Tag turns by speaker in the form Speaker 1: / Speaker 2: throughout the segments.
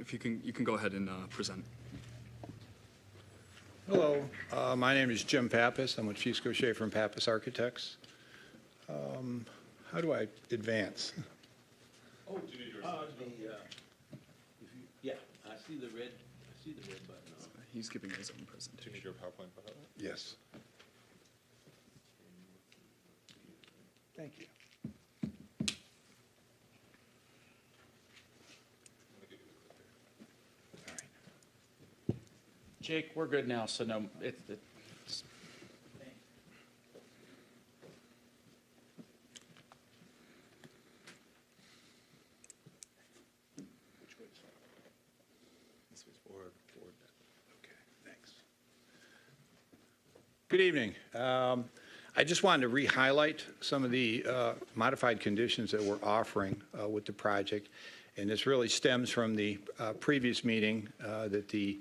Speaker 1: if you can go ahead and present.
Speaker 2: Hello, my name is Jim Pappas. I'm with Fisco Schaefer and Pappas Architects. How do I advance?
Speaker 3: Oh, yeah, I see the red button on.
Speaker 1: He's giving his own presentation.
Speaker 4: Your PowerPoint behind it?
Speaker 2: Yes. Thank you. All right.
Speaker 5: Jake, we're good now, so no, it's
Speaker 4: This was forward.
Speaker 2: Okay, thanks. Good evening. I just wanted to re-highlight some of the modified conditions that we're offering with the project. And this really stems from the previous meeting that the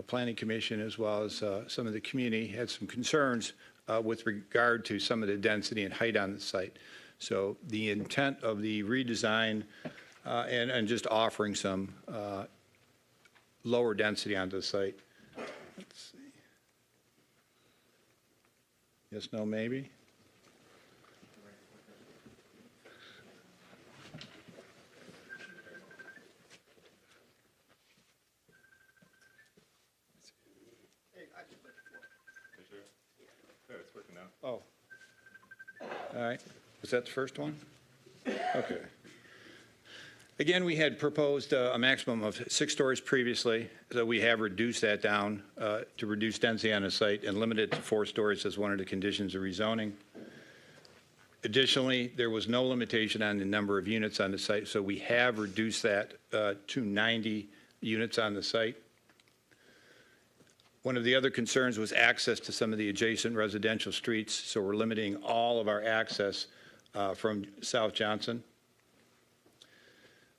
Speaker 2: Planning Commission, as well as some of the community, had some concerns with regard to some of the density and height on the site. So the intent of the redesign and just offering some lower density onto the site. Let's see. Yes, no, maybe?
Speaker 4: There, it's working now.
Speaker 2: Oh. All right. Was that the first one? Okay. Again, we had proposed a maximum of 6 stories previously, so we have reduced that down to reduce density on the site and limit it to 4 stories as one of the conditions of rezoning. Additionally, there was no limitation on the number of units on the site, so we have reduced that to 90 units on the site. One of the other concerns was access to some of the adjacent residential streets, so we're limiting all of our access from South Johnson.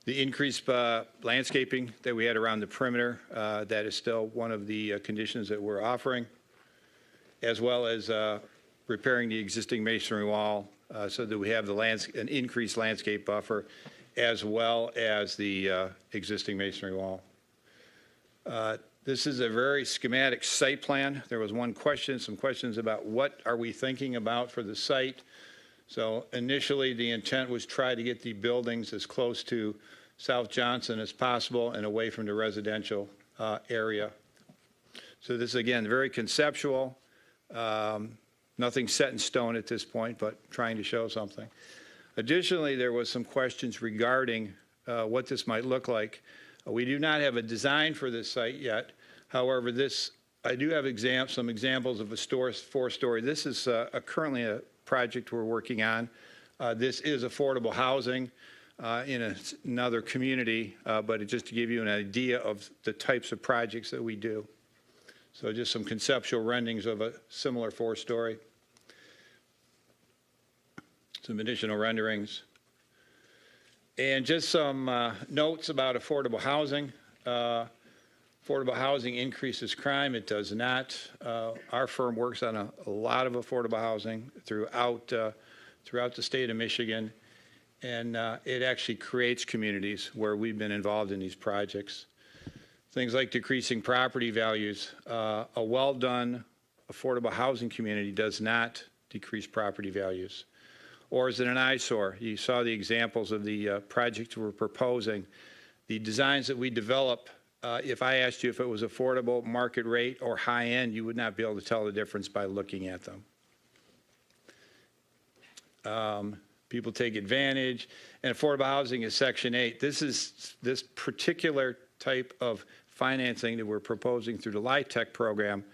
Speaker 2: The increased landscaping that we had around the perimeter, that is still one of the conditions that we're offering, as well as repairing the existing masonry wall so that we have an increased landscape buffer, as well as the existing masonry wall. This is a very schematic site plan. There was some questions about what are we thinking about for the site. So initially, the intent was try to get the buildings as close to South Johnson as possible and away from the residential area. So this, again, very conceptual. Nothing set in stone at this point, but trying to show something. Additionally, there was some questions regarding what this might look like. We do not have a design for this site yet. However, I do have some examples of a 4-story. This is currently a project we're working on. This is affordable housing in another community, but just to give you an idea of the types of projects that we do. So just some conceptual renderings of a similar 4-story. Some additional renderings. And just some notes about affordable housing. Affordable housing increases crime. It does not. Our firm works on a lot of affordable housing throughout the state of Michigan, and it actually creates communities where we've been involved in these projects. Things like decreasing property values. A well-done affordable housing community does not decrease property values. Or is it an eyesore? You saw the examples of the projects we're proposing. The designs that we develop, if I asked you if it was affordable, market rate, or high-end, you would not be able to tell the difference by looking at them. People take advantage, and affordable housing is Section 8. This particular type of financing that we're proposing through the LIHTC program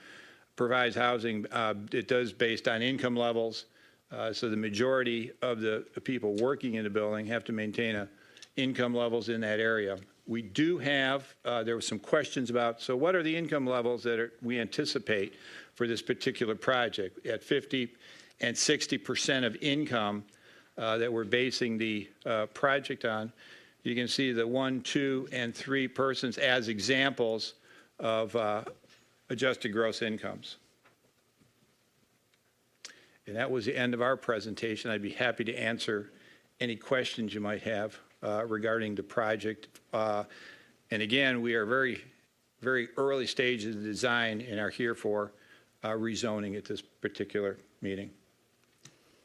Speaker 2: provides housing. It does based on income levels. So the majority of the people working in the building have to maintain income levels in that area. We do have, there were some questions about, so what are the income levels that we anticipate for this particular project? At 50 and 60% of income that we're basing the project on, you can see the 1, 2, and 3 persons as examples of adjusted gross incomes. And that was the end of our presentation. I'd be happy to answer any questions you might have regarding the project. And again, we are very, very early stages of design and are here for rezoning at this particular meeting.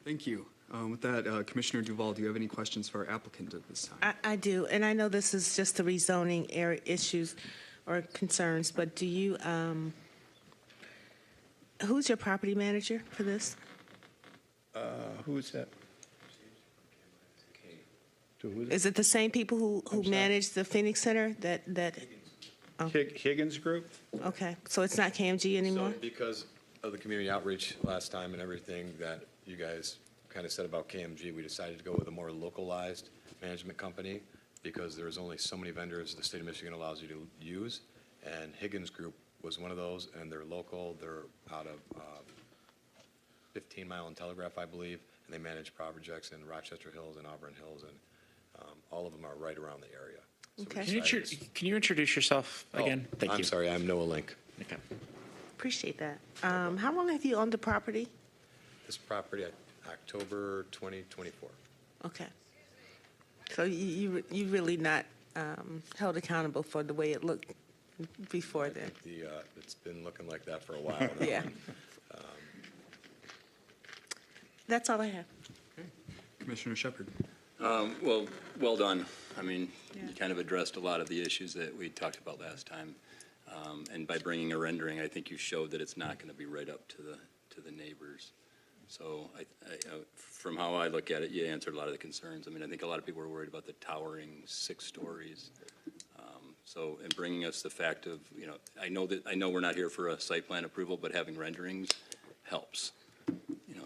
Speaker 1: Thank you. With that, Commissioner Duval, do you have any questions for our applicant at this time?
Speaker 6: I do, and I know this is just the rezoning area issues or concerns, but do you, who's your property manager for this?
Speaker 2: Who is that? So who is
Speaker 6: Is it the same people who
Speaker 2: sorry?
Speaker 6: manage the Phoenix Center that,
Speaker 2: it? Higgins Group?
Speaker 6: okay, so it's not KMG anymore?
Speaker 7: So because of the community outreach last time and everything that you guys kind of said about KMG, we decided to go with a more localized management company because there's only so many vendors the state of Michigan allows you to use. And Higgins Group was one of those, and they're local. They're out of 15 Mile and Telegraph, I believe, and they manage projects in Rochester Hills and Auburn Hills, and all of them are right around the area. So we
Speaker 6: Okay.
Speaker 7: decided-
Speaker 5: Can you introduce yourself
Speaker 7: Oh,
Speaker 5: again? Thank you.
Speaker 7: I'm sorry, I'm Noah Link.
Speaker 5: Okay.
Speaker 6: Appreciate that. How long have you owned the property?
Speaker 7: This property, October 2024.
Speaker 6: Okay. So you really not held accountable for the way it looked before then?
Speaker 7: It's been looking like that for a while now.
Speaker 6: Yeah. That's all I have.
Speaker 1: Commissioner Shepard.
Speaker 3: Well done. I mean,
Speaker 6: Yeah.
Speaker 3: you kind of addressed a lot of the issues that we talked about last time. And by bringing a rendering, I think you showed that it's not going to be right up to the neighbors. So from how I look at it, you answered a lot of the concerns. I mean, I think a lot of people were worried about the towering 6 stories. So in bringing us the fact of, I know we're not here for a site plan approval, but having renderings helps.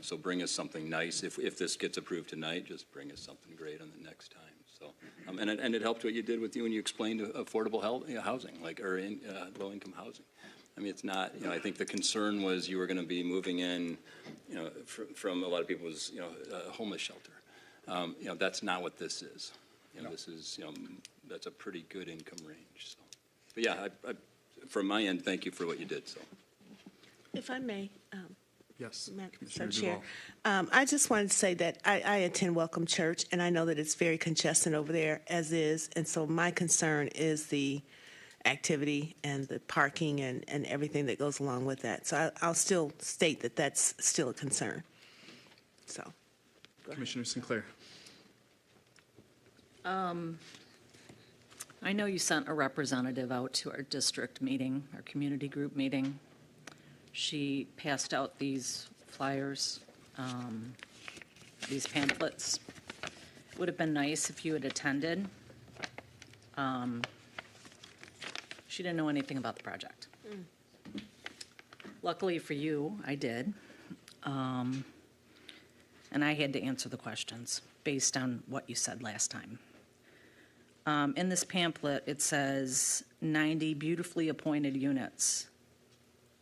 Speaker 3: So bring us something nice. If this gets approved tonight, just bring us something great on the next time. So, and it helped what you did when you explained affordable housing, or low-income housing. I mean, it's not, I think the concern was you were going to be moving in, from a lot of people's, a homeless shelter. That's not what this is. This is, that's a pretty good income range. So, but yeah, from my end, thank you for what you did. So,
Speaker 6: If I may,
Speaker 1: Yes,
Speaker 6: Madam
Speaker 1: Commissioner
Speaker 6: Chair,
Speaker 1: Duval.
Speaker 6: I just wanted to say that I attend Welcome Church, and I know that it's very congested over there as is, and so my concern is the activity and the parking and everything that goes along with that. So I'll still state that that's still a concern. So, go ahead.
Speaker 1: Commissioner Sinclair.
Speaker 8: I know you sent a representative out to our district meeting, our community group meeting. She passed out these flyers, these pamphlets. Would have been nice if you had attended. She didn't know anything about the project. Luckily for you, I did. And I had to answer the questions based on what you said last time. In this pamphlet, it says 90 beautifully appointed units,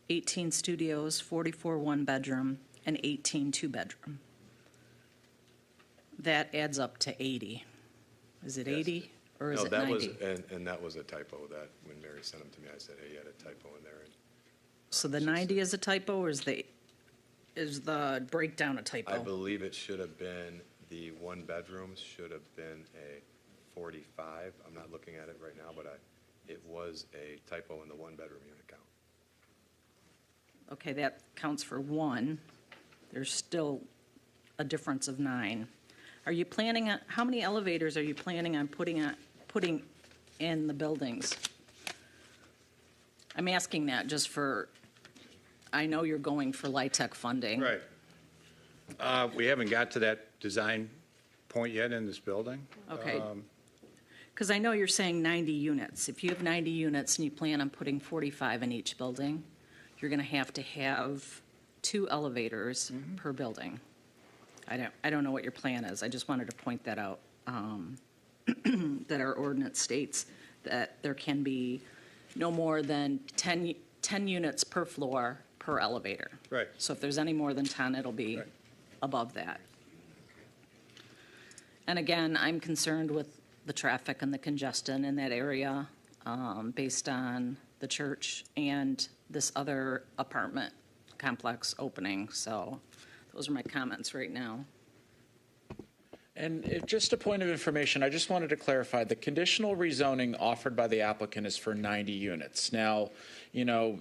Speaker 8: 18 studios, 44 one-bedroom, and 18 two-bedroom. That adds up to 80. Is it 80 or is
Speaker 7: No,
Speaker 8: it
Speaker 7: that
Speaker 8: 90?
Speaker 7: was, and that was a typo that when Mary sent them to me, I said, hey, you had a typo in there. And
Speaker 8: So the 90 is a typo, or is the breakdown a typo?
Speaker 7: I believe it should have been, the one bedrooms should have been a 45. I'm not looking at it right now, but it was a typo in the one bedroom unit count.
Speaker 8: Okay, that counts for one. There's still a difference of 9. Are you planning on, how many elevators are you planning on putting in the buildings? I'm asking that just for, I know you're going for LIHTC funding.
Speaker 2: Right. We haven't got to that design point yet in this building.
Speaker 8: Okay. Because I know you're saying 90 units. If you have 90 units and you plan on putting 45 in each building, you're going to have 2 elevators per building. I don't know what your plan is. I just wanted to point that out, that our ordinance states that there can be no more than 10 units per floor per elevator.
Speaker 2: Right.
Speaker 8: So if there's any more than 10, it'll be
Speaker 2: Right.
Speaker 8: above that. And again, I'm concerned with the traffic and the congestion in that area based on the church and this other apartment complex opening. So those are my comments right now.
Speaker 5: And just a point of information, I just wanted to clarify, the conditional rezoning offered by the applicant is for 90 units. Now, you know,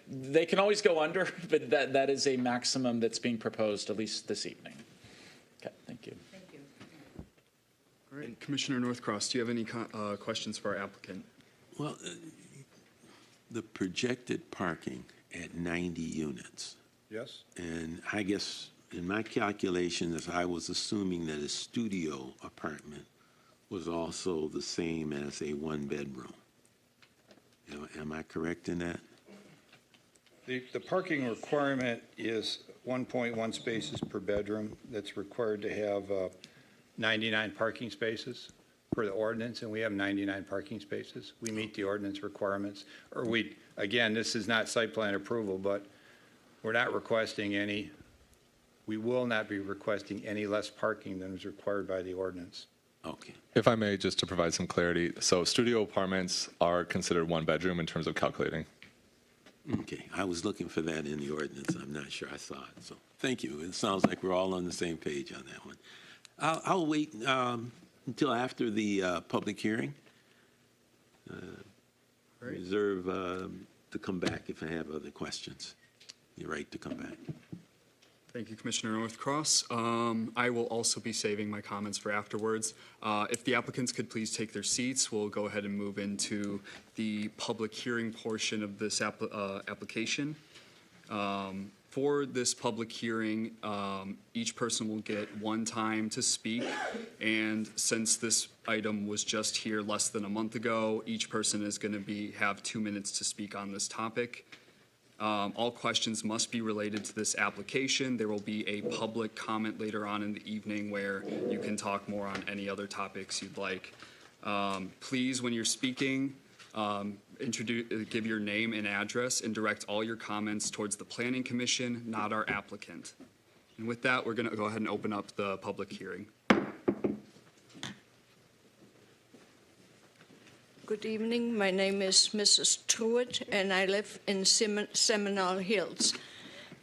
Speaker 5: they can always go under, but that is a maximum that's being proposed, at least this evening. Okay, thank you.
Speaker 1: All right, Commissioner Northcross, do you have any questions for our applicant?
Speaker 9: Well, the projected parking at 90 units,
Speaker 2: Yes?
Speaker 9: and I guess in my calculations, I was assuming that a studio apartment was also the same as a one-bedroom. Am I correct in that?
Speaker 2: The parking requirement is 1.1 spaces per bedroom. That's required to have 99 parking spaces per the ordinance, and we have 99 parking spaces. We meet the ordinance requirements. Again, this is not site plan approval, but we're not requesting any, we will not be requesting any less parking than is required by the ordinance.
Speaker 9: Okay.
Speaker 4: If I may, just to provide some clarity, so studio apartments are considered one bedroom in terms of calculating.
Speaker 9: Okay. I was looking for that in the ordinance. I'm not sure I saw it. So thank you. It sounds like we're all on the same page on that one. I'll wait until after the public hearing.
Speaker 1: Great.
Speaker 9: Reserve to come back if I have other questions. You're right to come back.
Speaker 1: Thank you, Commissioner Northcross. I will also be saving my comments for afterwards. If the applicants could please take their seats, we'll go ahead and move into the public hearing portion of this application. For this public hearing, each person will get one time to speak, and since this item was just here less than a month ago, each person is going to have 2 minutes to speak on this topic. All questions must be related to this application. There will be a public comment later on in the evening where you can talk more on any other topics you'd like. Please, when you're speaking, give your name and address and direct all your comments towards the Planning Commission, not our applicant. And with that, we're going to go ahead and open up the public hearing.
Speaker 10: Good evening. My name is Mrs. Truitt, and I live in Seminole Hills.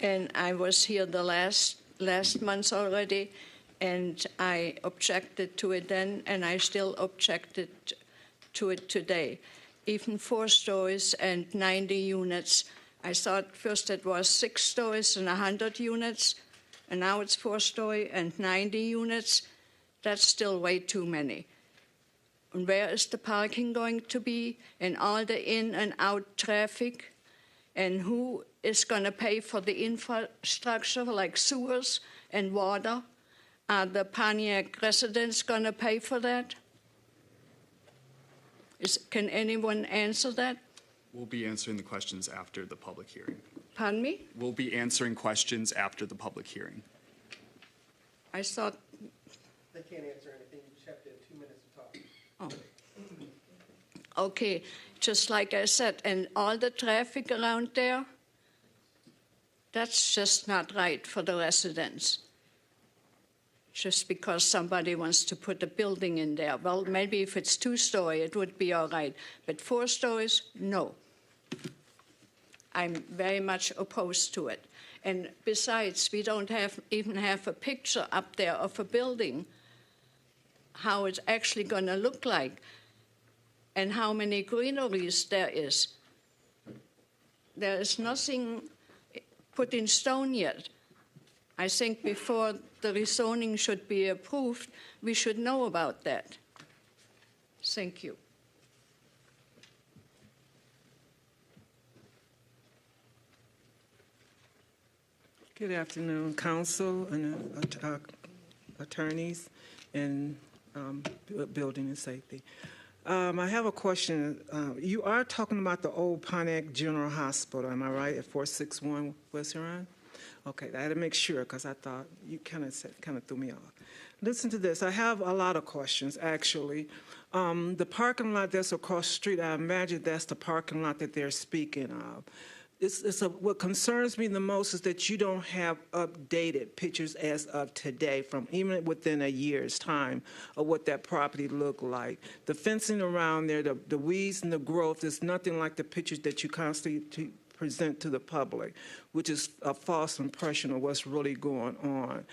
Speaker 10: And I was here the last month already, and I objected to it then, and I still objected to it today. Even 4 stories and 90 units. I thought first it was 6 stories and 100 units, and now it's 4-story and 90 units. That's still way too many. And where is the parking going to be, and all the in and out traffic? And who is going to pay for the infrastructure like sewers and water? Are the Pontiac residents going to pay for that? Can anyone answer that?
Speaker 1: We'll be answering the questions after the public hearing.
Speaker 10: Pardon me?
Speaker 1: We'll be answering questions after the public hearing.
Speaker 10: I thought,
Speaker 11: They can't answer anything. You just have to have 2 minutes to talk.
Speaker 10: oh. Okay, just like I said, and all the traffic around there, that's just not right for the residents. Just because somebody wants to put a building in there. Well, maybe if it's 2-story, it would be all right. But 4 stories, no. I'm very much opposed to it. And besides, we don't even have a picture up there of a building, how it's actually going to look like, and how many greeneries there is. There is nothing put in stone yet. I think before the rezoning should be approved, we should know about that. Thank you.
Speaker 11: Good afternoon, council and attorneys and building and safety. I have a question. You are talking about the old Pontiac General Hospital, am I right, at 461 West Huron? Okay, I had to make sure because I thought you kind of threw me off. Listen to this. I have a lot of questions, actually. The parking lot that's across the street, I imagine that's the parking lot that they're speaking of. What concerns me the most is that you don't have updated pictures as of today, from even within a year's time, of what that property looked like. The fencing around there, the weeds and the growth is nothing like the pictures that you constantly present to the public, which is a false impression of what's really going on.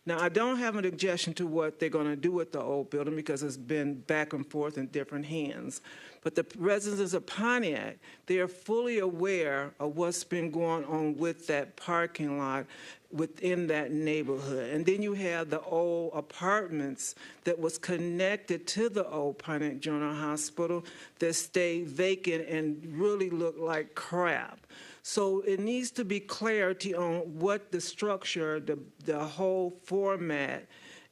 Speaker 11: Now, I don't have an objection to what they're going to do with the old building because it's been back and forth in different hands. But the residents of Pontiac, they are fully aware of what's been going on with that parking lot within that neighborhood. And then you have the old apartments that was connected to the old Pontiac General Hospital that stay vacant and really look like crap. So it needs to be clarity on what the structure, the whole format,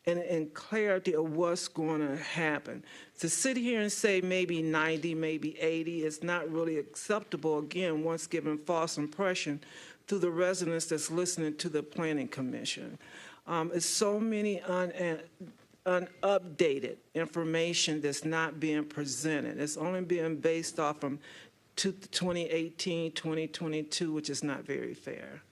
Speaker 11: and clarity of what's going to happen. To sit here and say maybe 90, maybe 80 is not really acceptable, again, once giving false impression to the residents that's listening to the Planning Commission. It's so many unupdated information that's not being presented. It's only being based off from 2018, 2022, which is not very fair.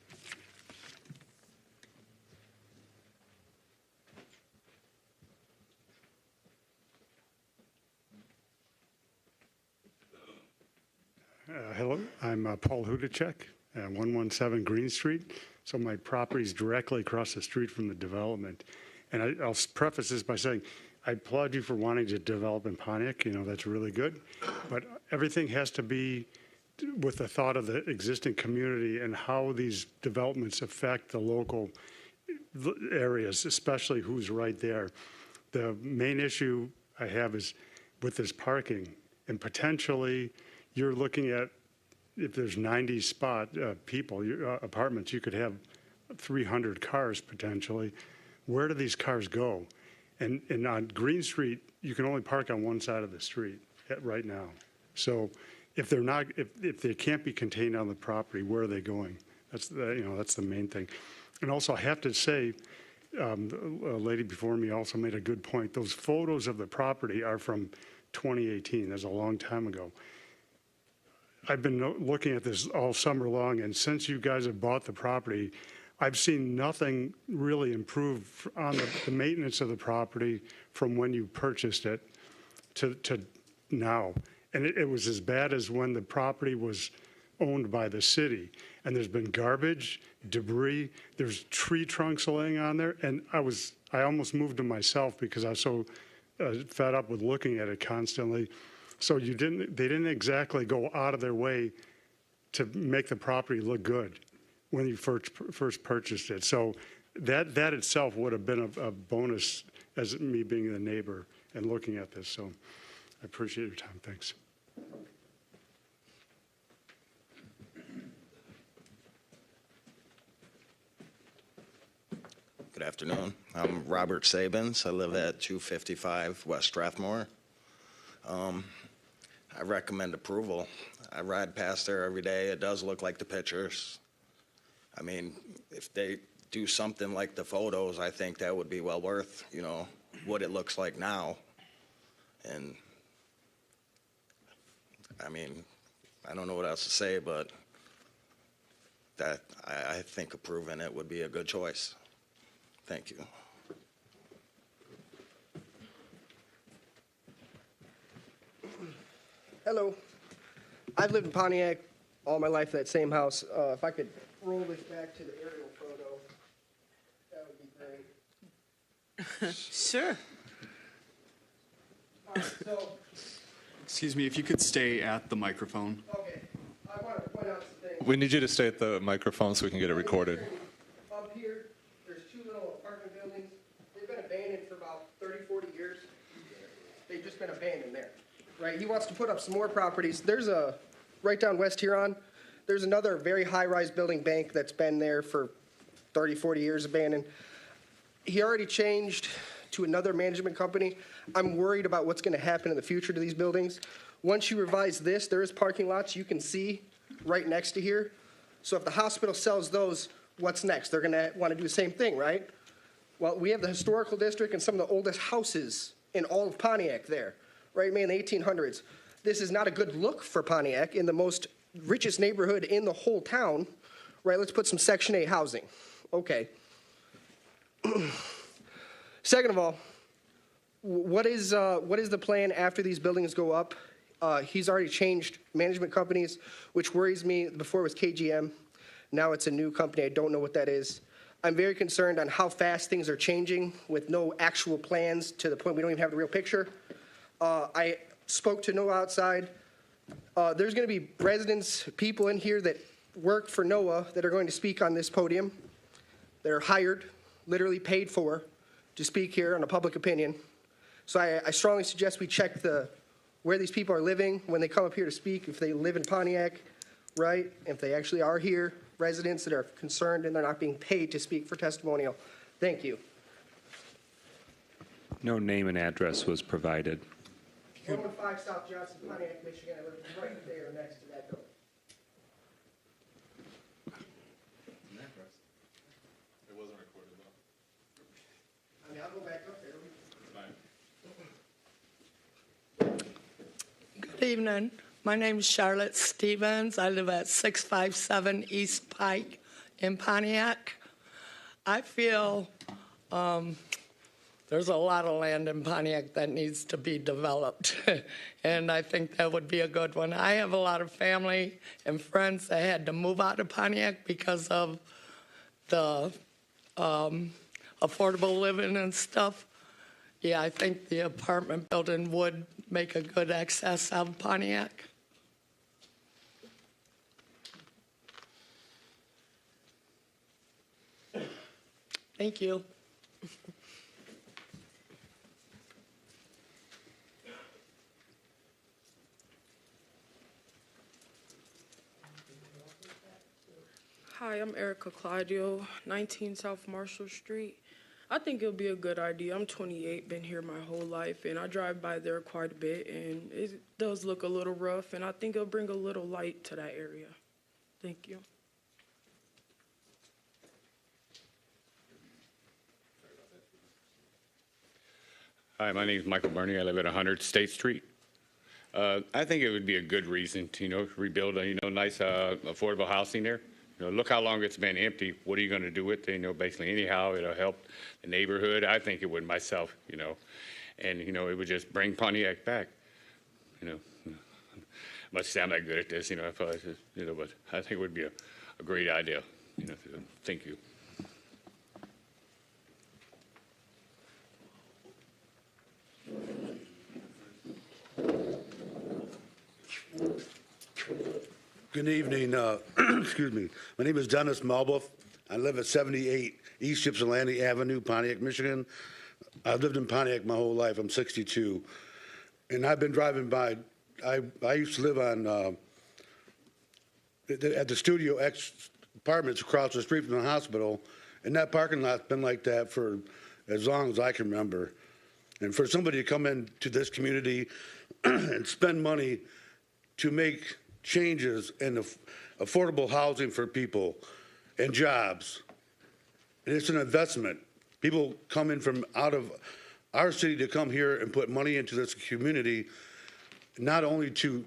Speaker 12: Hello, I'm Paul Hudacek, 117 Green Street. So my property's directly across the street from the development. And I'll preface this by saying, I applaud you for wanting to develop in Pontiac. You know, that's really good. But everything has to be with the thought of the existing community and how these developments affect the local areas, especially who's right there. The main issue I have is with this parking, and potentially you're looking at, if there's 90 apartments, you could have 300 cars potentially. Where do these cars go? And on Green Street, you can only park on one side of the street right now. So if they can't be contained on the property, where are they going? That's the main thing. And also, I have to say, a lady before me also made a good point. Those photos of the property are from 2018. That's a long time ago. I've been looking at this all summer long, and since you guys have bought the property, I've seen nothing really improve on the maintenance of the property from when you purchased it to now. And it was as bad as when the property was owned by the city. And there's been garbage, debris, there's tree trunks laying on there. And I almost moved to myself because I was so fed up with looking at it constantly. So they didn't exactly go out of their way to make the property look good when you first purchased it. So that itself would have been a bonus as me being the neighbor and looking at this. So I appreciate your time. Thanks.
Speaker 13: Good afternoon. I'm Robert Sabins. I live at 255 West Strathmore. I recommend approval. I ride past there every day. It does look like the pictures. I mean, if they do something like the photos, I think that would be well worth, what it looks like now. And I mean, I don't know what else to say, but that I think approving it would be a good choice. Thank you.
Speaker 14: Hello. I've lived in Pontiac all my life, that same house. If I could roll this back to the aerial photo, that would be great.
Speaker 6: Sure.
Speaker 14: All right, so,
Speaker 1: Excuse me, if you could stay at the microphone.
Speaker 14: okay, I want to point out some things.
Speaker 4: We need you to stay at the microphone so we can get it recorded.
Speaker 14: Up here, there's two little apartment buildings. They've been abandoned for about 30, 40 years. They've just been abandoned there, right? He wants to put up some more properties. There's right down West Huron, there's another very high-rise building bank that's been there for 30, 40 years abandoned. He already changed to another management company. I'm worried about what's going to happen in the future to these buildings. Once you revise this, there is parking lots you can see right next to here. So if the hospital sells those, what's next? They're going to want to do the same thing, right? Well, we have the historical district and some of the oldest houses in all of Pontiac there, right, man, in the 1800s. This is not a good look for Pontiac in the most richest neighborhood in the whole town, right? Let's put some Section 8 housing. Okay. Second of all, what is the plan after these buildings go up? He's already changed management companies, which worries me. Before it was KGM. Now it's a new company. I don't know what that is. I'm very concerned on how fast things are changing with no actual plans to the point we don't even have the real picture. I spoke to NOAA outside. There's going to be residents, people in here that work for NOAA that are going to speak on this podium. That are hired, literally paid for, to speak here on a public opinion. So I strongly suggest we check where these people are living when they come up here to speak, if they live in Pontiac, right? If they actually are here, residents that are concerned and they're not being paid to speak for testimonial. Thank you.
Speaker 15: No name and address was provided.
Speaker 14: 115 South Johnson, Pontiac, Michigan. I live right there next to that building.
Speaker 4: It wasn't recorded though.
Speaker 14: I mean, I'll go back up there.
Speaker 16: Good evening. My name is Charlotte Stevens. I live at 657 East Pike in Pontiac. I feel there's a lot of land in Pontiac that needs to be developed, and I think that would be a good one. I have a lot of family and friends that had to move out of Pontiac because of the affordable living and stuff. Yeah, I think the apartment building would make a good access out of Pontiac. Thank you.
Speaker 17: Hi, I'm Erica Claudio, 19 South Marshall Street. I think it'll be a good idea. I'm 28, been here my whole life, and I drive by there quite a bit, and it does look a little rough, and I think it'll bring a little light to that area. Thank you.
Speaker 18: Hi, my name is Michael Burney. I live at 100 State Street. I think it would be a good reason to, rebuild a, nice affordable housing there. Look how long it's been empty. What are you going to do with it? Basically anyhow, it'll help the neighborhood. I think it would myself, and, it would just bring Pontiac back, Must sound that good at this, I feel like, but I think it would be a great idea, Thank you.
Speaker 19: Good evening. Excuse me. My name is Dennis Malbuff. I live at 78 East Ypsilanti Avenue, Pontiac, Michigan. I've lived in Pontiac my whole life. I'm 62. And I've been driving by. I used to live on at the Studio X apartments across the street from the hospital. And that parking lot's been like that for as long as I can remember. And for somebody to come into this community and spend money to make changes in affordable housing for people and jobs. And it's an investment. People come in from out of our city to come here and put money into this community, not only to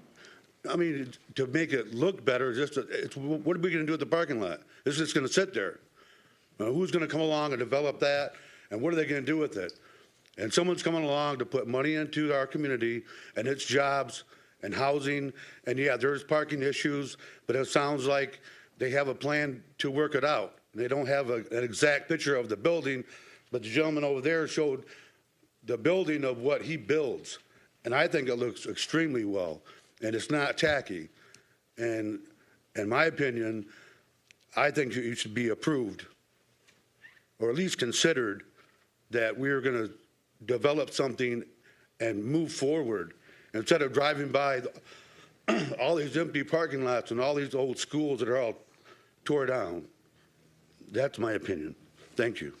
Speaker 19: make it look better, what are we going to do with the parking lot? It's just going to sit there. Who's going to come along and develop that, and what are they going to do with it? And someone's coming along to put money into our community and its jobs and housing, and yeah, there's parking issues, but it sounds like they have a plan to work it out. They don't have an exact picture of the building, but the gentleman over there showed the building of what he builds, and I think it looks extremely well, and it's not tacky. And in my opinion, I think it should be approved, or at least considered, that we're going to develop something and move forward. Instead of driving by all these empty parking lots and all these old schools that are all tore down. That's my opinion. Thank you.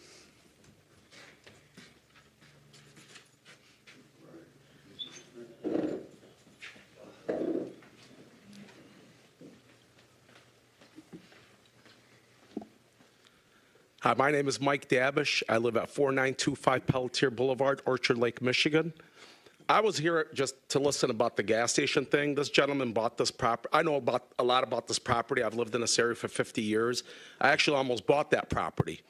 Speaker 20: Hi, my name is Mike Dabish. I live at 4925 Pelletier Boulevard, Orchard Lake, Michigan. I was here just to listen about the gas station thing. This gentleman bought this property. I know a lot about this property. I've lived in this area for 50 years. I actually almost bought that property.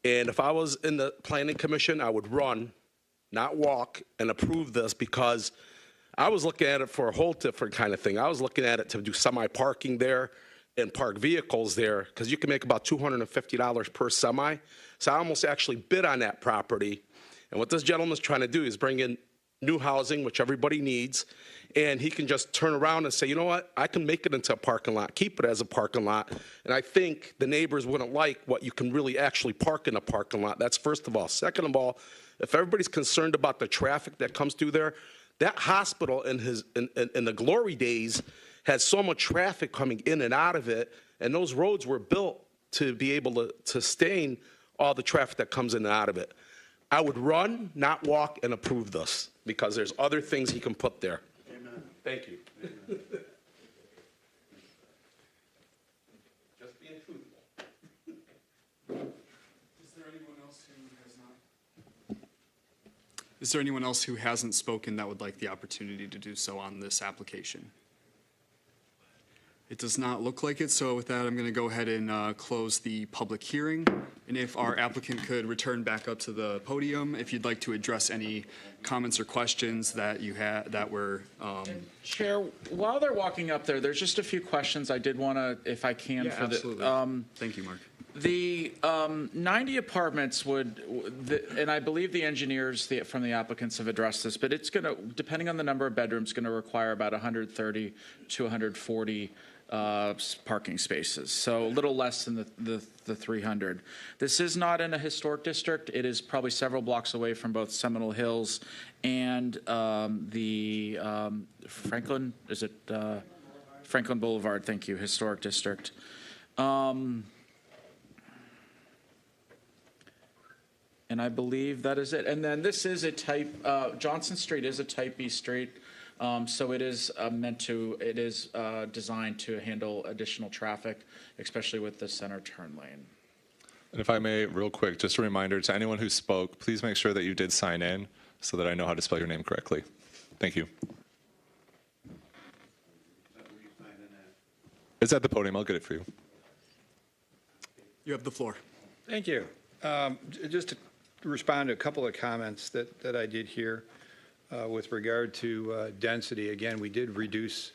Speaker 20: And if I was in the planning commission, I would run, not walk, and approve this, because I was looking at it for a whole different kind of thing. I was looking at it to do semi-parking there and park vehicles there, because you can make about $250 per semi. So I almost actually bid on that property. And what this gentleman's trying to do is bring in new housing, which everybody needs, and he can just turn around and say, you know what, I can make it into a parking lot, keep it as a parking lot, and I think the neighbors wouldn't like what you can really actually park in a parking lot. That's first of all. Second of all, if everybody's concerned about the traffic that comes through there, that hospital in the glory days had so much traffic coming in and out of it, and those roads were built to be able to sustain all the traffic that comes in and out of it. I would run, not walk, and approve this, because there's other things he can put there.
Speaker 12: Amen.
Speaker 20: Thank you. Just being truthful.
Speaker 1: Is there anyone else who has not? Is there anyone else who hasn't spoken that would like the opportunity to do so on this application? It does not look like it, so with that, I'm going to go ahead and close the public hearing. And if our applicant could return back up to the podium, if you'd like to address any comments or questions that you had that were.
Speaker 5: Chair, while they're walking up there, there's just a few questions I did want to, if I can,
Speaker 1: Yeah,
Speaker 5: for
Speaker 1: absolutely. Thank you, Mark.
Speaker 5: The 90 apartments and I believe the engineers from the applicants have addressed this, but it's going to, depending on the number of bedrooms, going to require about 130 to 140 parking spaces, so a little less than the 300. This is not in a historic district. It is probably several blocks away from both Seminole Hills and the Franklin, is it Franklin Boulevard? Thank you, historic district. And I believe that is it. And then this is a type, Johnson Street is a type B street. So it is designed to handle additional traffic, especially with the center turn lane.
Speaker 4: And if I may, real quick, just a reminder to anyone who spoke, please make sure that you did sign in so that I know how to spell your name correctly. Thank you. It's at the podium. I'll get it for you.
Speaker 1: You have the floor.
Speaker 2: Thank you. Just to respond to a couple of comments that I did hear with regard to density. Again, we did reduce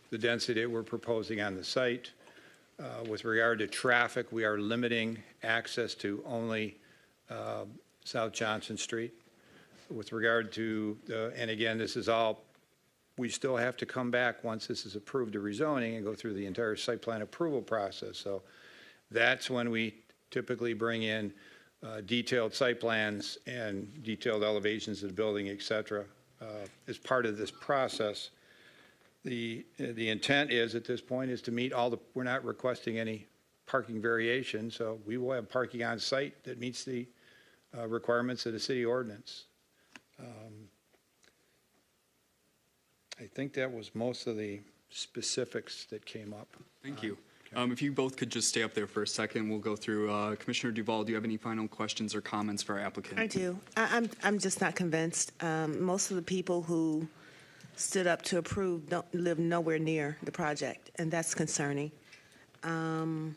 Speaker 2: the density that we're proposing on the site. With regard to traffic, we are limiting access to only South Johnson Street. With regard to, and again, this is all, we still have to come back once this is approved to rezoning and go through the entire site plan approval process. So that's when we typically bring in detailed site plans and detailed elevations of the building, et cetera, as part of this process. The intent is, at this point, is to meet all the, we're not requesting any parking variation, so we will have parking on site that meets the requirements of the city ordinance. I think that was most of the specifics that came up.
Speaker 1: Thank you. If you both could just stay up there for a second, we'll go through. Commissioner Duval, do you have any final questions or comments for our applicant?
Speaker 6: I do. I'm just not convinced. Most of the people who stood up to approve don't live nowhere near the project, and that's concerning. I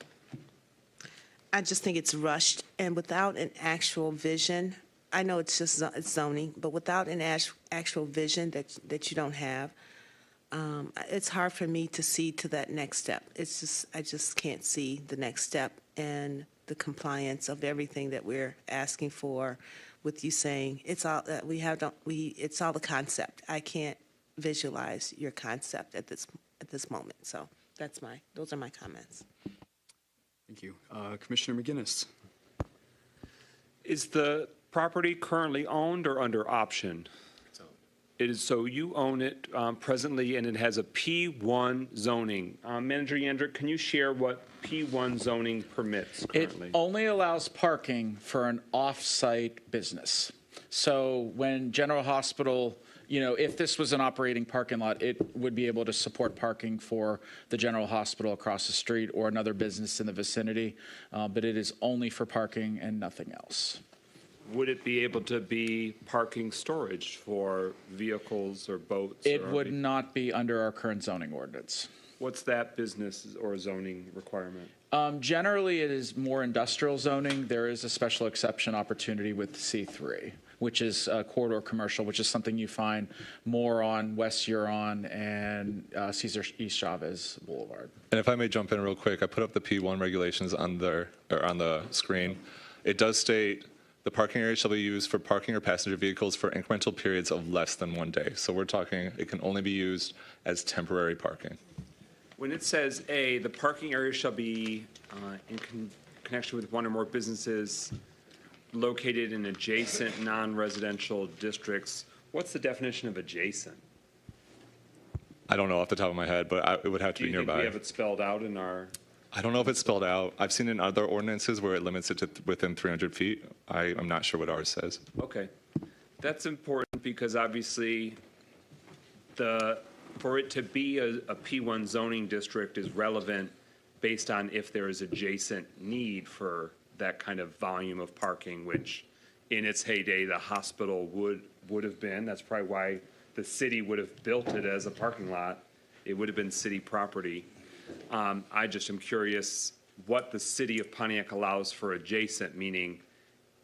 Speaker 6: just think it's rushed, and without an actual vision. I know it's just it's zoning, but without an actual vision that you don't have, it's hard for me to see to that next step. It's just I just can't see the next step and the compliance of everything that we're asking for. With you saying it's all that we have, it's all the concept. I can't visualize your concept at this moment. So those are my comments.
Speaker 1: Thank you, Commissioner McGinnis.
Speaker 15: Is the property currently owned or under option? It is, so you own it presently, and it has a P1 zoning. Manager Yandrick, can you share what P1 zoning permits currently?
Speaker 5: It only allows parking for an off-site business. So when General Hospital, if this was an operating parking lot, it would be able to support parking for the General Hospital across the street or another business in the vicinity, but it is only for parking and nothing else.
Speaker 15: Would it be able to be parking storage for vehicles or boats?
Speaker 5: It would not be under our current zoning ordinance.
Speaker 15: What's that business or zoning requirement?
Speaker 5: Generally, it is more industrial zoning. There is a special exception opportunity with C3. which is corridor commercial, which is something you find more on West Huron and Cesar East Chavez Boulevard.
Speaker 4: And if I may jump in real quick, I put up the P1 regulations on the screen. It does state the parking area shall be used for parking or passenger vehicles for incremental periods of less than 1 day. So we're talking it can only be used as temporary parking.
Speaker 15: When it says A, the parking area shall be in connection with one or more businesses located in adjacent non-residential districts, what's the definition of adjacent?
Speaker 4: I don't know off the top of my head, but it would have to be
Speaker 15: Do you think
Speaker 4: nearby.
Speaker 15: we have it spelled out in our?
Speaker 4: I don't know if it's spelled out. I've seen in other ordinances where it limits it to within 300 feet. I'm not sure what ours says.
Speaker 15: Okay. That's important because obviously for it to be a P1 zoning district is relevant based on if there is adjacent need for that kind of volume of parking, which in its heyday, the hospital would have been. That's probably why the city would have built it as a parking lot. It would have been city property. I just am curious what the city of Pontiac allows for adjacent, meaning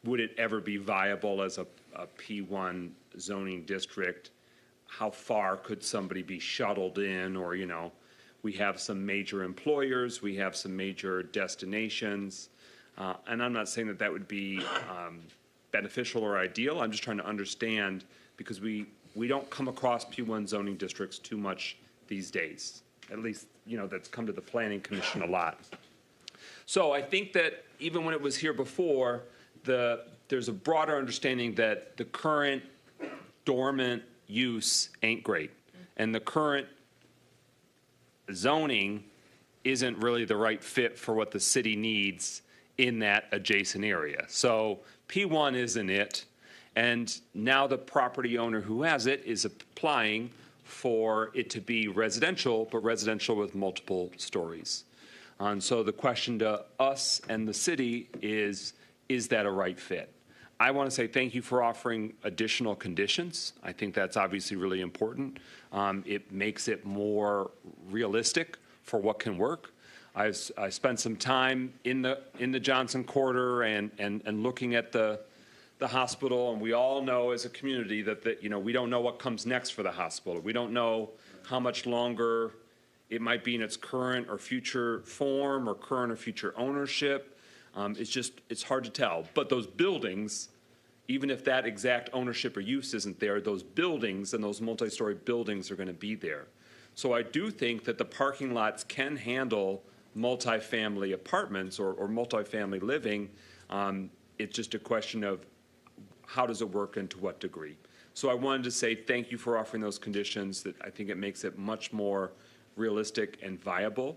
Speaker 15: would it ever be viable as a P1 zoning district? How far could somebody be shuttled in? Or, we have some major employers, we have some major destinations. And I'm not saying that that would be beneficial or ideal. I'm just trying to understand because we don't come across P1 zoning districts too much these days. At least, that's come to the Planning Commission a lot. So I think that even when it was here before, there's a broader understanding that the current dormant use ain't great. And the current zoning isn't really the right fit for what the city needs in that adjacent area. So P1 isn't it. And now the property owner who has it is applying for it to be residential, but residential with multiple stories. And so the question to us and the city is that a right fit? I want to say thank you for offering additional conditions. I think that's obviously really important. It makes it more realistic for what can work. I spent some time in the Johnson Quarter and looking at the hospital, and we all know as a community that we don't know what comes next for the hospital. We don't know how much longer it might be in its current or future form or current or future ownership. It's hard to tell. But those buildings, even if that exact ownership or use isn't there, those buildings and those multi-story buildings are going to be there. So I do think that the parking lots can handle multifamily apartments or multifamily living. It's just a question of how does it work and to what degree. So I wanted to say thank you for offering those conditions. That I think it makes it much more realistic and viable.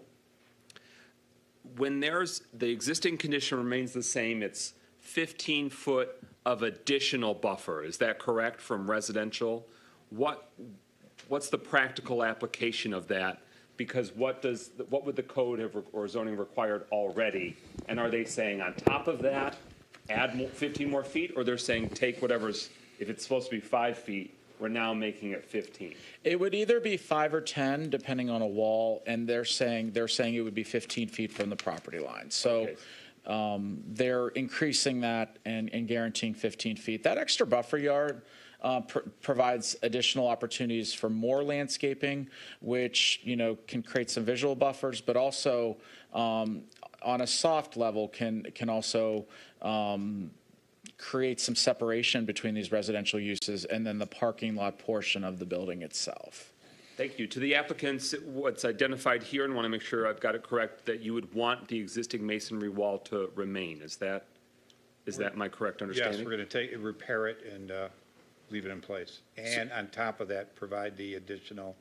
Speaker 15: When the existing condition remains the same, it's 15 foot of additional buffer. Is that correct from residential? What's the practical application of that? Because what would the code have or zoning required already? And are they saying on top of that, add 15 more feet, or they're saying take whatever's, if it's supposed to be 5 feet, we're now making it 15?
Speaker 5: It would either be 5 or 10, depending on a wall, and they're saying it would be 15 feet from the property line. So they're increasing that and guaranteeing 15 feet. That extra buffer yard provides additional opportunities for more landscaping, which can create some visual buffers, but also on a soft level can also create some separation between these residential uses and then the parking lot portion of the building itself.
Speaker 15: Thank you. To the applicants, what's identified here, and I want to make sure I've got it correct, that you would want the existing masonry wall to remain. Is that my correct understanding?
Speaker 2: Yes, we're going to repair it and leave it in place. And on top of that, provide the additional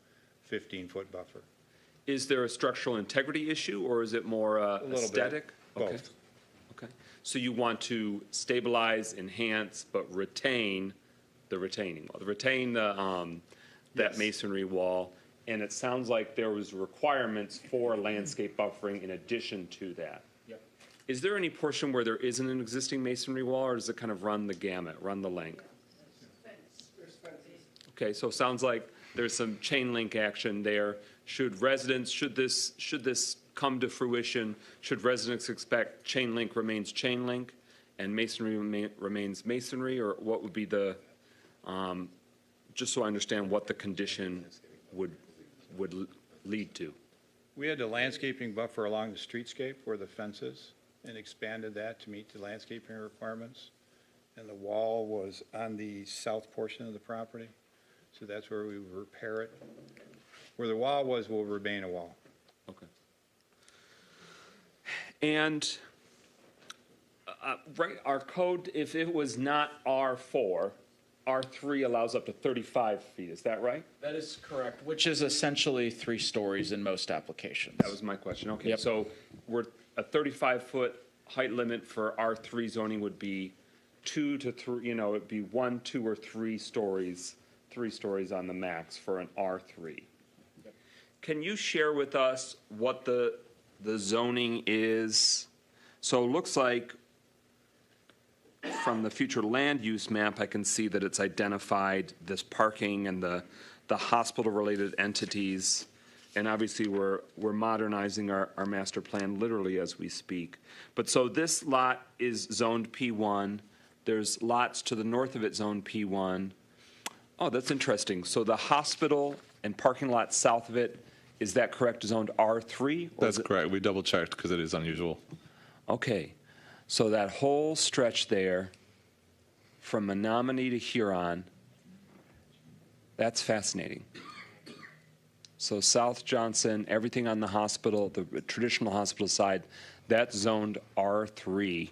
Speaker 2: 15-foot buffer.
Speaker 15: Is there a structural integrity issue, or is it more aesthetic?
Speaker 2: Both.
Speaker 15: Okay. Okay. So you want to stabilize, enhance, but retain the retaining wall, that masonry wall. And it sounds like there was requirements for landscape buffering in addition to that.
Speaker 5: Yep.
Speaker 15: Is there any portion where there isn't an existing masonry wall, or does it kind of run the gamut, run the length?
Speaker 14: There's fences.
Speaker 15: Okay, so it sounds like there's some chain link action there. Should this come to fruition, should residents expect chain link remains chain link? and masonry remains masonry, or what would be the, just so I understand what the condition would lead to?
Speaker 2: We had the landscaping buffer along the streetscape where the fence is and expanded that to meet the landscaping requirements. And the wall was on the south portion of the property, so that's where we would repair it. Where the wall was will remain a wall.
Speaker 15: Okay. And right, our code, if it was not R4, R3 allows up to 35 feet, is that right?
Speaker 5: That is correct, which is essentially 3 stories in most applications.
Speaker 15: That was my question, okay.
Speaker 5: Yep.
Speaker 15: So we're, a 35-foot height limit for R3 zoning would be 2 to 3, it'd be 1, 2, or 3 stories, 3 stories on the max for an R3. Yep. Can you share with us what the zoning is? So it looks like from the future land use map, I can see that it's identified this parking and the hospital-related entities. And obviously, we're modernizing our master plan literally as we speak. But so this lot is zoned P1. There's lots to the north of it zoned P1. Oh, that's interesting. So the hospital and parking lot south of it, is that correct, zoned R3?
Speaker 4: That's correct. We double-checked because it is unusual.
Speaker 15: Okay. So that whole stretch there, from Menominee to Huron, that's fascinating. So South Johnson, everything on the hospital, the traditional hospital side, that's zoned R3.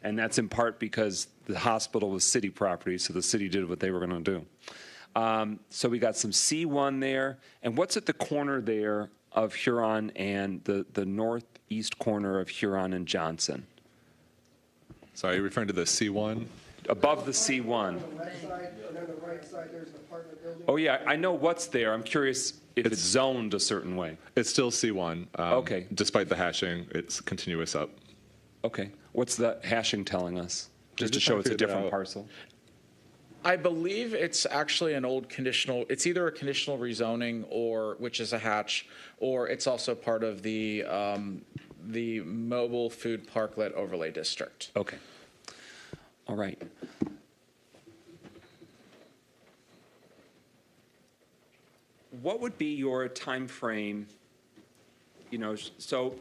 Speaker 15: And that's in part because the hospital was city property, so the city did what they were going to do. So we got some C1 there. And what's at the corner there of Huron and the northeast corner of Huron and Johnson?
Speaker 4: Sorry, are you referring to the C1?
Speaker 15: Above the C1.
Speaker 14: On the left side, and on the right side, there's an apartment building.
Speaker 15: Oh, yeah, I know what's there. I'm curious if it's zoned a certain way.
Speaker 4: It's still C1.
Speaker 15: Okay.
Speaker 4: Despite the hashing, it's continuous up.
Speaker 15: Okay. What's the hashing telling us? Just to
Speaker 4: just
Speaker 15: show
Speaker 4: trying
Speaker 15: it's
Speaker 4: to
Speaker 15: a
Speaker 4: figure that
Speaker 15: different
Speaker 4: out.
Speaker 15: parcel?
Speaker 5: I believe it's actually an old conditional, it's either a conditional rezoning or, which is a hatch, or it's also part of the mobile food parklet overlay district.
Speaker 15: Okay. All right. What would be your time frame, so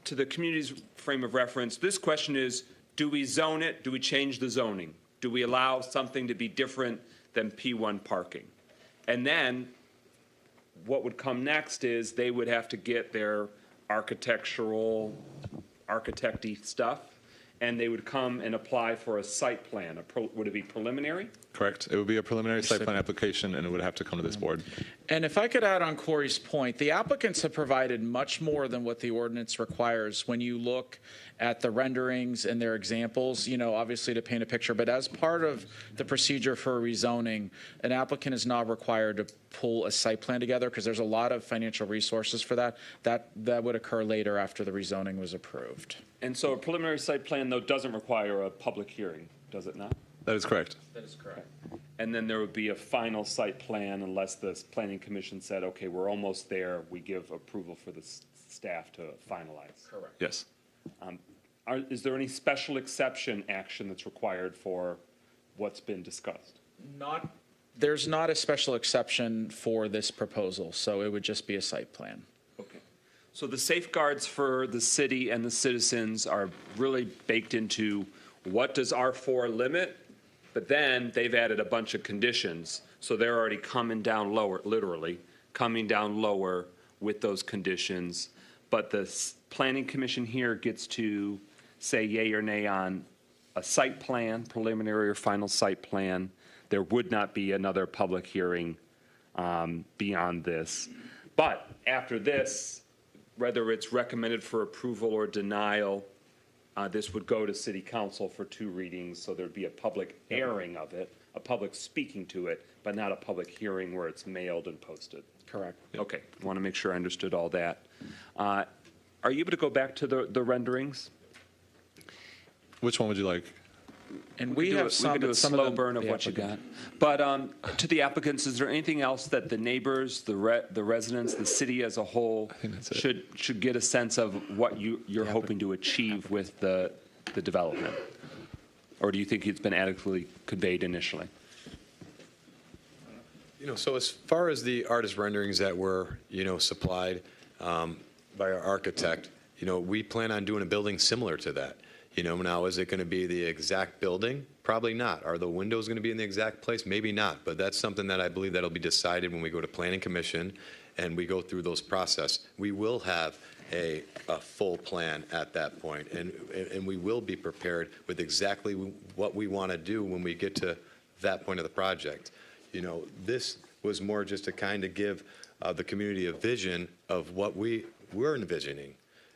Speaker 15: to the community's frame of reference, this question is, do we zone it? Do we change the zoning? Do we allow something to be different than P1 parking? And then what would come next is they would have to get their architecty stuff, and they would come and apply for a site plan. Would it be preliminary?
Speaker 4: Correct. It would be a preliminary site plan application, and it would have to come to this board.
Speaker 5: And if I could add on Corey's point, the applicants have provided much more than what the ordinance requires when you look at the renderings and their examples, obviously to paint a picture. But as part of the procedure for rezoning, an applicant is not required to pull a site plan together because there's a lot of financial resources for that. That would occur later after the rezoning was approved.
Speaker 15: And so a preliminary site plan, though, doesn't require a public hearing, does it not?
Speaker 4: That is correct.
Speaker 5: That is correct.
Speaker 15: And then there would be a final site plan unless the planning commission said, okay, we're almost there, we give approval for the staff to finalize.
Speaker 5: Correct.
Speaker 4: Yes.
Speaker 15: Is there any special exception action that's required for what's been discussed?
Speaker 5: There's not a special exception for this proposal, so it would just be a site plan.
Speaker 15: Okay. So the safeguards for the city and the citizens are really baked into what does R4 limit, but then they've added a bunch of conditions. So they're already coming down lower, literally, coming down lower with those conditions. But the planning commission here gets to say yay or nay on a site plan, preliminary or final site plan. There would not be another public hearing beyond this. But after this, whether it's recommended for approval or denial, this would go to city council for 2 readings, so there'd be a public airing of it, a public speaking to it, but not a public hearing where it's mailed and posted.
Speaker 5: Correct.
Speaker 15: Okay, I want to make sure I understood all that. Are you able to go back to the renderings?
Speaker 4: Which one would you like?
Speaker 5: And we have some,
Speaker 15: we can do a
Speaker 5: some
Speaker 15: slow
Speaker 5: them,
Speaker 15: burn of
Speaker 5: the
Speaker 15: what you got.
Speaker 5: applicant.
Speaker 15: But to the applicants, is there anything else that the neighbors, the residents, the city as a whole should get a sense of what you're hoping to achieve with the development? Or do you think it's been adequately conveyed initially?
Speaker 7: So as far as the artist renderings that were, supplied by our architect, we plan on doing a building similar to that. Now, is it going to be the exact building? Probably not. Are the windows going to be in the exact place? Maybe not. But that's something that I believe that'll be decided when we go to Planning Commission and we go through those process. We will have a full plan at that point, and we will be prepared with exactly what we want to do when we get to that point of the project. This was more just to kind of give the community a vision of what we were envisioning.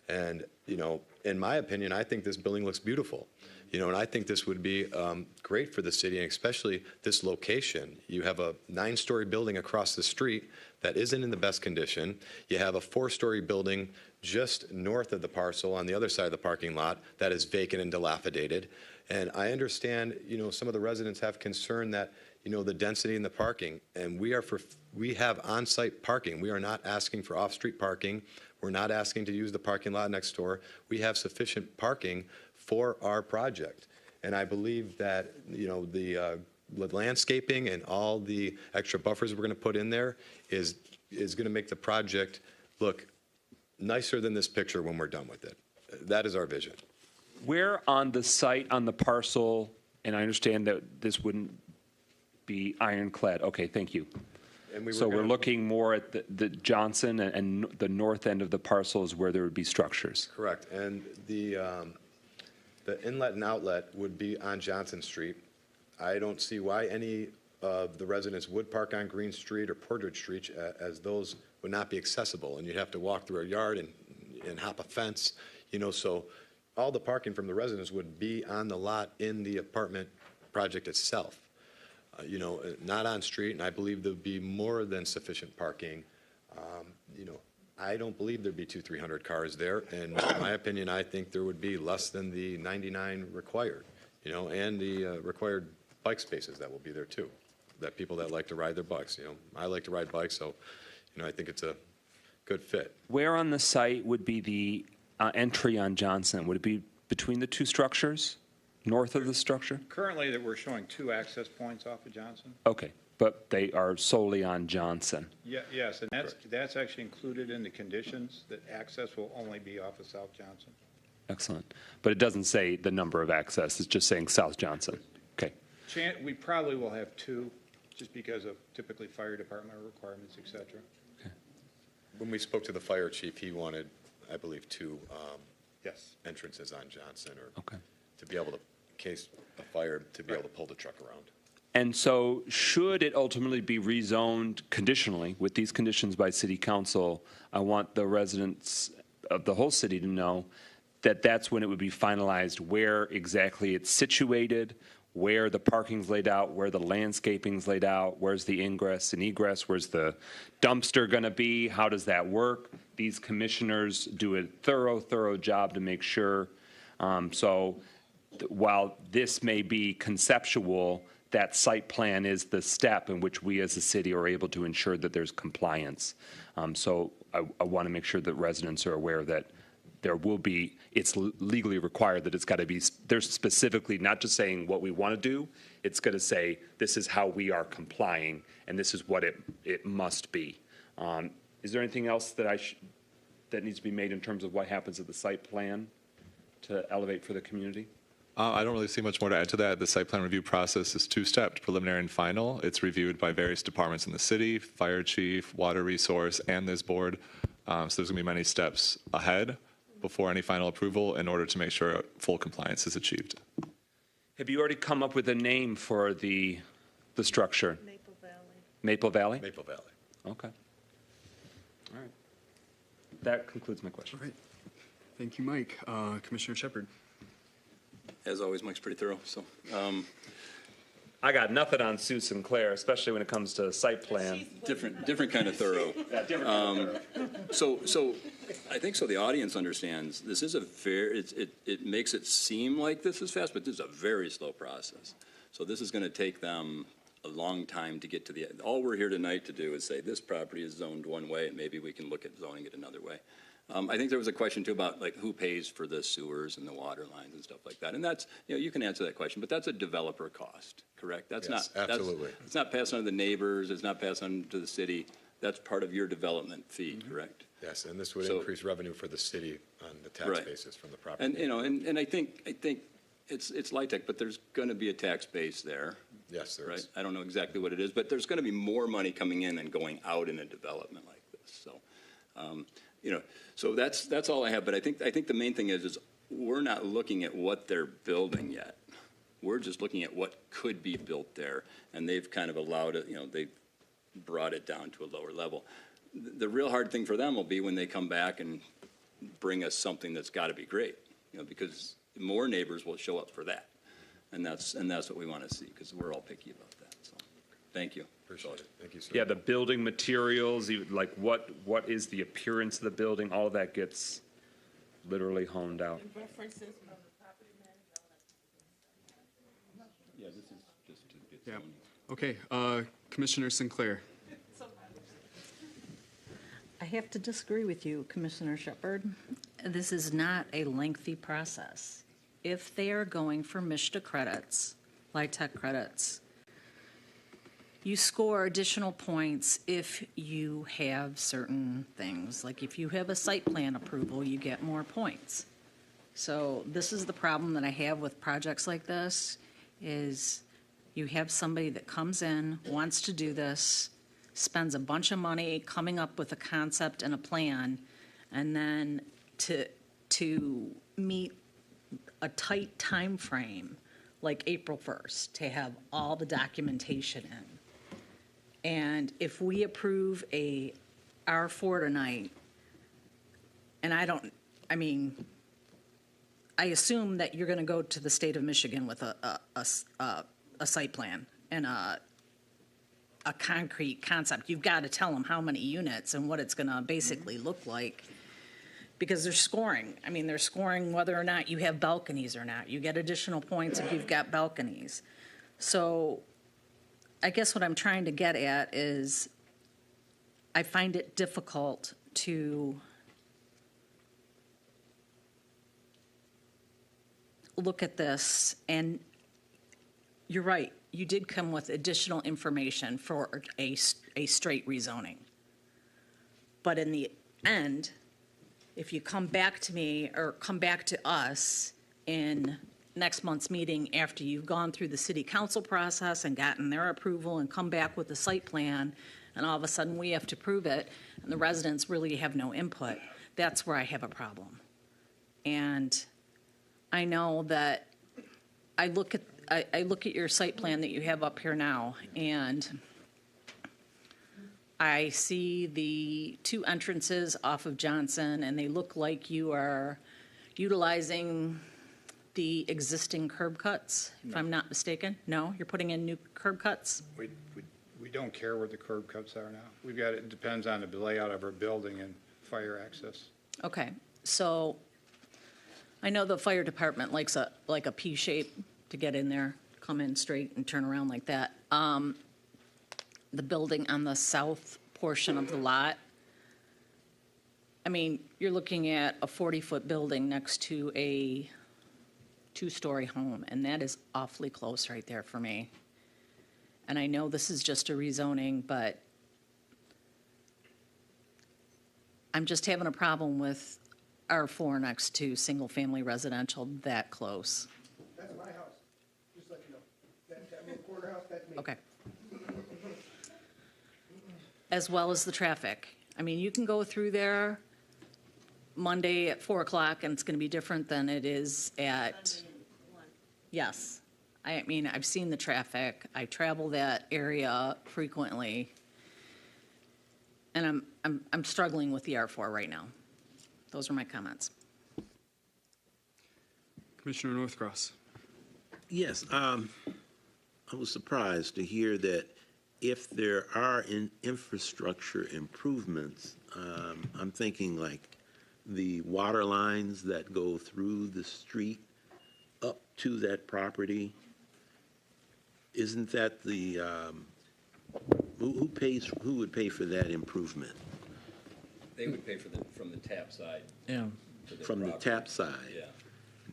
Speaker 7: And, in my opinion, I think this building looks beautiful. And I think this would be great for the city, and especially this location. You have a 9-story building across the street that isn't in the best condition. You have a 4-story building just north of the parcel on the other side of the parking lot that is vacant and dilapidated. And I understand, some of the residents have concern that, the density in the parking, and we have on-site parking. We are not asking for off-street parking. We're not asking to use the parking lot next door. We have sufficient parking for our project. And I believe that, the landscaping and all the extra buffers we're going to put in there is going to make the project look nicer than this picture when we're done with it. That is our vision.
Speaker 15: Where on the site, on the parcel, and I understand that this wouldn't be ironclad. Okay, thank you.
Speaker 7: And
Speaker 15: So we're looking more at the Johnson and the north end of the parcel is where there would be structures.
Speaker 7: Correct. And the inlet and outlet would be on Johnson Street. I don't see why any of the residents would park on Green Street or Portridge Street, as those would not be accessible, and you'd have to walk through a yard and hop a fence, so all the parking from the residents would be on the lot in the apartment project itself. Not on street, and I believe there'd be more than sufficient parking. I don't believe there'd be 200-300 cars there, and in my opinion, I think there would be less than the 99 required, and the required bike spaces that will be there too, that people that like to ride their bikes, I like to ride bikes, so, I think it's a good fit.
Speaker 15: Where on the site would be the entry on Johnson? Would it be between the two structures, north of the structure?
Speaker 2: Currently, that we're showing 2 access points off of Johnson.
Speaker 15: Okay, but they are solely on Johnson.
Speaker 2: Yes, and that's actually included in the conditions, that access will only be off of South Johnson.
Speaker 15: Excellent. But it doesn't say the number of access. It's just saying South Johnson. Okay.
Speaker 2: We probably will have 2, just because of typically fire department requirements, et cetera.
Speaker 7: When we spoke to the fire chief, he wanted, I believe, 2
Speaker 2: Yes.
Speaker 7: entrances on Johnson, or
Speaker 15: Okay.
Speaker 7: to be able to, in case a fire, to be able to pull the truck around.
Speaker 15: And so should it ultimately be rezoned conditionally with these conditions by city council, I want the residents of the whole city to know that that's when it would be finalized, where exactly it's situated, where the parking's laid out, where the landscaping's laid out, where's the ingress and egress, where's the dumpster going to be, how does that work? These commissioners do a thorough job to make sure. While this may be conceptual, that site plan is the step in which we as a city are able to ensure that there's compliance. So I want to make sure that residents are aware that there will be, it's legally required that it's got to be, there's specifically not just saying what we want to do, it's going to say this is how we are complying and this is what it must be. Is there anything else that that needs to be made in terms of what happens at the site plan to elevate for the community?
Speaker 4: I don't really see much more to add to that. The site plan review process is 2-stepped, preliminary and final. It's reviewed by various departments in the city, fire chief, water resource, and this board. So there's going to be many steps ahead before any final approval in order to make sure full compliance is achieved.
Speaker 15: Have you already come up with a name for the structure? Maple Valley. Maple Valley?
Speaker 7: Maple Valley.
Speaker 15: Okay. All right. That concludes my question.
Speaker 1: All right. Thank you, Mike. Commissioner Shepard.
Speaker 3: As always, Mike's pretty thorough, so.
Speaker 15: I got nothing on Sue Sinclair, especially when it comes to site plan.
Speaker 3: Different kind of thorough.
Speaker 15: Yeah, different kind of thorough.
Speaker 3: So I think so the audience understands, this is a it makes it seem like this is fast, but this is a very slow process. So this is going to take them a long time to get to all we're here tonight to do is say this property is zoned one way and maybe we can look at zoning it another way. I think there was a question too about like who pays for the sewers and the water lines and stuff like that. And that's, you can answer that question, but that's a developer cost, correct? That's
Speaker 7: Yes,
Speaker 3: not,
Speaker 7: absolutely.
Speaker 3: it's not passed on to the neighbors, it's not passed on to the city. That's part of your development fee, correct?
Speaker 7: Yes, and this would
Speaker 3: So-
Speaker 7: increase revenue for the city on the tax
Speaker 3: Right.
Speaker 7: basis from the property.
Speaker 3: And, and I think it's LIHTC, but there's going to be a tax base there.
Speaker 7: Yes, there
Speaker 3: Right?
Speaker 7: is.
Speaker 3: I don't know exactly what it is, but there's going to be more money coming in than going out in a development like this. So, so that's all I have. But I think the main thing is we're not looking at what they're building yet. We're just looking at what could be built there, and they've kind of allowed it. They've brought it down to a lower level. The real hard thing for them will be when they come back and bring us something that's got to be great. Because more neighbors will show up for that, and that's what we want to see, because we're all picky about that. So, thank you.
Speaker 7: Appreciate it. Thank you, sir.
Speaker 15: Yeah, the building materials, like what is the appearance of the building, all of that gets literally honed out.
Speaker 3: Yeah, this is just to get
Speaker 1: Yeah. Okay, Commissioner Sinclair.
Speaker 8: I have to disagree with you, Commissioner Shepard. This is not a lengthy process. If they are going for MSHDA credits, LIHTC credits, you score additional points if you have certain things. Like if you have a site plan approval, you get more points. So this is the problem that I have with projects like this, is you have somebody that comes in, wants to do this, spends a bunch of money coming up with a concept and a plan, and then to meet a tight time frame, like April 1st, to have all the documentation in. And if we approve a R4 tonight, and I assume that you're going to go to the state of Michigan with a site plan and a concrete concept. You've got to tell them how many units and what it's going to basically look like, because they're scoring. They're scoring whether or not you have balconies or not. You get additional points if you've got balconies. So I guess what I'm trying to get at is I find it difficult to look at this, and you're right. You did come with additional information for a straight rezoning. But in the end, if you come back to me or come back to us in next month's meeting after you've gone through the city council process and gotten their approval and come back with the site plan, and all of a sudden we have to prove it, and the residents really have no input, that's where I have a problem. And I know that I look at your site plan that you have up here now, and I see the two entrances off of Johnson, and they look like you are utilizing the existing curb cuts, if I'm not mistaken. No, you're putting in new curb cuts?
Speaker 2: We don't care where the curb cuts are now. It depends on the layout of our building and fire access.
Speaker 8: Okay, so I know the fire department likes a P shape to get in there, come in straight and turn around like that. The building on the south portion of the lot, you're looking at a 40-foot building next to a 2-story home, and that is awfully close right there for me. And I know this is just a rezoning, but I'm just having a problem with R4 next to single-family residential that close.
Speaker 14: That's my house, just let you know. That little corner house, that's me.
Speaker 8: Okay. As well as the traffic. You can go through there Monday at 4 o'clock, and it's going to be different than it is at. Yes. I've seen the traffic. I travel that area frequently, and I'm struggling with the R4 right now. Those are my comments.
Speaker 1: Commissioner Northcross.
Speaker 9: Yes, I was surprised to hear that if there are infrastructure improvements, I'm thinking like the water lines that go through the street up to that property. Isn't that who would pay for that improvement?
Speaker 3: They would pay from the tap side.
Speaker 5: Yeah.
Speaker 9: From the tap side.
Speaker 3: Yeah.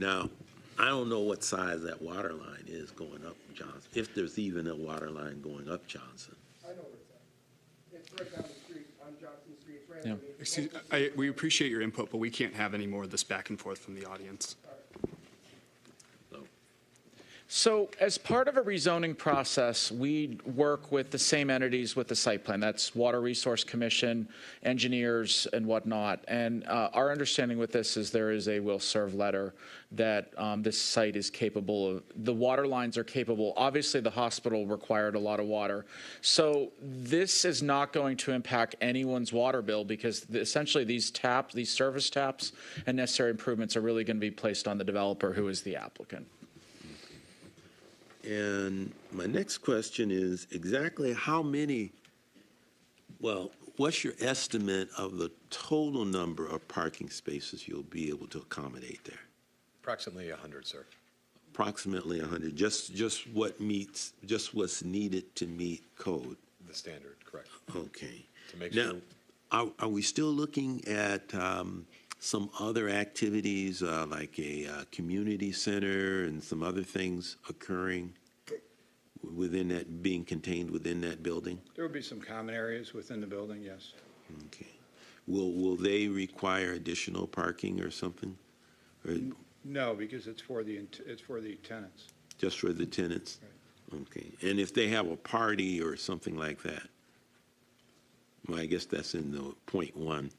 Speaker 9: Now, I don't know what size that water line is going up Johnson, if there's even a water line going up Johnson.
Speaker 14: I know where it's at. It's right down the street on Johnson Street. It's right
Speaker 5: Yeah.
Speaker 14: underneath.
Speaker 1: We appreciate your input, but we can't have any more of this back and forth from the audience.
Speaker 5: So as part of a rezoning process, we work with the same entities with the site plan. That's Water Resource Commission, engineers, and whatnot. And our understanding with this is there is a will serve letter that this site is capable of. The water lines are capable. Obviously, the hospital required a lot of water. So this is not going to impact anyone's water bill because essentially these taps, these service taps and necessary improvements are really going to be placed on the developer who is the applicant.
Speaker 9: And my next question is exactly how many, well, what's your estimate of the total number of parking spaces you'll be able to accommodate there?
Speaker 7: Approximately 100, sir.
Speaker 9: Approximately 100, just what meets, just what's needed to meet code?
Speaker 7: The standard, correct.
Speaker 9: Okay.
Speaker 7: To make
Speaker 9: Now,
Speaker 7: sure.
Speaker 9: are we still looking at some other activities like a community center and some other things occurring within that, being contained within that building?
Speaker 2: There will be some common areas within the building, yes.
Speaker 9: Okay. Will they require additional parking or something? Or
Speaker 2: No, because it's for the tenants.
Speaker 9: just for the tenants? Okay. And if they have a party or something like that? Well, I guess that's in the .1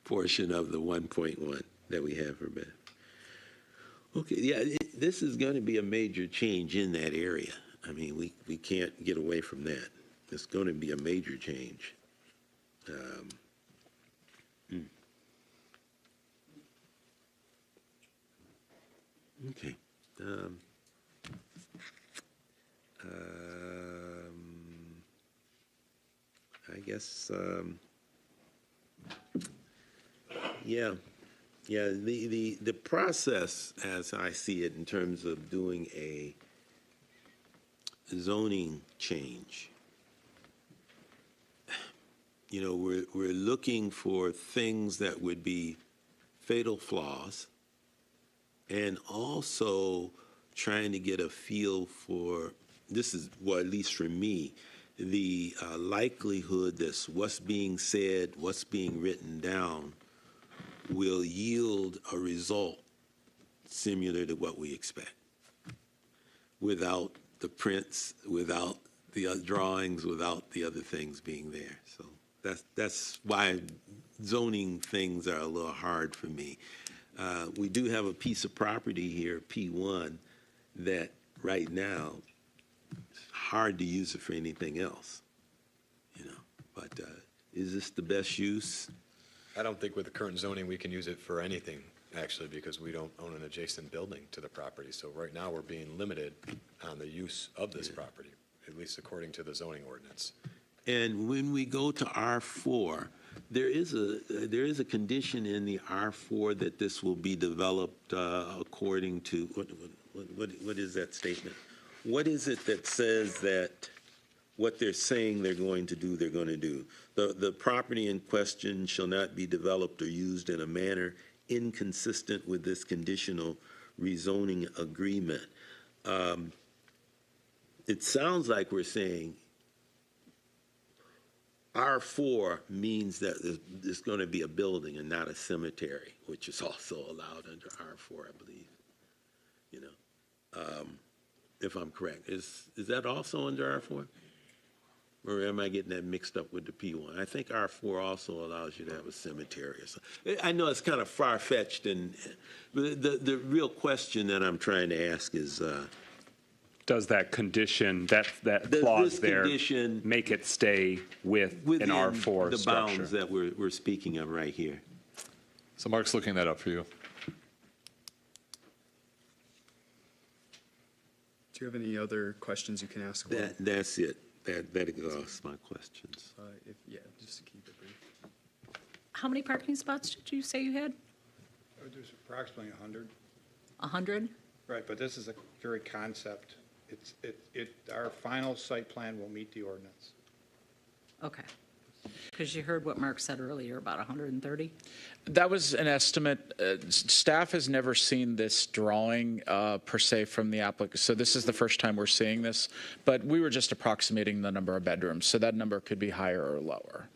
Speaker 9: portion of the 1.1 that we have for Beth. Okay, yeah, this is going to be a major change in that area. I mean, we can't get away from that. It's going to be a major change. Okay. I guess, yeah, the process, as I see it, in terms of doing a zoning change, you know, we're looking for things that would be fatal flaws, and also trying to get a feel for, this is, well, at least for me, the likelihood that what's being said, what's being written down will yield a result similar to what we expect, without the prints, without the drawings, without the other things being there. So that's why zoning things are a little hard for me. We do have a piece of property here, P1, that right now it's hard to use it for anything else, you know. But is this the best use?
Speaker 7: I don't think with the current zoning we can use it for anything, actually, because we don't own an adjacent building to the property. So right now we're being limited on the use of this property, at least according to the zoning ordinance.
Speaker 9: And when we go to R4, there is a condition in the R4 that this will be developed according to, what is that statement? What is it that says that what they're saying they're going to do, they're going to do? The property in question shall not be developed or used in a manner inconsistent with this conditional rezoning agreement. It sounds like we're saying R4 means that there's going to be a building and not a cemetery, which is also allowed under R4, I believe. You know, if I'm correct, is that also under R4? Or am I getting that mixed up with the P1? I think R4 also allows you to have a cemetery or something. I know it's kind of far-fetched, but the real question that I'm trying to ask is,
Speaker 15: does that condition, that clause there, make it stay with an R4
Speaker 9: the
Speaker 15: structure?
Speaker 9: bounds that we're speaking of right here?
Speaker 4: So Mark's looking that up for you.
Speaker 1: Do you have any other questions you can ask?
Speaker 9: That's it. That exhausts my questions.
Speaker 1: Yeah, just to keep it brief.
Speaker 8: How many parking spots did you say you had?
Speaker 2: There's approximately 100.
Speaker 8: 100?
Speaker 2: Right, but this is a very concept. Our final site plan will meet the ordinance.
Speaker 8: Okay. Because you heard what Mark said earlier, about 130?
Speaker 5: That was an estimate. Staff has never seen this drawing per se from the applicant, so this is the first time we're seeing this. But we were just approximating the number of bedrooms, so that number could be higher or lower.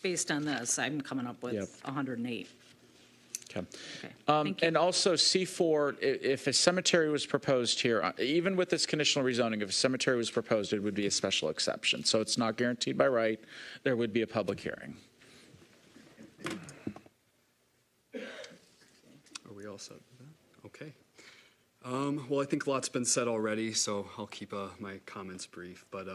Speaker 8: Based on this, I'm coming up with
Speaker 5: Yep.
Speaker 8: 108.
Speaker 5: Okay.
Speaker 8: Thank you.
Speaker 5: And also C4, if a cemetery was proposed here, even with this conditional rezoning, if a cemetery was proposed, it would be a special exception. So it's not guaranteed by right. There would be a public hearing.
Speaker 1: Are we all set with that? Okay. Well, I think a lot's been said already, so I'll keep my comments brief. But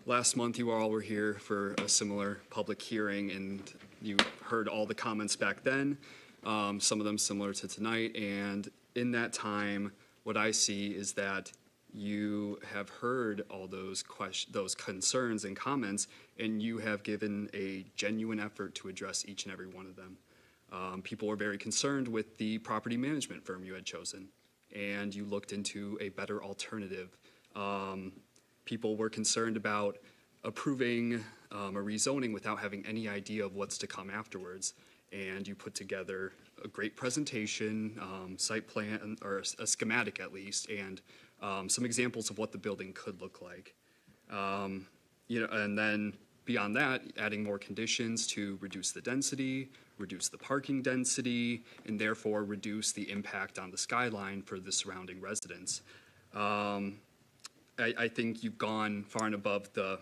Speaker 1: last month, you all were here for a similar public hearing, and you heard all the comments back then, some of them similar to tonight. And in that time, what I see is that you have heard all those concerns and comments, and you have given a genuine effort to address each and every one of them. People were very concerned with the property management firm you had chosen, and you looked into a better alternative. People were concerned about approving a rezoning without having any idea of what's to come afterwards, and you put together a great presentation, site plan, or a schematic at least, and some examples of what the building could look like. And then beyond that, adding more conditions to reduce the density, reduce the parking density, and therefore reduce the impact on the skyline for the surrounding residents. I think you've gone far and above the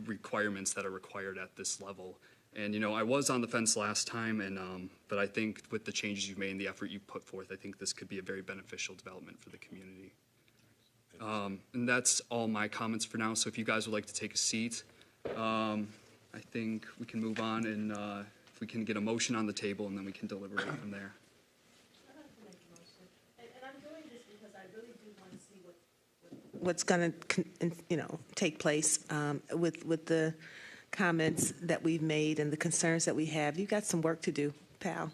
Speaker 1: requirements that are required at this level. And, I was on the fence last time, but I think with the changes you've made and the effort you've put forth, I think this could be a very beneficial development for the community. And that's all my comments for now. So if you guys would like to take a seat, I think we can move on, and if we can get a motion on the table, and then we can deliberate from there.
Speaker 6: What's going to, take place with the comments that we've made and the concerns that we have. You've got some work to do, pal.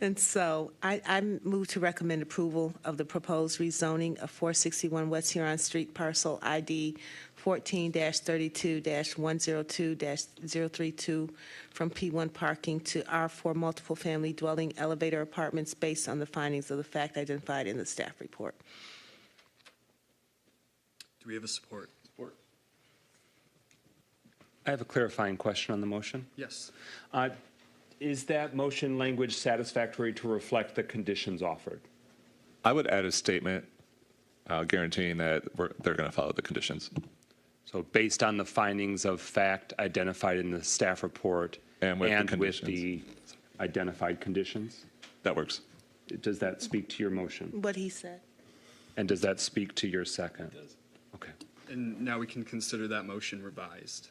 Speaker 6: And so I move to recommend approval of the proposed rezoning of 461 West Huron Street, parcel ID 14-32-102-032 from P1 parking to R4 multiple family dwelling elevator apartments based on the findings of the fact identified in the staff report.
Speaker 1: Do we have a support? Support.
Speaker 15: I have a clarifying question on the motion.
Speaker 1: Yes.
Speaker 15: Is that motion language satisfactory to reflect the conditions offered?
Speaker 4: I would add a statement guaranteeing that they're going to follow the conditions.
Speaker 15: So based on the findings of fact identified in the staff report and with the identified conditions?
Speaker 4: That works.
Speaker 15: Does that speak to your motion?
Speaker 6: What he said.
Speaker 15: And does that speak to your second?
Speaker 1: It does.
Speaker 15: Okay.
Speaker 1: And now we can consider that motion revised.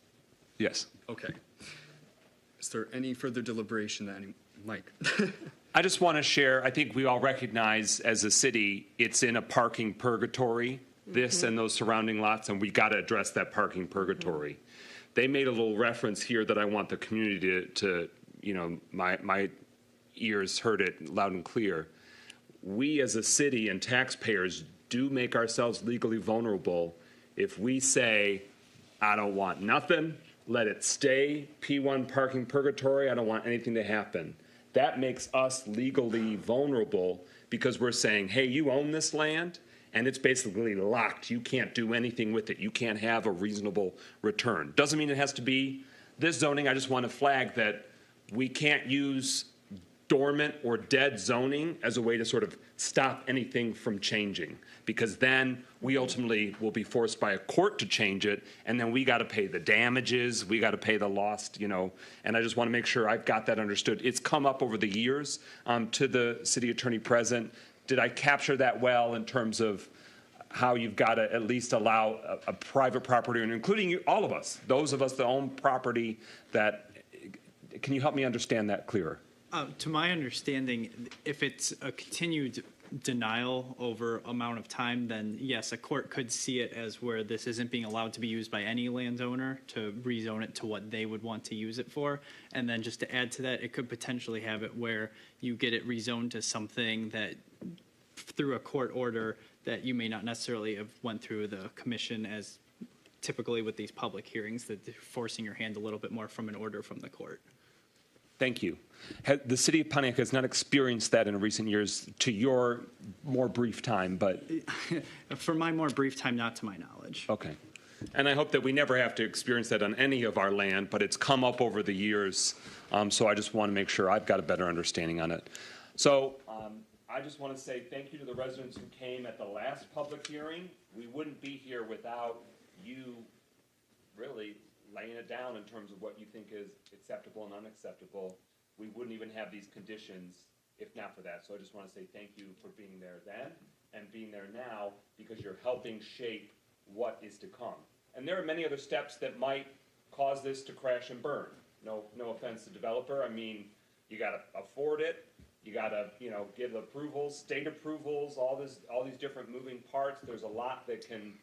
Speaker 4: Yes.
Speaker 1: Okay. Is there any further deliberation Mike?
Speaker 15: I just want to share, I think we all recognize as a city, it's in a parking purgatory, this and those surrounding lots, and we got to address that parking purgatory. They made a little reference here that I want the community to my ears heard it loud and clear. We as a city and taxpayers do make ourselves legally vulnerable if we say, I don't want nothing, let it stay P1 parking purgatory, I don't want anything to happen. That makes us legally vulnerable because we're saying, hey, you own this land, and it's basically locked. You can't do anything with it. You can't have a reasonable return. Doesn't mean it has to be this zoning. I just want to flag that we can't use dormant or dead zoning as a way to sort of stop anything from changing, because then we ultimately will be forced by a court to change it, and then we got to pay the damages, we got to pay the lost, and I just want to make sure I've got that understood. It's come up over the years to the city attorney present. Did I capture that well in terms of how you've got to at least allow a private property, and including you, all of us, those of us that own property, that, can you help me understand that clearer?
Speaker 21: To my understanding, if it's a continued denial over amount of time, then yes, a court could see it as where this isn't being allowed to be used by any landowner to rezone it to what they would want to use it for. And then just to add to that, it could potentially have it where you get it rezoned to something that through a court order that you may not necessarily have went through the commission as typically with these public hearings, that they're forcing your hand a little bit more from an order from the court.
Speaker 15: Thank you. The city of Pontiac has not experienced that in recent years to your more brief time, but.
Speaker 21: For my more brief time, not to my knowledge.
Speaker 15: Okay. And I hope that we never have to experience that on any of our land, but it's come up over the years. So I just want to make sure I've got a better understanding on it. So I just want to say thank you to the residents who came at the last public hearing. We wouldn't be here without you really laying it down in terms of what you think is acceptable and unacceptable. We wouldn't even have these conditions if not for that. So I just want to say thank you for being there then and being there now, because you're helping shape what is to come. And there are many other steps that might cause this to crash and burn. No offense to developer. I mean, you got to afford it. You got to, give approvals, state approvals, all these different moving parts. There's a lot that can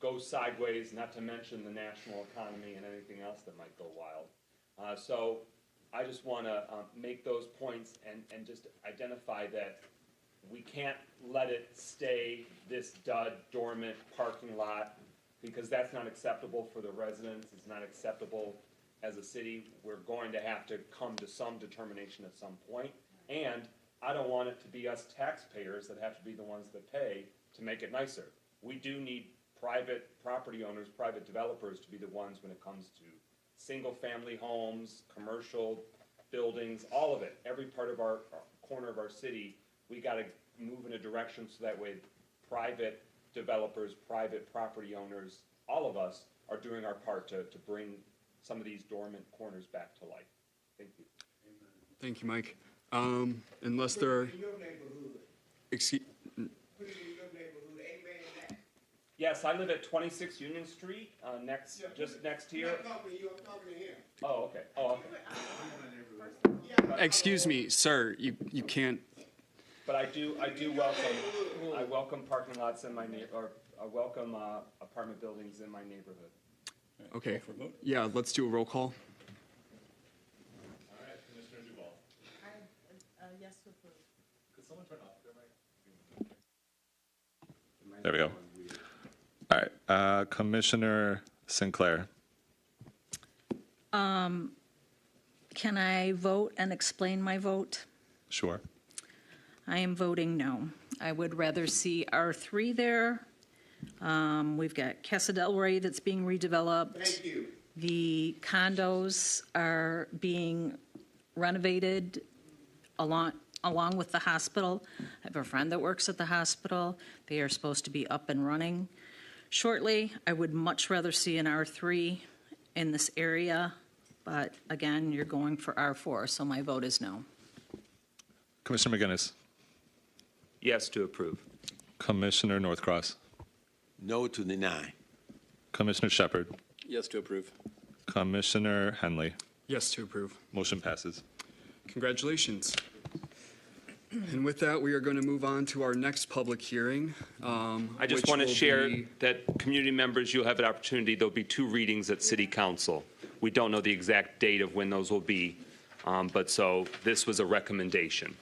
Speaker 15: go sideways, not to mention the national economy and anything else that might go wild. So I just want to make those points and just identify that we can't let it stay this dormant parking lot, because that's not acceptable for the residents. It's not acceptable as a city. We're going to have to come to some determination at some point. And I don't want it to be us taxpayers that have to be the ones that pay to make it nicer. We do need private property owners, private developers to be the ones when it comes to single-family homes, commercial buildings, all of it. Every part of our corner of our city, we got to move in a direction so that way private developers, private property owners, all of us are doing our part to bring some of these dormant corners back to life. Thank you.
Speaker 1: Thank you, Mike. Unless there are. Excuse.
Speaker 15: Yes, I live at 26 Union Street, just next here.
Speaker 10: I'm talking to you. I'm talking to him.
Speaker 15: Oh, okay. Oh, okay.
Speaker 1: Excuse me, sir. You can't.
Speaker 15: But I welcome parking lots in my or I welcome apartment buildings in my neighborhood.
Speaker 1: Okay. Yeah, let's do a roll call.
Speaker 4: All right, Commissioner Duval.
Speaker 6: Yes to approve.
Speaker 4: Could someone turn off their mic? There we go. All right, Commissioner Sinclair.
Speaker 8: Can I vote and explain my vote?
Speaker 4: Sure.
Speaker 8: I am voting no. I would rather see R3 there. We've got Casa del Rey that's being redeveloped.
Speaker 10: Thank you.
Speaker 8: The condos are being renovated along with the hospital. I have a friend that works at the hospital. They are supposed to be up and running shortly. I would much rather see an R3 in this area, but again, you're going for R4, so my vote is no.
Speaker 4: Commissioner McGinnis.
Speaker 15: Yes to approve.
Speaker 4: Commissioner Northcross.
Speaker 9: No to deny.
Speaker 4: Commissioner Shepard.
Speaker 3: Yes to approve.
Speaker 4: Commissioner Henley.
Speaker 1: Yes to approve.
Speaker 4: Motion passes.
Speaker 1: Congratulations. And with that, we are going to move on to our next public hearing.
Speaker 15: I just want to share that community members, you'll have an opportunity. There'll be 2 readings at City Council. We don't know the exact date of when those will be, but so this was a recommendation.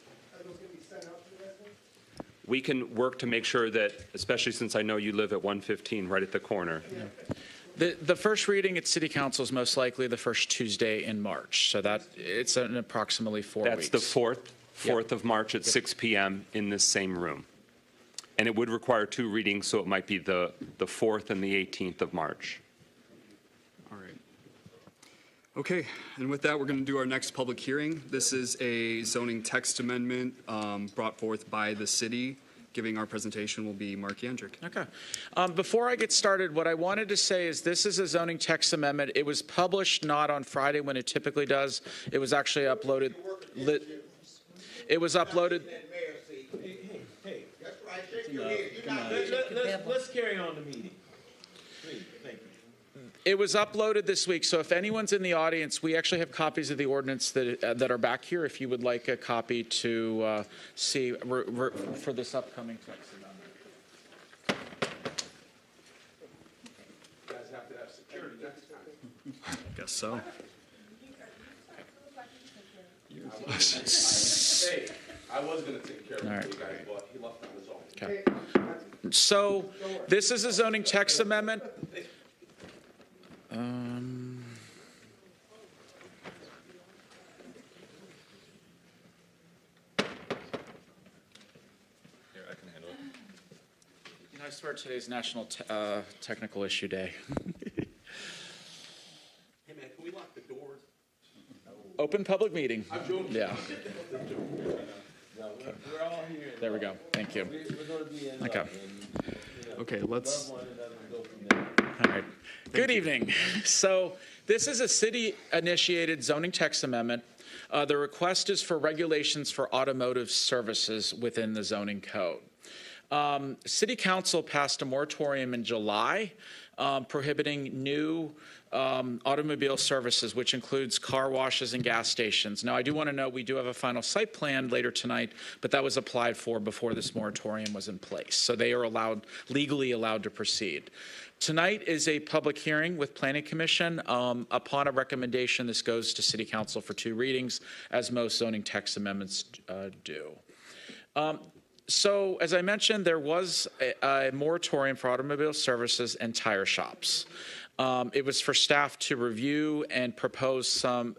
Speaker 15: We can work to make sure that, especially since I know you live at 115 right at the corner.
Speaker 5: The first reading at City Council is most likely the first Tuesday in March, so that it's in approximately 4 weeks.
Speaker 15: That's the 4th of March at 6 p.m. in this same room. And it would require 2 readings, so it might be the 4th and the 18th of March.
Speaker 1: All right. Okay, and with that, we're going to do our next public hearing. This is a zoning text amendment brought forth by the city. Giving our presentation will be Mark Yandrick.
Speaker 5: Okay. Before I get started, what I wanted to say is this is a zoning text amendment. It was published not on Friday when it typically does. It was actually uploaded. It was uploaded.
Speaker 10: Hey, that's right. Shake your head. Let's carry on the meeting. Please, thank you.
Speaker 5: It was uploaded this week, so if anyone's in the audience, we actually have copies of the ordinance that are back here. If you would like a copy to see for this upcoming text amendment.
Speaker 20: You guys have to have security next time.
Speaker 1: Guess so.
Speaker 20: Hey, I was going to take care of it, you guys, but he left on his own.
Speaker 5: Okay. So this is a zoning text amendment. I swear today's National Technical Issue Day.
Speaker 20: Hey, man, can we lock the doors?
Speaker 5: Open public meeting.
Speaker 20: I'm joking.
Speaker 5: Yeah.
Speaker 20: Okay. We're all here.
Speaker 5: There we go. Thank you.
Speaker 20: We're going to be in.
Speaker 5: Okay.
Speaker 1: Okay, let's.
Speaker 5: All right. Good evening. So this is a city-initiated zoning text amendment. The request is for regulations for automotive services within the zoning code. City Council passed a moratorium in July prohibiting new automobile services, which includes car washes and gas stations. Now, I do want to note we do have a final site plan later tonight, but that was applied for before this moratorium was in place. So they are legally allowed to proceed. Tonight is a public hearing with Planning Commission. Upon a recommendation, this goes to City Council for 2 readings, as most zoning text amendments do. So, as I mentioned, there was a moratorium for automobile services and tire shops. It was for staff to review and propose and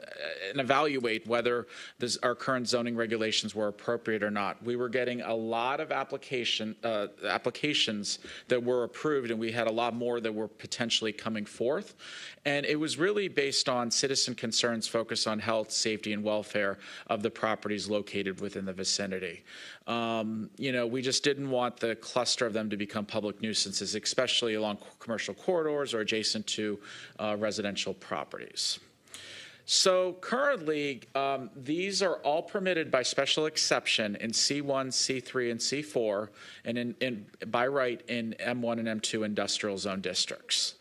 Speaker 5: evaluate whether our current zoning regulations were appropriate or not. We were getting a lot of applications that were approved, and we had a lot more that were potentially coming forth. And it was really based on citizen concerns focused on health, safety, and welfare of the properties located within the vicinity. We just didn't want the cluster of them to become public nuisances, especially along commercial corridors or adjacent to residential properties. So currently, these are all permitted by special exception in C1, C3, and C4, and by right in M1 and M2 industrial zone districts.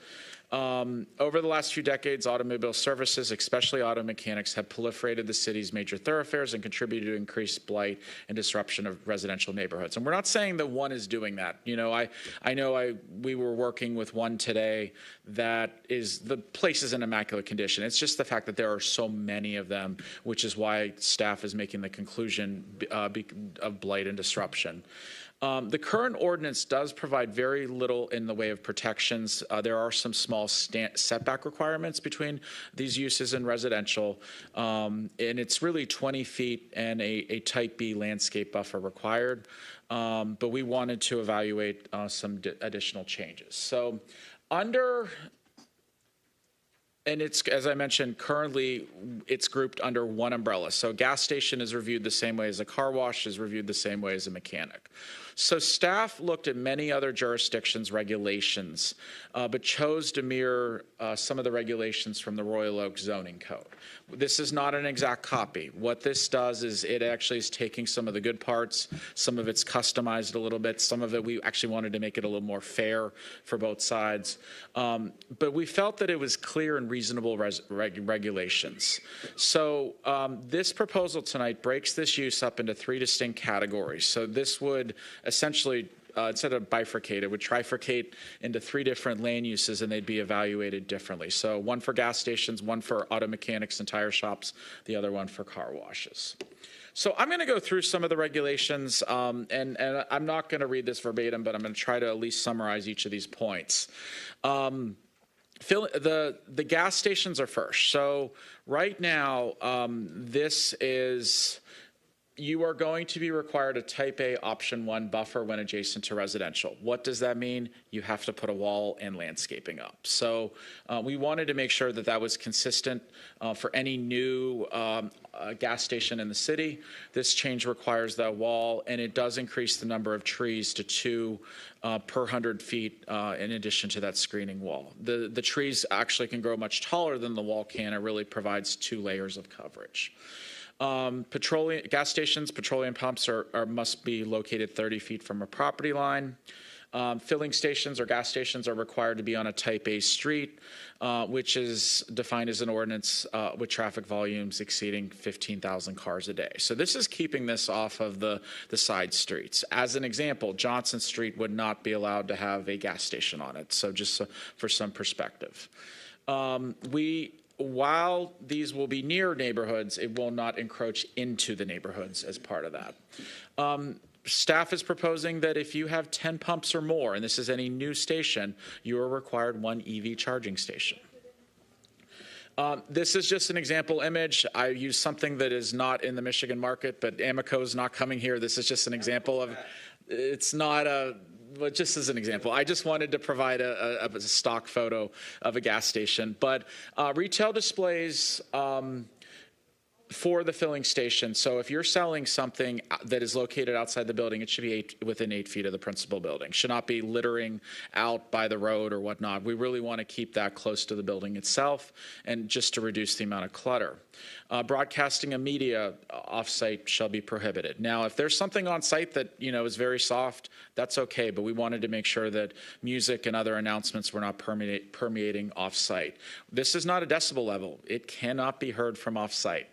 Speaker 5: Over the last few decades, automobile services, especially auto mechanics, have proliferated the city's major thoroughfares and contributed to increased blight and disruption of residential neighborhoods. And we're not saying that one is doing that. We were working with one today that the place is in immaculate condition. It's just the fact that there are so many of them, which is why staff is making the conclusion of blight and disruption. The current ordinance does provide very little in the way of protections. There are some small setback requirements between these uses and residential, and it's really 20 feet and a type B landscape buffer required, but we wanted to evaluate some additional changes. So and it's, as I mentioned, currently it's grouped under one umbrella. So a gas station is reviewed the same way as a car wash, is reviewed the same way as a mechanic. So staff looked at many other jurisdictions' regulations, but chose to mirror some of the regulations from the Royal Oak zoning code. This is not an exact copy. What this does is it actually is taking some of the good parts, some of it's customized a little bit, some of it we actually wanted to make it a little more fair for both sides. But we felt that it was clear and reasonable regulations. So this proposal tonight breaks this use up into 3 distinct categories. So this would essentially, instead of bifurcate, it would trifurcate into 3 different land uses, and they'd be evaluated differently. So one for gas stations, one for auto mechanics and tire shops, the other one for car washes. So I'm going to go through some of the regulations, and I'm not going to read this verbatim, but I'm going to try to at least summarize each of these points. The gas stations are first. So right now, you are going to be required a type A option 1 buffer when adjacent to residential. What does that mean? You have to put a wall and landscaping up. So we wanted to make sure that that was consistent for any new gas station in the city. This change requires that wall, and it does increase the number of trees to 2 per 100 feet in addition to that screening wall. The trees actually can grow much taller than the wall can. It really provides 2 layers of coverage. Gas stations, petroleum pumps must be located 30 feet from a property line. Filling stations or gas stations are required to be on a type A street, which is defined as an ordinance with traffic volumes exceeding 15,000 cars a day. So this is keeping this off of the side streets. As an example, Johnson Street would not be allowed to have a gas station on it. So just for some perspective. While these will be near neighborhoods, it will not encroach into the neighborhoods as part of that. Staff is proposing that if you have 10 pumps or more, and this is any new station, you are required 1 EV charging station. This is just an example image. I use something that is not in the Michigan market, but Amoco is not coming here. This is just an example of, it's not but just as an example, I just wanted to provide a stock photo of a gas station. But retail displays for the filling station. So if you're selling something that is located outside the building, it should be within 8 feet of the principal building. Should not be littering out by the road or whatnot. We really want to keep that close to the building itself, and just to reduce the amount of clutter. Broadcasting of media off-site shall be prohibited. Now, if there's something on site that is very soft, that's okay. But we wanted to make sure that music and other announcements were not permeating off-site. This is not a decibel level. It cannot be heard from off-site.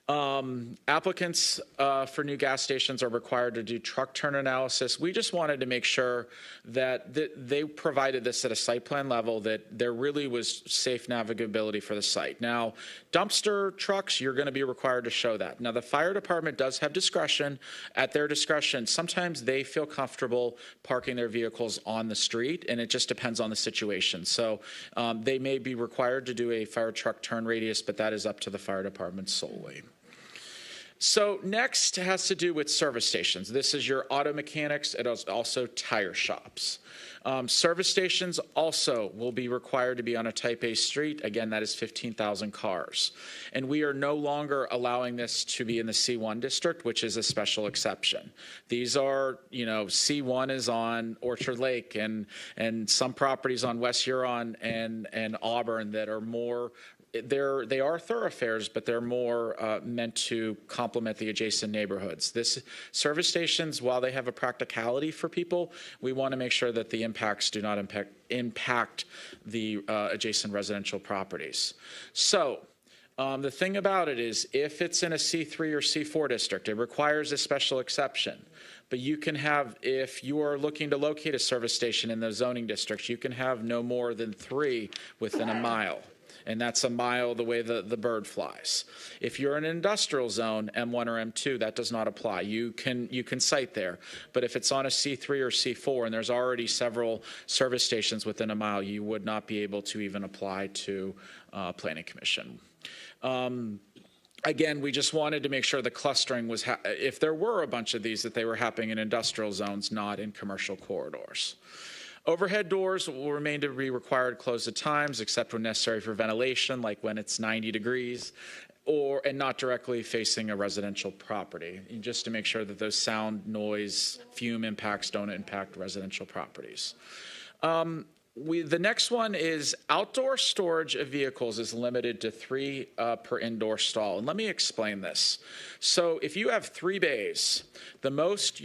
Speaker 5: Applicants for new gas stations are required to do truck turn analysis. We just wanted to make sure that they provided this at a site plan level, that there really was safe navigability for the site. Now, dumpster trucks, you're going to be required to show that. Now, the fire department does have discretion. At their discretion, sometimes they feel comfortable parking their vehicles on the street, and it just depends on the situation. So they may be required to do a fire truck turn radius, but that is up to the fire department solely. So next has to do with service stations. This is your auto mechanics. It is also tire shops. Service stations also will be required to be on a Type A street. Again, that is 15,000 cars. And we are no longer allowing this to be in the C1 district, which is a special exception. These are, C1 is on Orchard Lake and some properties on West Huron and Auburn that are more. They are thoroughfares, but they're more meant to complement the adjacent neighborhoods. This service stations, while they have a practicality for people, we want to make sure that the impacts do not impact the adjacent residential properties. So the thing about it is, if it's in a C3 or C4 district, it requires a special exception. But you can have, if you are looking to locate a service station in those zoning districts, you can have no more than 3 within a mile. And that's a mile the way the bird flies. If you're in an industrial zone, M1 or M2, that does not apply. You can site there. But if it's on a C3 or C4 and there's already several service stations within a mile, you would not be able to even apply to Planning Commission. Again, we just wanted to make sure the clustering was, if there were a bunch of these, that they were happening in industrial zones, not in commercial corridors. Overhead doors will remain to be required to close at times, except when necessary for ventilation, like when it's 90 degrees, and not directly facing a residential property, and just to make sure that those sound, noise, fume impacts don't impact residential properties. The next one is outdoor storage of vehicles is limited to 3 per indoor stall. And let me explain this. So if you have 3 bays, the most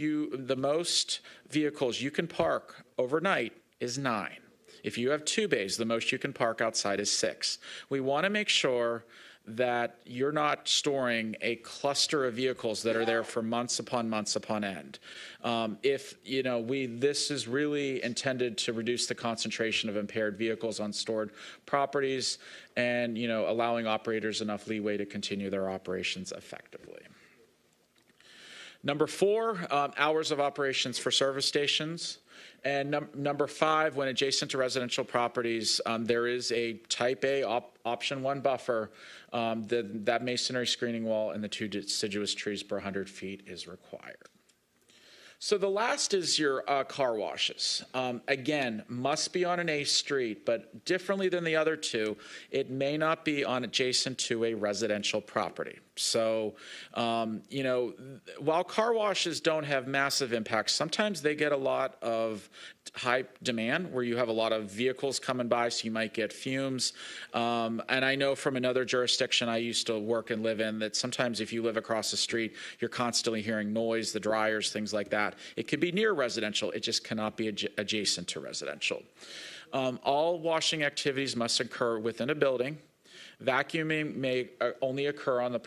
Speaker 5: vehicles you can park overnight is 9. If you have 2 bays, the most you can park outside is 6. We want to make sure that you're not storing a cluster of vehicles that are there for months upon end. This is really intended to reduce the concentration of impaired vehicles on stored properties and, allowing operators enough leeway to continue their operations effectively. Number 4, hours of operations for service stations. And number 5, when adjacent to residential properties, there is a Type A option 1 buffer. That masonry screening wall and the 2 deciduous trees per 100 feet is required. So the last is your car washes. Again, must be on an A street, but differently than the other 2, it may not be on adjacent to a residential property. So, while car washes don't have massive impacts, sometimes they get a lot of high demand where you have a lot of vehicles coming by, so you might get fumes. And I know from another jurisdiction I used to work and live in that sometimes if you live across the street, you're constantly hearing noise, the dryers, things like that. It could be near residential, it just cannot be adjacent to residential. All washing activities must occur within a building. Vacuuming may only occur on the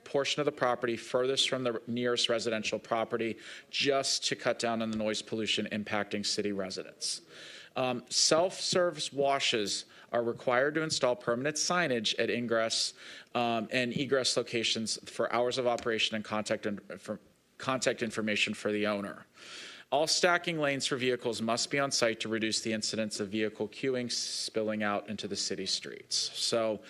Speaker 5: portion of the property furthest from the nearest residential property, just to cut down on the noise pollution impacting city residents. Self-service washes are required to install permanent signage at ingress and egress locations for hours of operation and contact information for the owner. All stacking lanes for vehicles must be on site to reduce the incidence of vehicle queuing spilling out into the city streets. So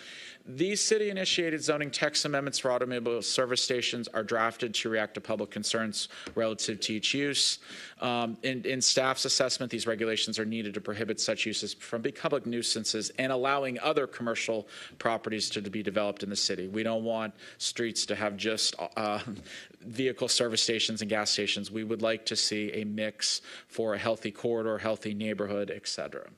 Speaker 5: these city-initiated zoning text amendments for automobile service stations are drafted to react to public concerns relative to each use. In staff's assessment, these regulations are needed to prohibit such uses from being public nuisances and allowing other commercial properties to be developed in the city. We don't want streets to have just vehicle service stations and gas stations. We would like to see a mix for a healthy corridor, healthy neighborhood, et cetera.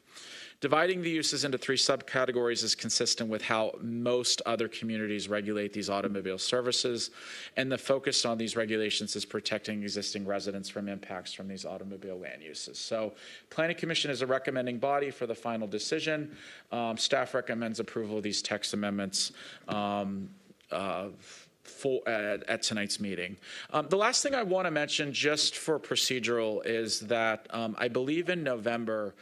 Speaker 5: Dividing the uses into 3 subcategories is consistent with how most other communities regulate these automobile services, and the focus on these regulations is protecting existing residents from impacts from these automobile land uses. So Planning Commission is a recommending body for the final decision. Staff recommends approval of these text amendments at tonight's meeting. The last thing I want to mention, just for procedural, is that I believe in November,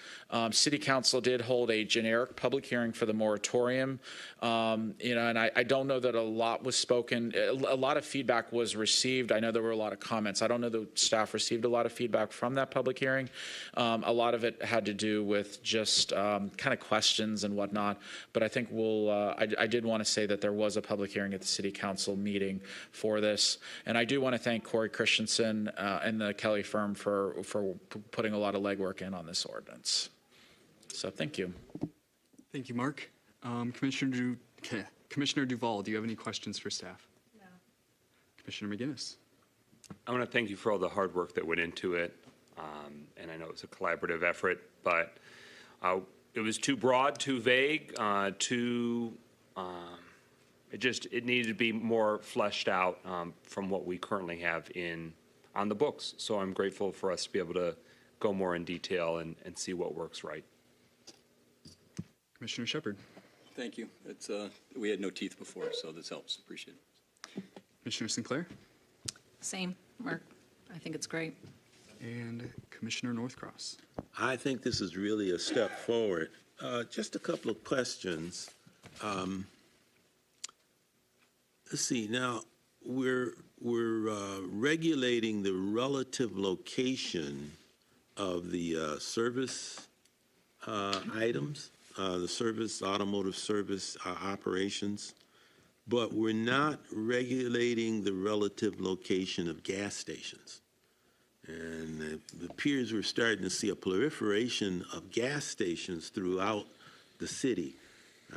Speaker 5: City Council did hold a generic public hearing for the moratorium. And I don't know that a lot was spoken. A lot of feedback was received. I know there were a lot of comments. I don't know that staff received a lot of feedback from that public hearing. A lot of it had to do with just kind of questions and whatnot. But I think I did want to say that there was a public hearing at the City Council meeting for this. And I do want to thank Corey Christensen and the Kelly firm for putting a lot of legwork in on this ordinance. So thank you.
Speaker 1: Thank you, Mark. Commissioner Duval, do you have any questions for staff? No. Commissioner McGinnis.
Speaker 15: I want to thank you for all the hard work that went into it. And I know it's a collaborative effort, but it was too broad, too vague, it needed to be more fleshed out from what we currently have on the books. So I'm grateful for us to be able to go more in detail and see what works right.
Speaker 1: Commissioner Shepard.
Speaker 3: Thank you. We had no teeth before, so this helps. Appreciate it.
Speaker 1: Commissioner Sinclair.
Speaker 8: Same, Mark. I think it's great.
Speaker 1: And Commissioner Northcross.
Speaker 9: I think this is really a step forward. Just a couple of questions. Let's see. Now we're regulating the relative location of the service items, the automotive service operations, but we're not regulating the relative location of gas stations. And it appears we're starting to see a proliferation of gas stations throughout the city.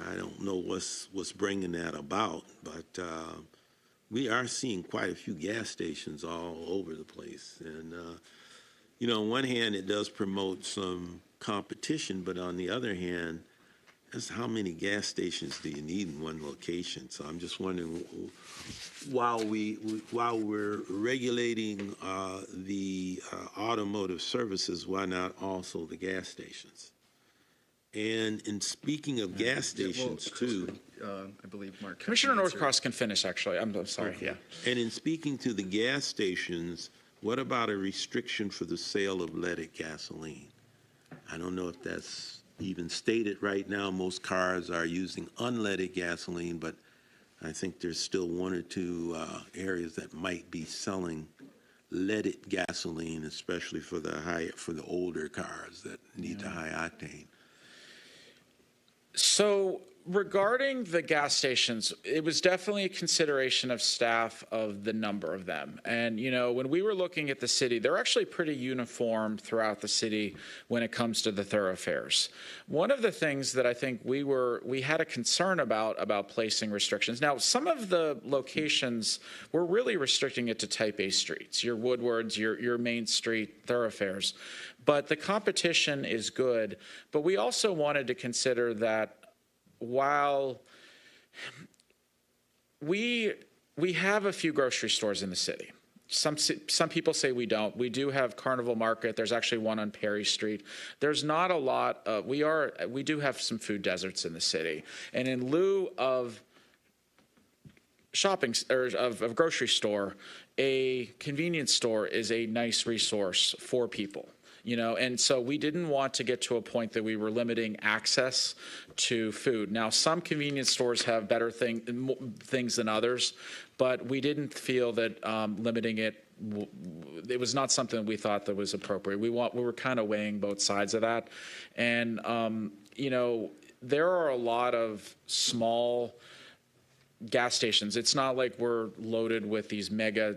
Speaker 9: I don't know what's bringing that about, but we are seeing quite a few gas stations all over the place. And, on one hand, it does promote some competition, but on the other hand, that's how many gas stations do you need in one location? So I'm just wondering, while we're regulating the automotive services, why not also the gas stations? And in speaking of gas stations, too.
Speaker 1: I believe Mark.
Speaker 5: Commissioner Northcross can finish, actually. I'm sorry.
Speaker 9: Okay.
Speaker 5: Yeah.
Speaker 9: And in speaking to the gas stations, what about a restriction for the sale of leaded gasoline? I don't know if that's even stated right now. Most cars are using unleaded gasoline, but I think there's still 1 or 2 areas that might be selling leaded gasoline, especially for the older cars that need the high octane.
Speaker 5: So regarding the gas stations, it was definitely a consideration of staff of the number of them. And, when we were looking at the city, they're actually pretty uniform throughout the city when it comes to the thoroughfares. One of the things that I think we had a concern about placing restrictions. Now, some of the locations, we're really restricting it to type A streets, your Woodwards, your Main Street thoroughfares. But the competition is good. But we also wanted to consider that while we have a few grocery stores in the city, some people say we don't. We do have Carnival Market. There's actually one on Perry Street. There's not a lot. We do have some food deserts in the city, and in lieu of shopping or of grocery store, a convenience store is a nice resource for people. And so we didn't want to get to a point that we were limiting access to food. Now, some convenience stores have better things than others, but we didn't feel that limiting it it was not something we thought that was appropriate. We were kind of weighing both sides of that. And, there are a lot of small gas stations. It's not like we're loaded with these mega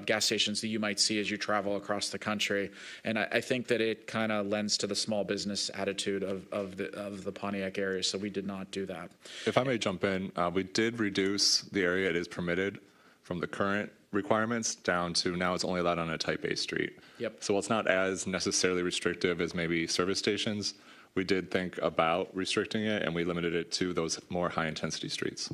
Speaker 5: gas stations that you might see as you travel across the country. And I think that it kind of lends to the small business attitude of the Pontiac area. So we did not do that.
Speaker 4: If I may jump in, we did reduce the area it is permitted from the current requirements down to now it's only allowed on a type A street.
Speaker 5: Yep.
Speaker 4: So while it's not as necessarily restrictive as maybe service stations, we did think about restricting it, and we limited it to those more high-intensity streets.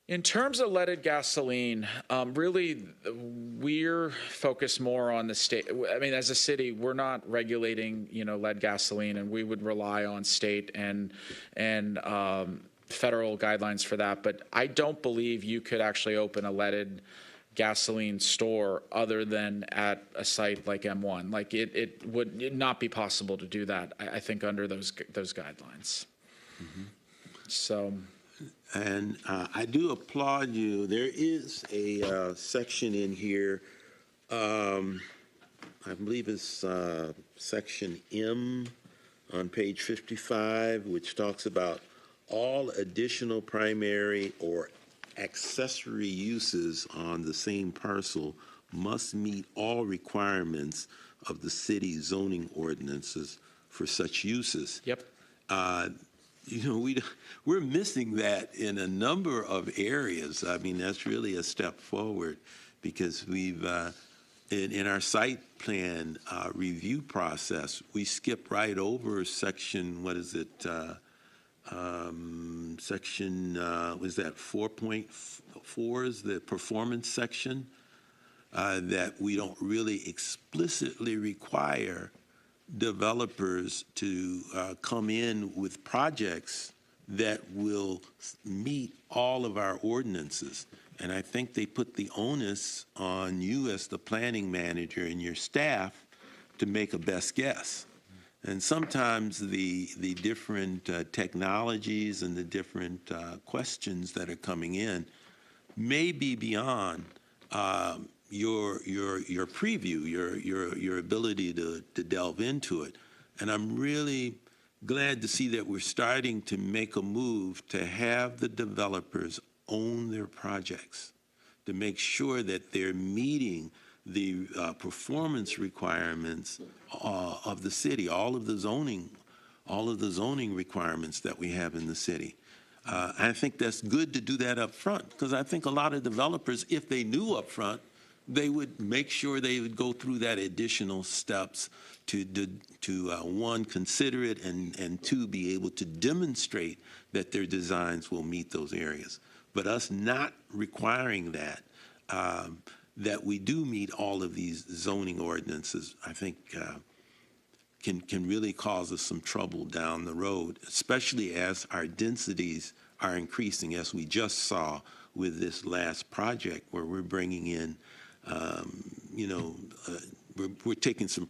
Speaker 5: In terms of leaded gasoline, really, we're focused more on the state. I mean, as a city, we're not regulating, lead gasoline, and we would rely on state and federal guidelines for that. But I don't believe you could actually open a leaded gasoline store other than at a site like M1. Like it would not be possible to do that, I think, under those guidelines.
Speaker 9: Mm-hmm.
Speaker 5: So.
Speaker 9: And I do applaud you. There is a section in here, I believe it's section M on page 55, which talks about all additional primary or accessory uses on the same parcel must meet all requirements of the city zoning ordinances for such uses.
Speaker 5: Yep.
Speaker 9: We're missing that in a number of areas. I mean, that's really a step forward because we've, in our site plan review process, we skip right over section, what is it? Section, was that 4.4 is the performance section, that we don't really explicitly require developers to come in with projects that will meet all of our ordinances. And I think they put the onus on you as the planning manager and your staff to make a best guess. And sometimes the different technologies and the different questions that are coming in may be beyond your preview, your ability to delve into it. And I'm really glad to see that we're starting to make a move to have the developers own their projects, to make sure that they're meeting the performance requirements of the city, all of the zoning requirements that we have in the city. I think that's good to do that up front, because I think a lot of developers, if they knew up front, they would make sure they would go through that additional steps to one, consider it, and two, be able to demonstrate that their designs will meet those areas. But us not requiring that, that we do meet all of these zoning ordinances, I think can really cause us some trouble down the road, especially as our densities are increasing, as we just saw with this last project where we're bringing in we're taking some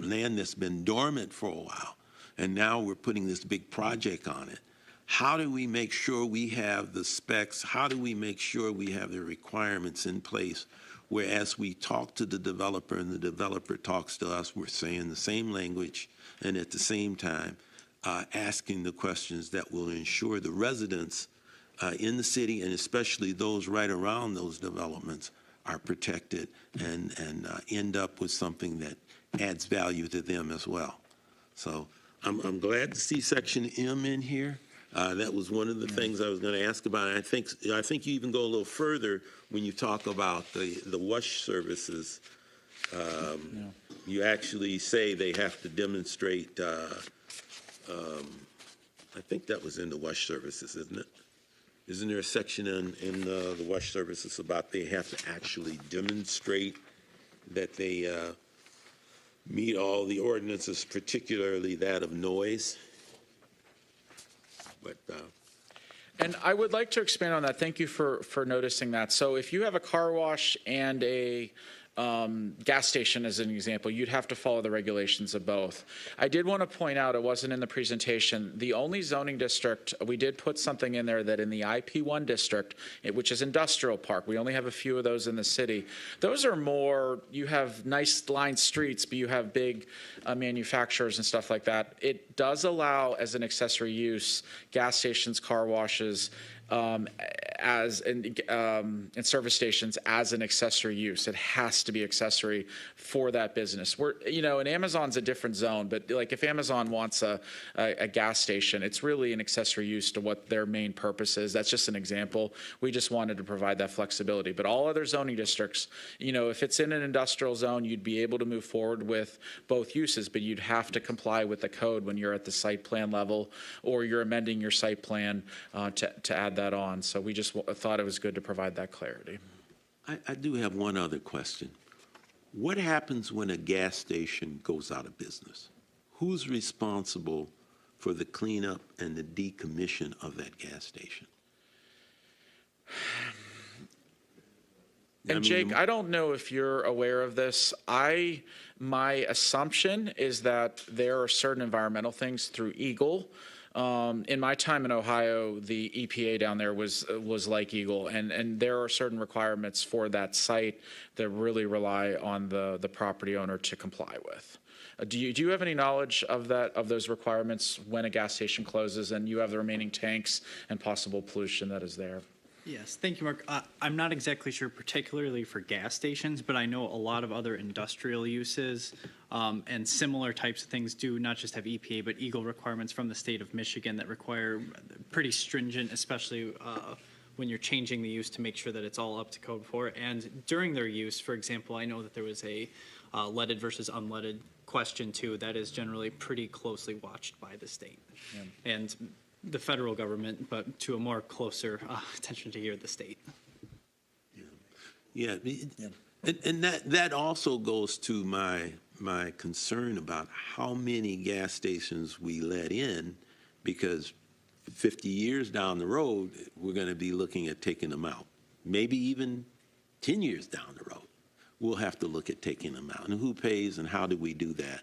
Speaker 9: land that's been dormant for a while, and now we're putting this big project on it. How do we make sure we have the specs? How do we make sure we have the requirements in place? Whereas we talk to the developer and the developer talks to us, we're saying the same language, and at the same time asking the questions that will ensure the residents in the city, and especially those right around those developments, are protected and end up with something that adds value to them as well. So I'm glad to see Section M in here. That was one of the things I was going to ask about. And I think you even go a little further when you talk about the wash services. You actually say they have to demonstrate. I think that was in the wash services, isn't it? Isn't there a section in the wash services about they have to actually demonstrate that they meet all the ordinances, particularly that of noise? But
Speaker 5: and I would like to expand on that. Thank you for noticing that. So if you have a car wash and a gas station as an example, you'd have to follow the regulations of both. I did want to point out, it wasn't in the presentation, the only zoning district, we did put something in there that in the IP1 district, which is industrial park, we only have a few of those in the city. Those are more, you have nice lined streets, but you have big manufacturers and stuff like that. It does allow as an accessory use, gas stations, car washes, and service stations as an accessory use. It has to be accessory for that business. And Amazon's a different zone, but like if Amazon wants a gas station, it's really an accessory use to what their main purpose is. That's just an example. We just wanted to provide that flexibility. But all other zoning districts, if it's in an industrial zone, you'd be able to move forward with both uses, but you'd have to comply with the code when you're at the site plan level or you're amending your site plan to add that on. So we just thought it was good to provide that clarity.
Speaker 9: I do have one other question. What happens when a gas station goes out of business? Who's responsible for the cleanup and the decommission of that gas station?
Speaker 5: And Jake, I don't know if you're aware of this. My assumption is that there are certain environmental things through Eagle. In my time in Ohio, the EPA down there was like Eagle, and there are certain requirements for that site that really rely on the property owner to comply with. Do you have any knowledge of those requirements when a gas station closes and you have the remaining tanks and possible pollution that is there?
Speaker 21: Yes, thank you, Mark. I'm not exactly sure particularly for gas stations, but I know a lot of other industrial uses and similar types of things do not just have EPA, but Eagle requirements from the state of Michigan that require pretty stringent, especially when you're changing the use to make sure that it's all up to code for it. And during their use, for example, I know that there was a leaded versus unleaded question too that is generally pretty closely watched by the state. Yeah. And the federal government, but to a more closer attention to here, the state.
Speaker 9: Yeah. And that also goes to my concern about how many gas stations we let in, because 50 years down the road, we're going to be looking at taking them out. Maybe even 10 years down the road, we'll have to look at taking them out. And who pays and how do we do that?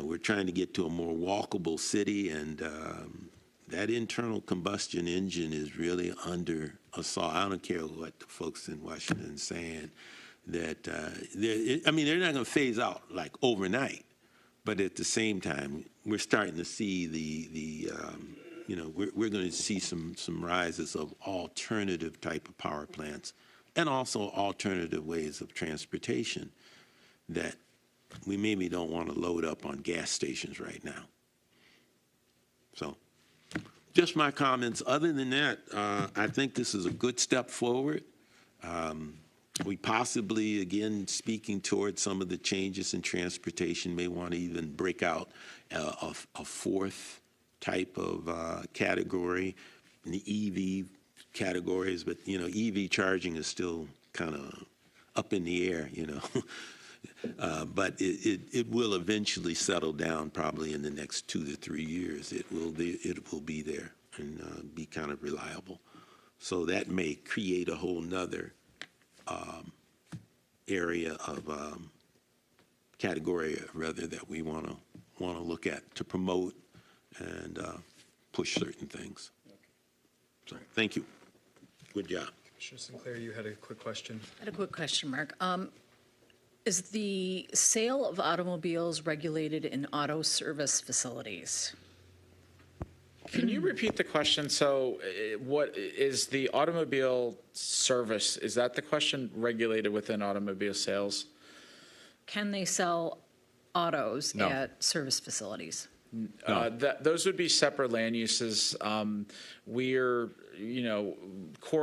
Speaker 9: We're trying to get to a more walkable city, and that internal combustion engine is really under assault. I don't care what the folks in Washington are saying, that they're not going to phase out like overnight, but at the same time, we're starting to see we're going to see some rises of alternative type of power plants and also alternative ways of transportation that we maybe don't want to load up on gas stations right now. So just my comments. Other than that, I think this is a good step forward. We possibly, again, speaking towards some of the changes in transportation, may want to even break out a fourth type of category in the EV categories. But, EV charging is still kind of up in the air, But it will eventually settle down probably in the next 2 to 3 years. It will be there and be kind of reliable. So that may create a whole nother area of category rather that we want to look at to promote and push certain things. So thank you. Good job.
Speaker 1: Commissioner Sinclair, you had a quick question.
Speaker 8: I had a quick question, Mark. Is the sale of automobiles regulated in auto service facilities?
Speaker 5: Can you repeat the question? So what is the automobile service? Is that the question, regulated within automobile sales?
Speaker 8: Can they sell autos
Speaker 5: No.
Speaker 8: at service facilities?
Speaker 5: Those would be separate land uses. Corey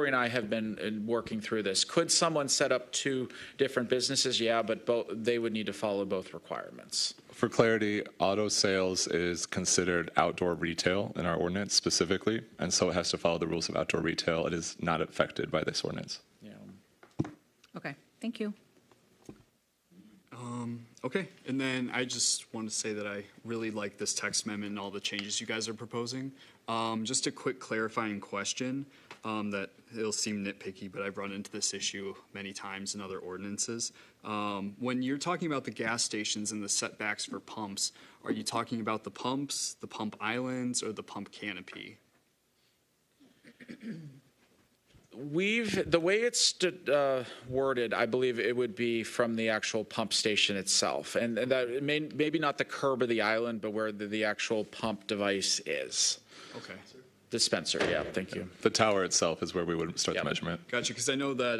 Speaker 5: and I have been working through this. Could someone set up 2 different businesses? Yeah, but they would need to follow both requirements.
Speaker 4: For clarity, auto sales is considered outdoor retail in our ordinance specifically, and so it has to follow the rules of outdoor retail. It is not affected by this ordinance.
Speaker 8: Okay, thank you.
Speaker 1: Okay, and then I just want to say that I really like this text amendment and all the changes you guys are proposing. Just a quick clarifying question, that it'll seem nitpicky, but I've run into this issue many times in other ordinances. When you're talking about the gas stations and the setbacks for pumps, are you talking about the pumps, the pump islands, or the pump canopy?
Speaker 5: The way it's worded, I believe it would be from the actual pump station itself. And that maybe not the curb of the island, but where the actual pump device is.
Speaker 1: Okay.
Speaker 5: Dispenser, yeah, thank you.
Speaker 4: The tower itself is where we would start the measurement.
Speaker 1: Gotcha, because I know that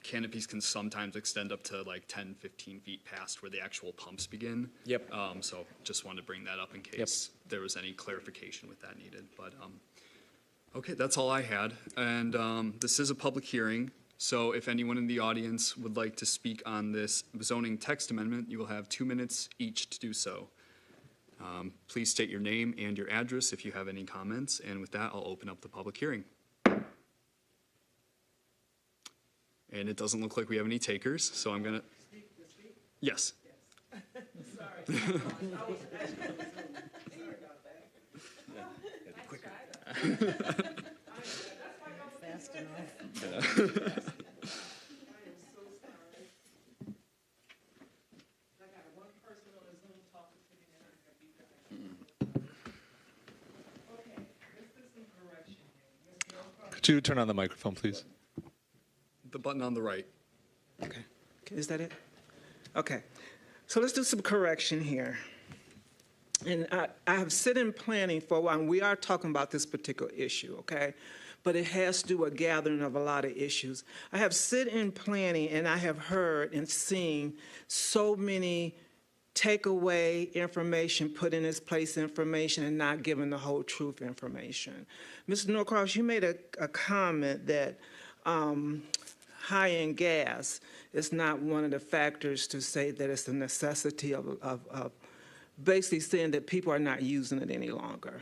Speaker 1: canopies can sometimes extend up to like 10, 15 feet past where the actual pumps begin.
Speaker 5: Yep.
Speaker 1: So just wanted to bring that up in case there was any clarification with that needed. But okay, that's all I had. And this is a public hearing, so if anyone in the audience would like to speak on this zoning text amendment, you will have 2 minutes each to do so. Please state your name and your address if you have any comments, and with that, I'll open up the public hearing. And it doesn't look like we have any takers, so I'm gonna. Yes. Sorry.
Speaker 6: Fast enough.
Speaker 4: Could you turn on the microphone, please?
Speaker 1: The button on the right.
Speaker 11: Okay, is that it? Okay, so let's do some correction here. And I have sit in planning for a while, and we are talking about this particular issue, okay? But it has to do with gathering of a lot of issues. I have sit in planning, and I have heard and seen so many takeaway information, put in its place information, and not giving the whole truth information. Mr. Norcross, you made a comment that high-end gas is not one of the factors to say that it's a necessity of basically saying that people are not using it any longer.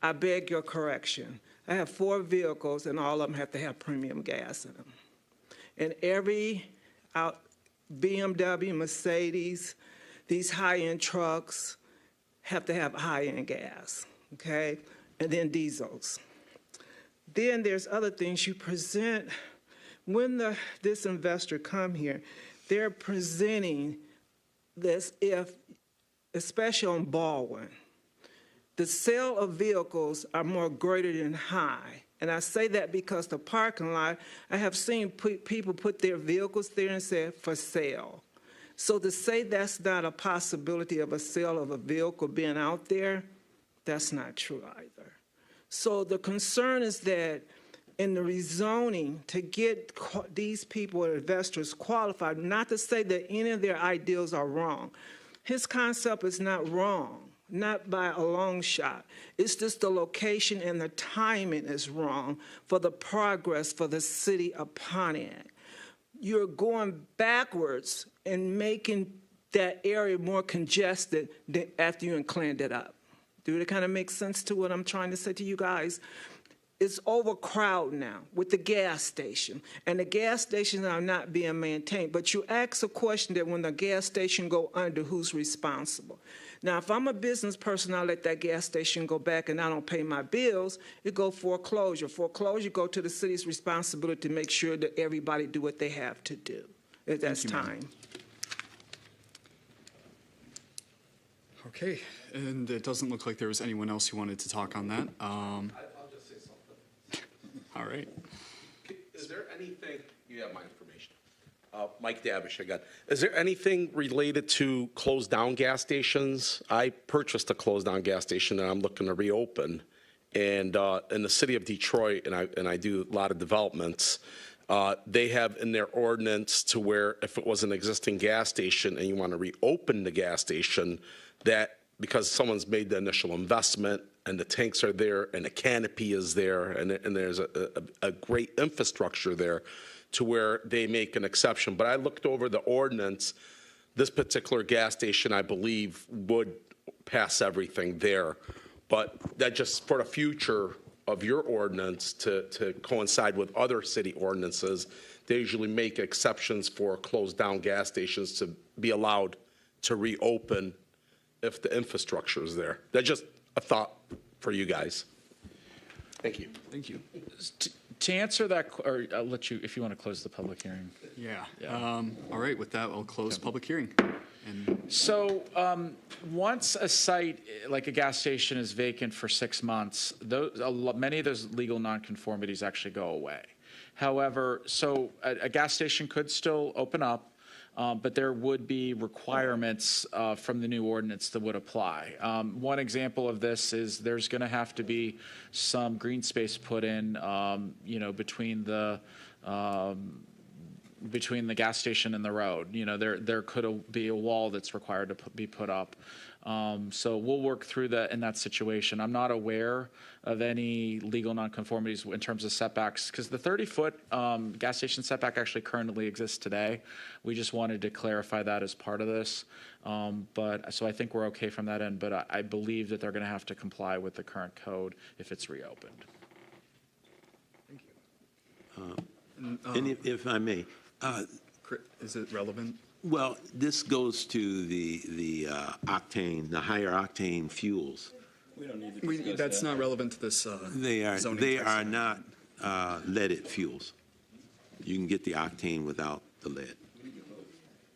Speaker 11: I beg your correction. I have 4 vehicles, and all of them have to have premium gas in them. And every BMW, Mercedes, these high-end trucks have to have high-end gas, okay? And then diesels. Then there's other things you present. When this investor come here, they're presenting this especially on Baldwin, the sale of vehicles are more greater than high. And I say that because the parking lot, I have seen people put their vehicles there and say, for sale. So to say that's not a possibility of a sale of a vehicle being out there, that's not true either. So the concern is that in the rezoning, to get these people, investors, qualified, not to say that any of their ideals are wrong. His concept is not wrong, not by a long shot. It's just the location and the timing is wrong for the progress for the city of Pontiac. You're going backwards and making that area more congested after you cleaned it up. Do it kind of make sense to what I'm trying to say to you guys? It's overcrowded now with the gas station, and the gas stations are not being maintained. But you ask a question that when the gas station go under, who's responsible? Now, if I'm a business person, I let that gas station go back and I don't pay my bills, it go foreclosure. Foreclosure go to the city's responsibility to make sure that everybody do what they have to do. That's time.
Speaker 1: Okay, and it doesn't look like there was anyone else who wanted to talk on that.
Speaker 20: I'll just say something.
Speaker 1: All right.
Speaker 20: Is there anything, you have my information. Mike Davish again. Is there anything related to closed down gas stations? I purchased a closed down gas station that I'm looking to reopen. And in the city of Detroit, and I do a lot of developments, they have in their ordinance to where if it was an existing gas station and you want to reopen the gas station, that because someone's made the initial investment and the tanks are there and the canopy is there and there's a great infrastructure there to where they make an exception. But I looked over the ordinance. This particular gas station, I believe, would pass everything there. But that just for the future of your ordinance to coincide with other city ordinances, they usually make exceptions for closed down gas stations to be allowed to reopen if the infrastructure is there. That's just a thought for you guys. Thank you.
Speaker 1: Thank you.
Speaker 5: To answer that, or I'll let you, if you want to close the public hearing.
Speaker 1: Yeah. All right, with that, I'll close public hearing.
Speaker 5: So once a site, like a gas station, is vacant for 6 months, many of those legal nonconformities actually go away. However, so a gas station could still open up, but there would be requirements from the new ordinance that would apply. One example of this is there's going to have to be some green space put in, between the gas station and the road. There could be a wall that's required to be put up. So we'll work through that in that situation. I'm not aware of any legal nonconformities in terms of setbacks, because the 30-foot gas station setback actually currently exists today. We just wanted to clarify that as part of this. So I think we're okay from that end, but I believe that they're going to have to comply with the current code if it's reopened.
Speaker 9: And if I may.
Speaker 1: Is it relevant?
Speaker 9: Well, this goes to the octane, the higher octane fuels.
Speaker 3: We don't need to discuss
Speaker 1: That's
Speaker 3: that.
Speaker 1: not relevant to this
Speaker 9: They
Speaker 1: zoning
Speaker 9: are not leaded fuels. You can get the octane without the lead.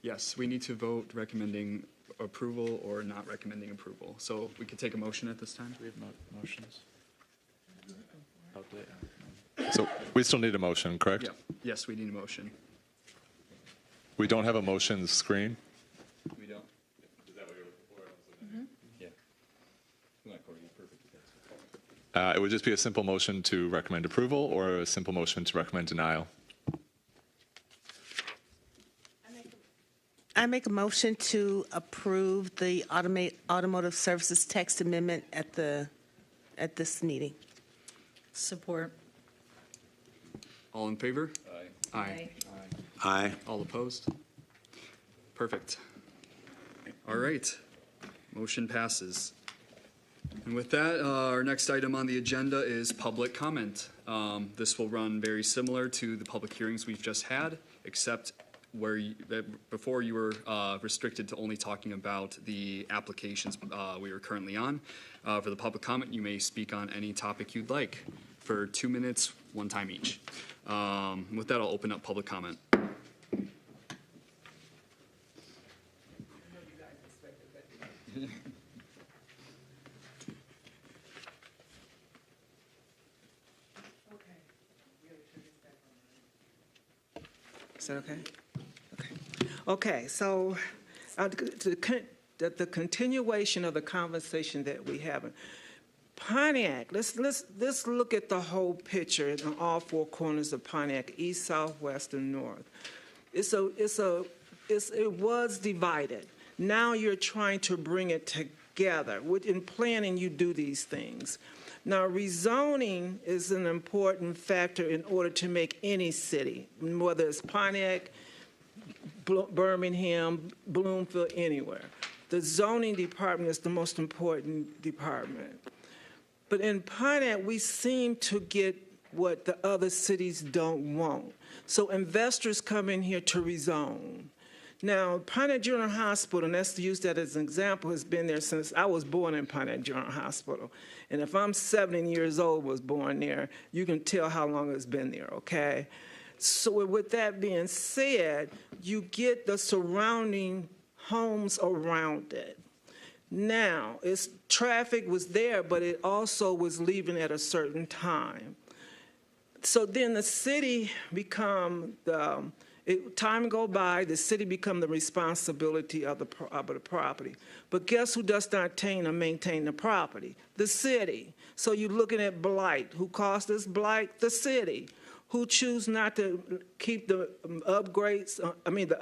Speaker 1: Yes, we need to vote recommending approval or not recommending approval. So we could take a motion at this time. Do we have
Speaker 5: motions?
Speaker 4: So we still need a motion, correct?
Speaker 1: Yeah. Yes, we need a motion.
Speaker 4: We don't have a motion screen.
Speaker 3: We don't. Is that what you're looking for? Yeah. Come on, Corey, you're perfect.
Speaker 4: It would just be a simple motion to recommend approval or a simple motion to recommend denial.
Speaker 6: I make a motion to approve the automotive services text amendment at this meeting.
Speaker 8: Support.
Speaker 1: All in favor?
Speaker 3: Aye.
Speaker 1: Aye.
Speaker 9: Aye.
Speaker 1: All opposed? Perfect. All right. Motion passes. And with that, our next item on the agenda is public comment. This will run very similar to the public hearings we've just had, except where before you were restricted to only talking about the applications we are currently on. For the public comment, you may speak on any topic you'd like for 2 minutes, one time each. With that, I'll open up public comment.
Speaker 11: Is that okay? Okay, so the continuation of the conversation that we have. Pontiac, let's look at the whole picture in all four corners of Pontiac, east, south, west, and north. It was divided. Now you're trying to bring it together. In planning, you do these things. Now, rezoning is an important factor in order to make any city, whether it's Pontiac, Birmingham, Bloomfield, anywhere. The zoning department is the most important department. But in Pontiac, we seem to get what the other cities don't want. So investors come in here to rezone. Now, Pontiac General Hospital, and let's use that as an example, has been there since I was born in Pontiac General Hospital. And if I'm 70 years old, was born there, you can tell how long it's been there, okay? So with that being said, you get the surrounding homes around it. Now, traffic was there, but it also was leaving at a certain time. So then the city become time go by, the city become the responsibility of the property. But guess who does not attain or maintain the property? The city. So you're looking at blight. Who caused this blight? The city. Who choose not to keep the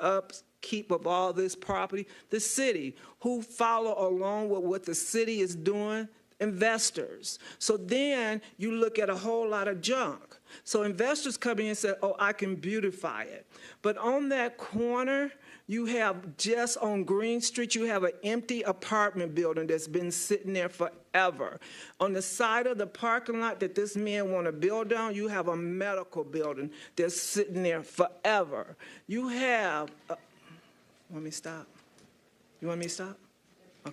Speaker 11: upkeep of all this property? The city. Who follow along with what the city is doing? Investors. So then you look at a whole lot of junk. So investors come in and say, oh, I can beautify it. But on that corner, you have just on Green Street, you have an empty apartment building that's been sitting there forever. On the side of the parking lot that this man want to build on, you have a medical building that's sitting there forever. You have, let me stop. You want me to stop?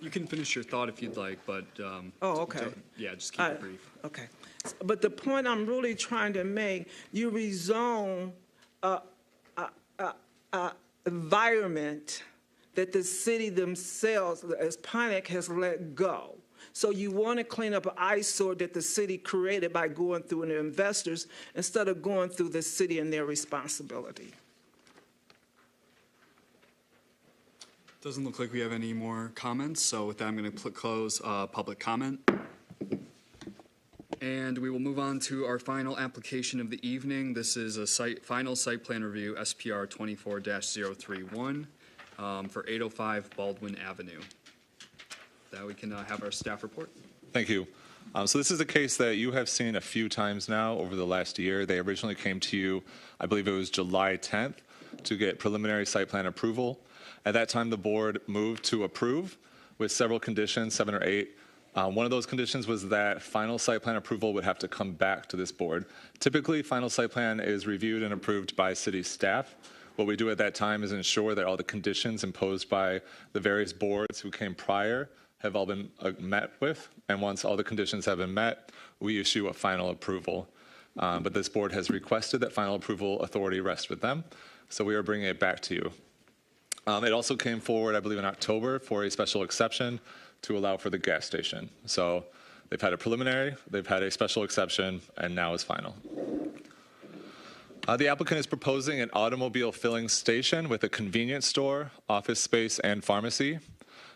Speaker 1: You can finish your thought if you'd like, but.
Speaker 11: Oh, okay.
Speaker 1: Yeah, just keep it brief.
Speaker 11: Okay. But the point I'm really trying to make, you rezone a environment that the city themselves, as Pontiac, has let go. So you want to clean up an eyesore that the city created by going through the investors instead of going through the city and their responsibility.
Speaker 1: Doesn't look like we have any more comments, so with that, I'm going to close public comment. And we will move on to our final application of the evening. This is a final site plan review, SPR 24-031, for 805 Baldwin Avenue. That we can have our staff report.
Speaker 4: Thank you. So this is a case that you have seen a few times now over the last year. They originally came to you, I believe it was July 10th, to get preliminary site plan approval. At that time, the board moved to approve with several conditions, 7 or 8. One of those conditions was that final site plan approval would have to come back to this board. Typically, final site plan is reviewed and approved by city staff. What we do at that time is ensure that all the conditions imposed by the various boards who came prior have all been met with, and once all the conditions have been met, we issue a final approval. But this board has requested that final approval authority rest with them, so we are bringing it back to you. It also came forward, I believe, in October for a special exception to allow for the gas station. So they've had a preliminary, they've had a special exception, and now is final. The applicant is proposing an automobile filling station with a convenience store, office space, and pharmacy.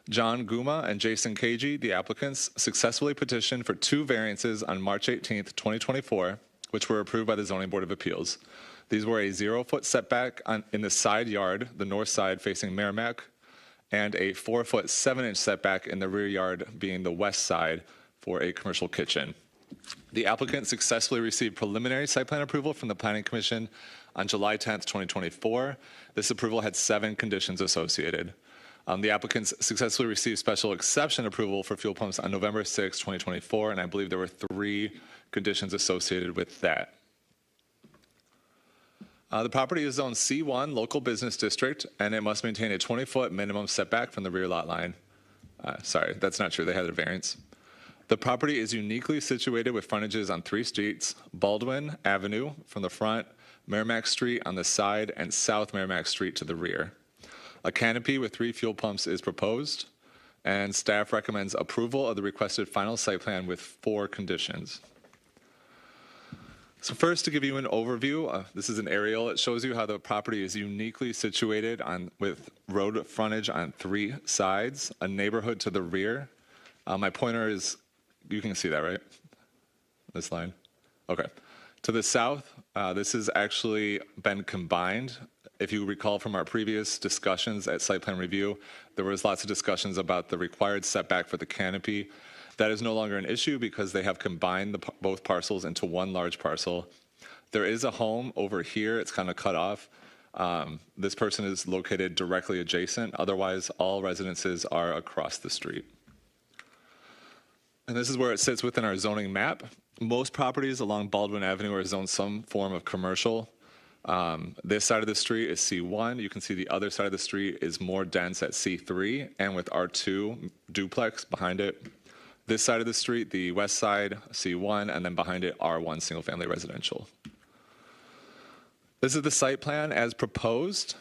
Speaker 4: John Guma and Jason Cagey, the applicants, successfully petitioned for 2 variances on March 18th, 2024, which were approved by the Zoning Board of Appeals. These were a 0-foot setback in the side yard, the north side facing Merrimack, and a 4-foot 7-inch setback in the rear yard being the west side for a commercial kitchen. The applicant successfully received preliminary site plan approval from the Planning Commission on July 10th, 2024. This approval had 7 conditions associated. The applicants successfully received special exception approval for fuel pumps on November 6, 2024, and I believe there were 3 conditions associated with that. The property is zoned C1, local business district, and it must maintain a 20-foot minimum setback from the rear lot line. Sorry, that's not true. They had a variance. The property is uniquely situated with frontages on 3 streets, Baldwin Avenue from the front, Merrimack Street on the side, and South Merrimack Street to the rear. A canopy with 3 fuel pumps is proposed, and staff recommends approval of the requested final site plan with 4 conditions. So first, to give you an overview, this is an aerial. It shows you how the property is uniquely situated with road frontage on 3 sides, a neighborhood to the rear. My pointer is, you can see that, right? This line? Okay. To the south, this has actually been combined. If you recall from our previous discussions at site plan review, there was lots of discussions about the required setback for the canopy. That is no longer an issue because they have combined both parcels into one large parcel. There is a home over here. It's kind of cut off. This person is located directly adjacent. Otherwise, all residences are across the street. And this is where it sits within our zoning map. Most properties along Baldwin Avenue are zoned some form of commercial. This side of the street is C1. You can see the other side of the street is more dense at C3 and with R2 duplex behind it. This side of the street, the west side, C1, and then behind it, R1 single-family residential. This is the site plan as proposed.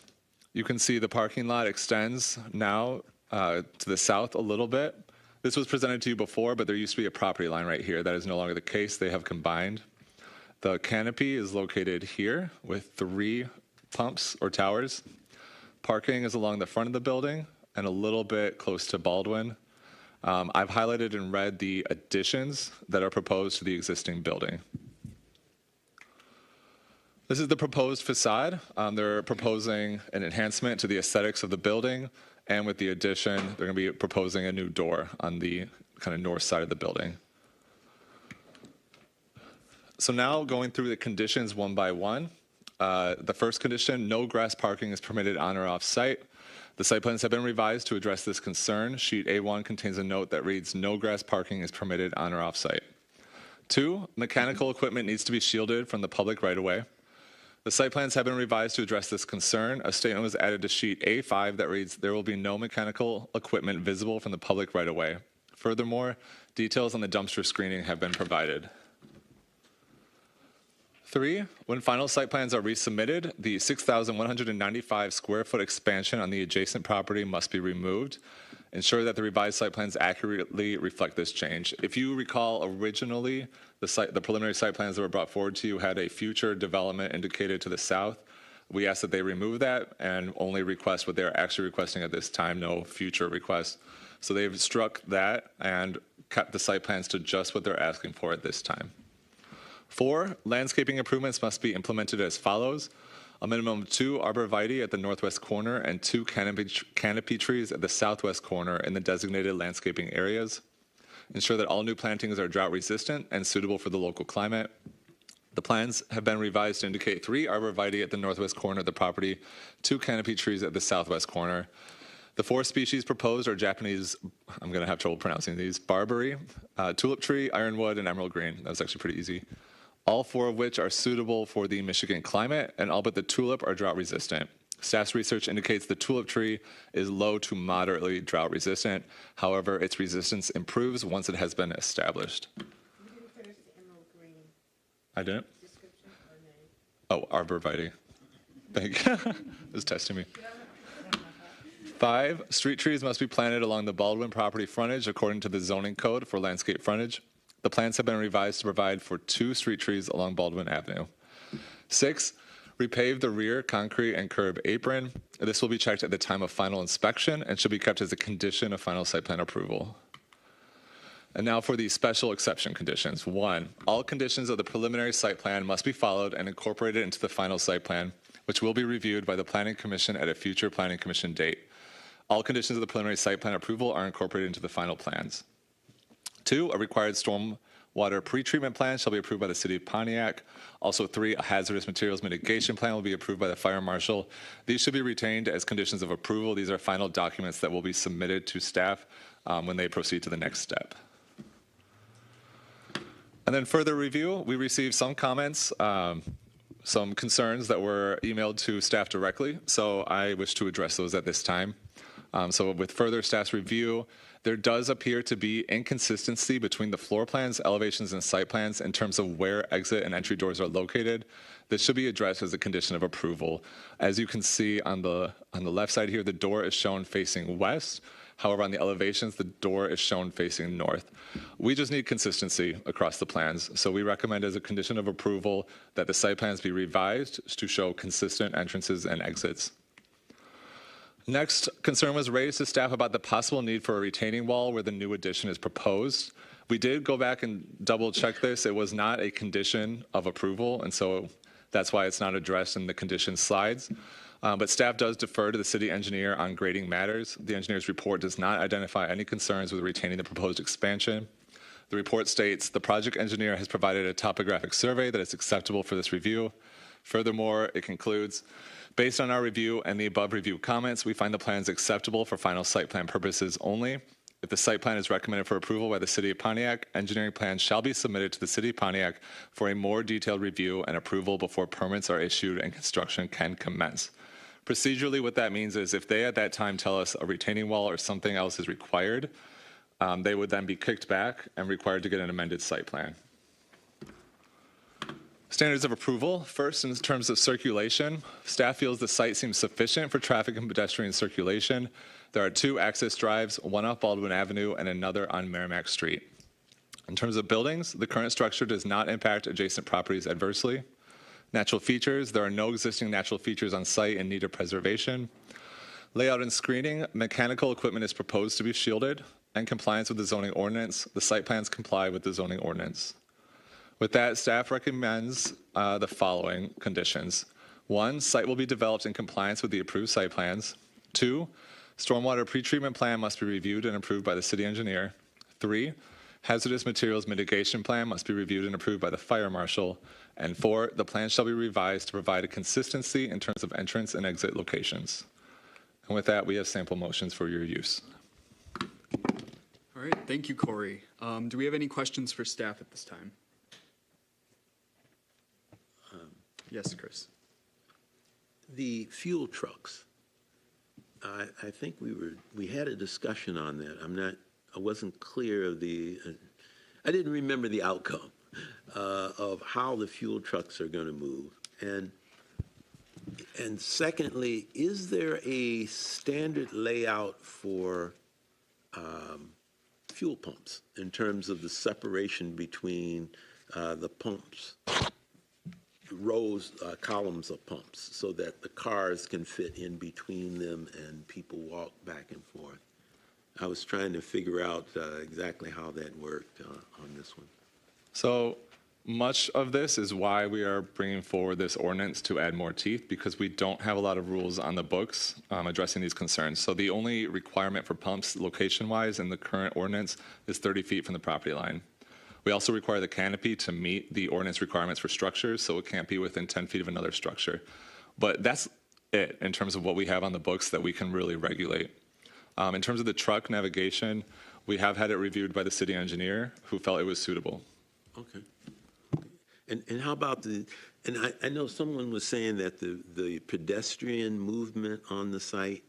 Speaker 4: You can see the parking lot extends now to the south a little bit. This was presented to you before, but there used to be a property line right here. That is no longer the case. They have combined. The canopy is located here with 3 pumps or towers. Parking is along the front of the building and a little bit close to Baldwin. I've highlighted in red the additions that are proposed to the existing building. This is the proposed facade. They're proposing an enhancement to the aesthetics of the building, and with the addition, they're going to be proposing a new door on the kind of north side of the building. So now going through the conditions one by one. The first condition, no grass parking is permitted on or off site. The site plans have been revised to address this concern. Sheet A1 contains a note that reads, no grass parking is permitted on or off site. 2, mechanical equipment needs to be shielded from the public right-of-way. The site plans have been revised to address this concern. A statement was added to sheet A5 that reads, "There will be no mechanical equipment visible from the public right-of-way." Furthermore, details on the dumpster screening have been provided. 3, when final site plans are resubmitted, the 6,195 square foot expansion on the adjacent property must be removed. Ensure that the revised site plans accurately reflect this change. If you recall, originally, the preliminary site plans that were brought forward to you had a future development indicated to the south. We asked that they remove that and only request what they're actually requesting at this time, no future requests. So they've struck that and kept the site plans to just what they're asking for at this time. 4, landscaping improvements must be implemented as follows. A minimum of 2 arborvitae at the northwest corner and 2 canopy trees at the southwest corner in the designated landscaping areas. Ensure that all new plantings are drought resistant and suitable for the local climate. The plans have been revised to indicate 3 arborvitae at the northwest corner of the property, 2 canopy trees at the southwest corner. The 4 species proposed are Japanese, I'm going to have trouble pronouncing these, barberry, tulip tree, ironwood, and emerald green. That was actually pretty easy. All 4 of which are suitable for the Michigan climate, and all but the tulip are drought resistant. Staff's research indicates the tulip tree is low to moderately drought resistant. However, its resistance improves once it has been established.
Speaker 6: You didn't finish the emerald green
Speaker 4: I didn't?
Speaker 6: description or name?
Speaker 4: Oh, arborvitae. Thank you. It was testing me. 5, street trees must be planted along the Baldwin property frontage according to the zoning code for landscape frontage. The plans have been revised to provide for 2 street trees along Baldwin Avenue. 6, repave the rear concrete and curb apron. This will be checked at the time of final inspection and should be kept as a condition of final site plan approval. And now for the special exception conditions. 1, all conditions of the preliminary site plan must be followed and incorporated into the final site plan, which will be reviewed by the Planning Commission at a future Planning Commission date. All conditions of the preliminary site plan approval are incorporated into the final plans. 2, a required stormwater pretreatment plan shall be approved by the City of Pontiac. Also 3, a hazardous materials mitigation plan will be approved by the Fire Marshal. These should be retained as conditions of approval. These are final documents that will be submitted to staff when they proceed to the next step. And then further review, we received some comments, some concerns that were emailed to staff directly, so I wish to address those at this time. So with further staff's review, there does appear to be inconsistency between the floor plans, elevations, and site plans in terms of where exit and entry doors are located. This should be addressed as a condition of approval. As you can see on the left side here, the door is shown facing west. However, on the elevations, the door is shown facing north. We just need consistency across the plans. So we recommend as a condition of approval that the site plans be revised to show consistent entrances and exits. Next, concern was raised to staff about the possible need for a retaining wall where the new addition is proposed. We did go back and double check this. It was not a condition of approval, and so that's why it's not addressed in the condition slides. But staff does defer to the city engineer on grading matters. The engineer's report does not identify any concerns with retaining the proposed expansion. The report states the project engineer has provided a topographic survey that is acceptable for this review. Furthermore, it concludes, based on our review and the above review comments, we find the plans acceptable for final site plan purposes only. If the site plan is recommended for approval by the City of Pontiac, engineering plans shall be submitted to the City of Pontiac for a more detailed review and approval before permits are issued and construction can commence. Procedurally, what that means is if they at that time tell us a retaining wall or something else is required, they would then be kicked back and required to get an amended site plan. Standards of approval. First, in terms of circulation, staff feels the site seems sufficient for traffic and pedestrian circulation. There are 2 access drives, one off Baldwin Avenue and another on Merrimack Street. In terms of buildings, the current structure does not impact adjacent properties adversely. Natural features, there are no existing natural features on site in need of preservation. Layout and screening, mechanical equipment is proposed to be shielded. And compliance with the zoning ordinance, the site plans comply with the zoning ordinance. With that, staff recommends the following conditions. 1, site will be developed in compliance with the approved site plans. 2, stormwater pretreatment plan must be reviewed and approved by the city engineer. 3, hazardous materials mitigation plan must be reviewed and approved by the fire marshal. And 4, the plan shall be revised to provide a consistency in terms of entrance and exit locations. And with that, we have sample motions for your use.
Speaker 1: All right, thank you, Corey. Do we have any questions for staff at this time? Yes, Chris.
Speaker 9: the fuel trucks, I think we had a discussion on that. I wasn't clear of I didn't remember the outcome of how the fuel trucks are going to move. And secondly, is there a standard layout for fuel pumps in terms of the separation between the pumps, rows, columns of pumps, so that the cars can fit in between them and people walk back and forth? I was trying to figure out exactly how that worked on this one.
Speaker 4: So much of this is why we are bringing forward this ordinance to add more teeth, because we don't have a lot of rules on the books addressing these concerns. So the only requirement for pumps location-wise in the current ordinance is 30 feet from the property line. We also require the canopy to meet the ordinance requirements for structures, so it can't be within 10 feet of another structure. But that's it in terms of what we have on the books that we can really regulate. In terms of the truck navigation, we have had it reviewed by the city engineer, who felt it was suitable.
Speaker 9: Okay. And how about I know someone was saying that the pedestrian movement on the site,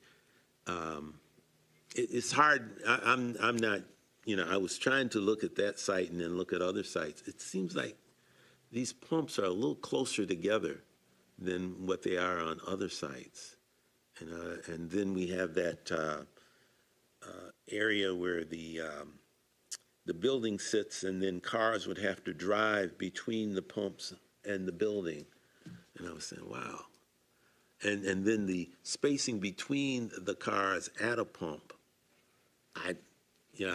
Speaker 9: it's hard. I'm not, I was trying to look at that site and then look at other sites. It seems like these pumps are a little closer together than what they are on other sites. And then we have that area where the building sits, and then cars would have to drive between the pumps and the building. And I was saying, wow. And then the spacing between the cars at a pump, I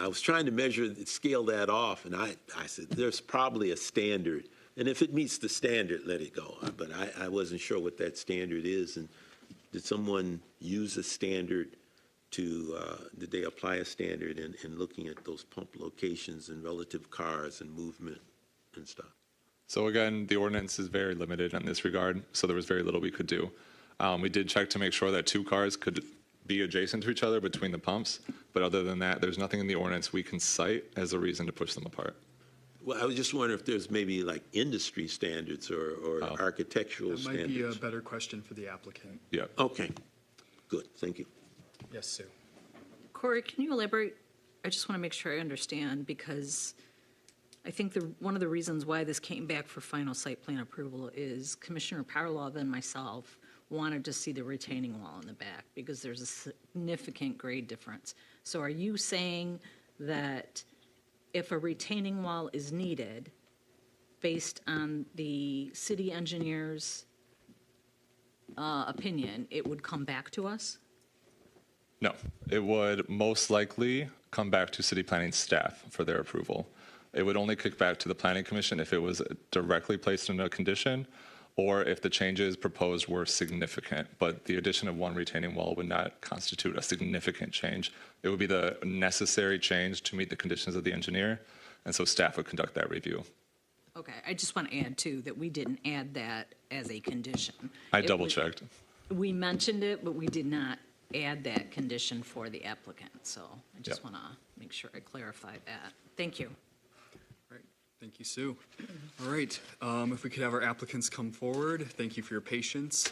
Speaker 9: was trying to scale that off, and I said, there's probably a standard. And if it meets the standard, let it go. But I wasn't sure what that standard is. And did someone use a standard did they apply a standard in looking at those pump locations and relative cars and movement and stuff?
Speaker 4: So again, the ordinance is very limited in this regard, so there was very little we could do. We did check to make sure that two cars could be adjacent to each other between the pumps, but other than that, there's nothing in the ordinance we can cite as a reason to push them apart.
Speaker 9: Well, I was just wondering if there's maybe like industry standards or architectural standards.
Speaker 1: That might be a better question for the applicant.
Speaker 4: Yeah.
Speaker 9: Okay, good, thank you.
Speaker 1: Yes, Sue.
Speaker 8: Corey, can you elaborate? I just want to make sure I understand, because I think one of the reasons why this came back for final site plan approval is Commissioner Parlov and myself wanted to see the retaining wall in the back because there's a significant grade difference. So are you saying that if a retaining wall is needed, based on the city engineer's opinion, it would come back to us?
Speaker 4: No, it would most likely come back to city planning staff for their approval. It would only kick back to the planning commission if it was directly placed in a condition or if the changes proposed were significant. But the addition of one retaining wall would not constitute a significant change. It would be the necessary change to meet the conditions of the engineer, and so staff would conduct that review.
Speaker 8: Okay, I just want to add too that we didn't add that as a condition.
Speaker 4: I double checked.
Speaker 8: We mentioned it, but we did not add that condition for the applicant. So I just want to make sure I clarify that. Thank you.
Speaker 1: Right. Thank you, Sue. All right. If we could have our applicants come forward. Thank you for your patience.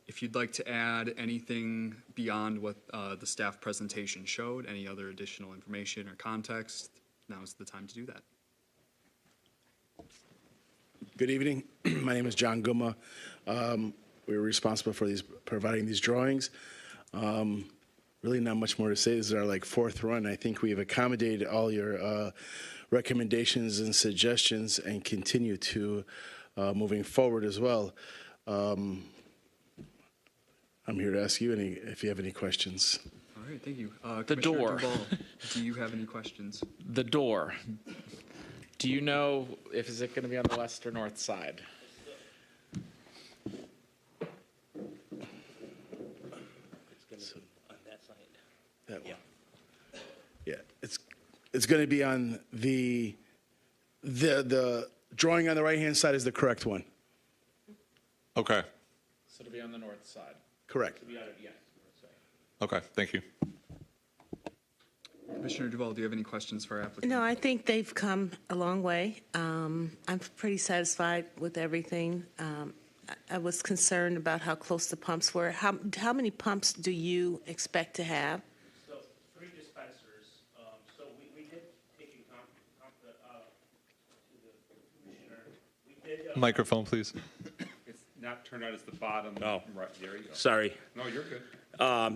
Speaker 1: If you'd like to add anything beyond what the staff presentation showed, any other additional information or context, now is the time to do that.
Speaker 13: Good evening. My name is John Guma. We're responsible for providing these drawings. Really not much more to say. This is our fourth run. I think we've accommodated all your recommendations and suggestions and continue to moving forward as well. I'm here to ask you if you have any questions.
Speaker 1: All right, thank you.
Speaker 5: The
Speaker 1: Commissioner
Speaker 5: door.
Speaker 1: Duval, do you have any questions?
Speaker 5: The door. Do you know if is it going to be on the west or north side?
Speaker 13: That one. Yeah, it's going to be on the drawing on the right-hand side is the correct one.
Speaker 4: Okay.
Speaker 5: So to be on the north side.
Speaker 13: Correct.
Speaker 5: Yes.
Speaker 4: Okay, thank you.
Speaker 1: Commissioner Duval, do you have any questions for our applicant?
Speaker 6: No, I think they've come a long way. I'm pretty satisfied with everything. I was concerned about how close the pumps were. How many pumps do you expect to have?
Speaker 16: So 3 dispensers. So we did take in to the commissioner. We did.
Speaker 4: Microphone, please.
Speaker 15: It's not turned out as the bottom.
Speaker 16: Oh.
Speaker 15: Right, there you go.
Speaker 16: Sorry.
Speaker 15: No, you're good.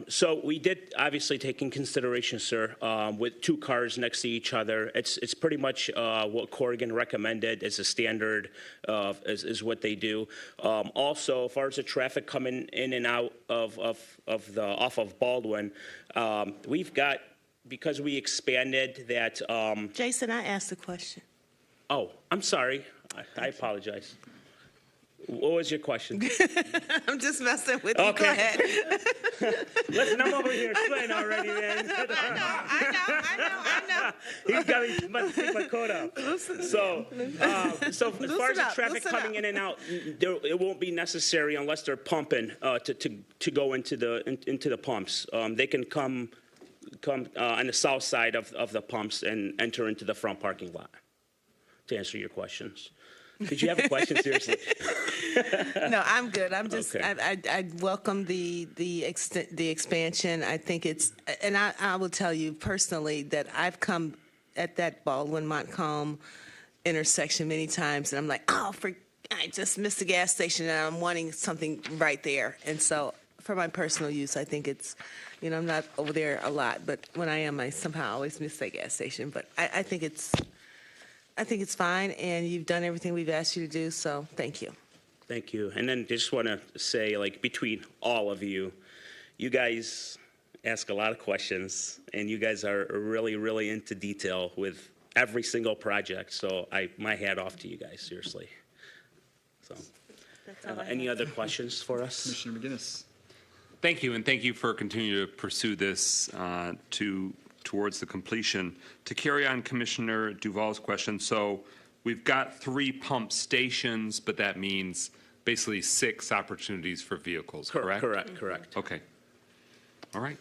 Speaker 16: So we did obviously take in consideration, sir, with 2 cars next to each other. It's pretty much what Corrigan recommended as a standard is what they do. Also, as far as the traffic coming in and out off of Baldwin, we've got, because we expanded that.
Speaker 6: Jason, I asked a question.
Speaker 16: Oh, I'm sorry. I apologize. What was your question?
Speaker 6: I'm just messing with you.
Speaker 16: Okay.
Speaker 6: Go ahead.
Speaker 16: Listen, I'm over here sweating already, man.
Speaker 6: I know.
Speaker 16: He's got me must take my coat off. So as far as the traffic coming in and out, it won't be necessary unless they're pumping to go into the pumps. They can come on the south side of the pumps and enter into the front parking lot. To answer your questions. Did you have a question? Seriously?
Speaker 6: No, I'm good. I'm just.
Speaker 16: Okay.
Speaker 6: I welcome the expansion. I think it's, and I will tell you personally that I've come at that Baldwin Montcalm intersection many times, and I'm like, I just missed the gas station, and I'm wanting something right there. And so, for my personal use, I think it's, I'm not over there a lot, but when I am, I somehow always miss that gas station. But I think it's. I think it's fine, and you've done everything we've asked you to do, so thank you.
Speaker 16: Thank you. And then just want to say, between all of you, you guys ask a lot of questions, and you guys are really, really into detail with every single project. So my hat off to you guys, seriously. So, any other questions for us?
Speaker 1: Commissioner McGinnis.
Speaker 15: Thank you, and thank you for continuing to pursue this towards the completion. To carry on Commissioner Duval's question, so we've got 3 pump stations, but that means basically 6 opportunities for vehicles, correct?
Speaker 16: Correct.
Speaker 15: Okay. All right.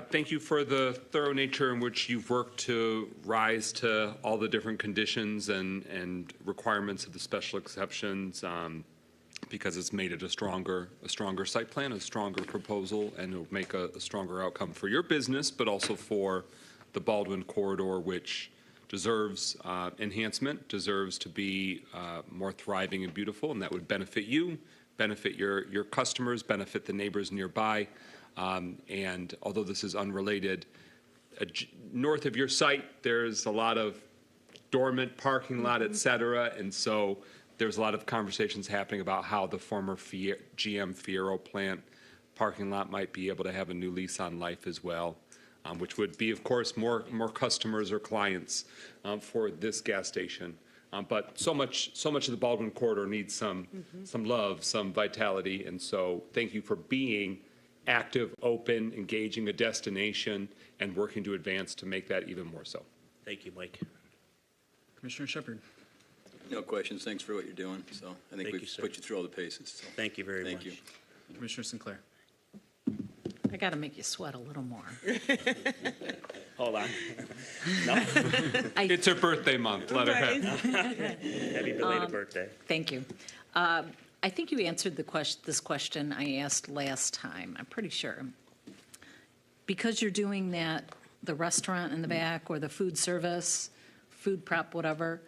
Speaker 15: Thank you for the thorough nature in which you've worked to rise to all the different conditions and requirements of the special exceptions, because it's made it a stronger site plan, a stronger proposal, and it'll make a stronger outcome for your business, but also for the Baldwin corridor, which deserves enhancement, deserves to be more thriving and beautiful, and that would benefit you, benefit your customers, benefit the neighbors nearby. And although this is unrelated, north of your site, there's a lot of dormant parking lot, et cetera, and so there's a lot of conversations happening about how the former GM Fierro plant parking lot might be able to have a new lease on life as well, which would be, of course, more customers or clients for this gas station. But so much of the Baldwin corridor needs some love, some vitality, and so thank you for being active, open, engaging a destination, and working to advance to make that even more so.
Speaker 16: Thank you, Mike.
Speaker 1: Commissioner Shepard.
Speaker 3: No questions. Thanks for what you're doing. So I think we've put you through all the paces. So.
Speaker 16: Thank you very much.
Speaker 3: Thank you.
Speaker 1: Commissioner Sinclair.
Speaker 8: I got to make you sweat a little more.
Speaker 16: Hold on. No?
Speaker 15: It's her birthday month. Let her have
Speaker 16: Happy belated birthday.
Speaker 8: Thank you. I think you answered this question I asked last time, I'm pretty sure. Because you're doing the restaurant in the back or the food service, food prep, whatever,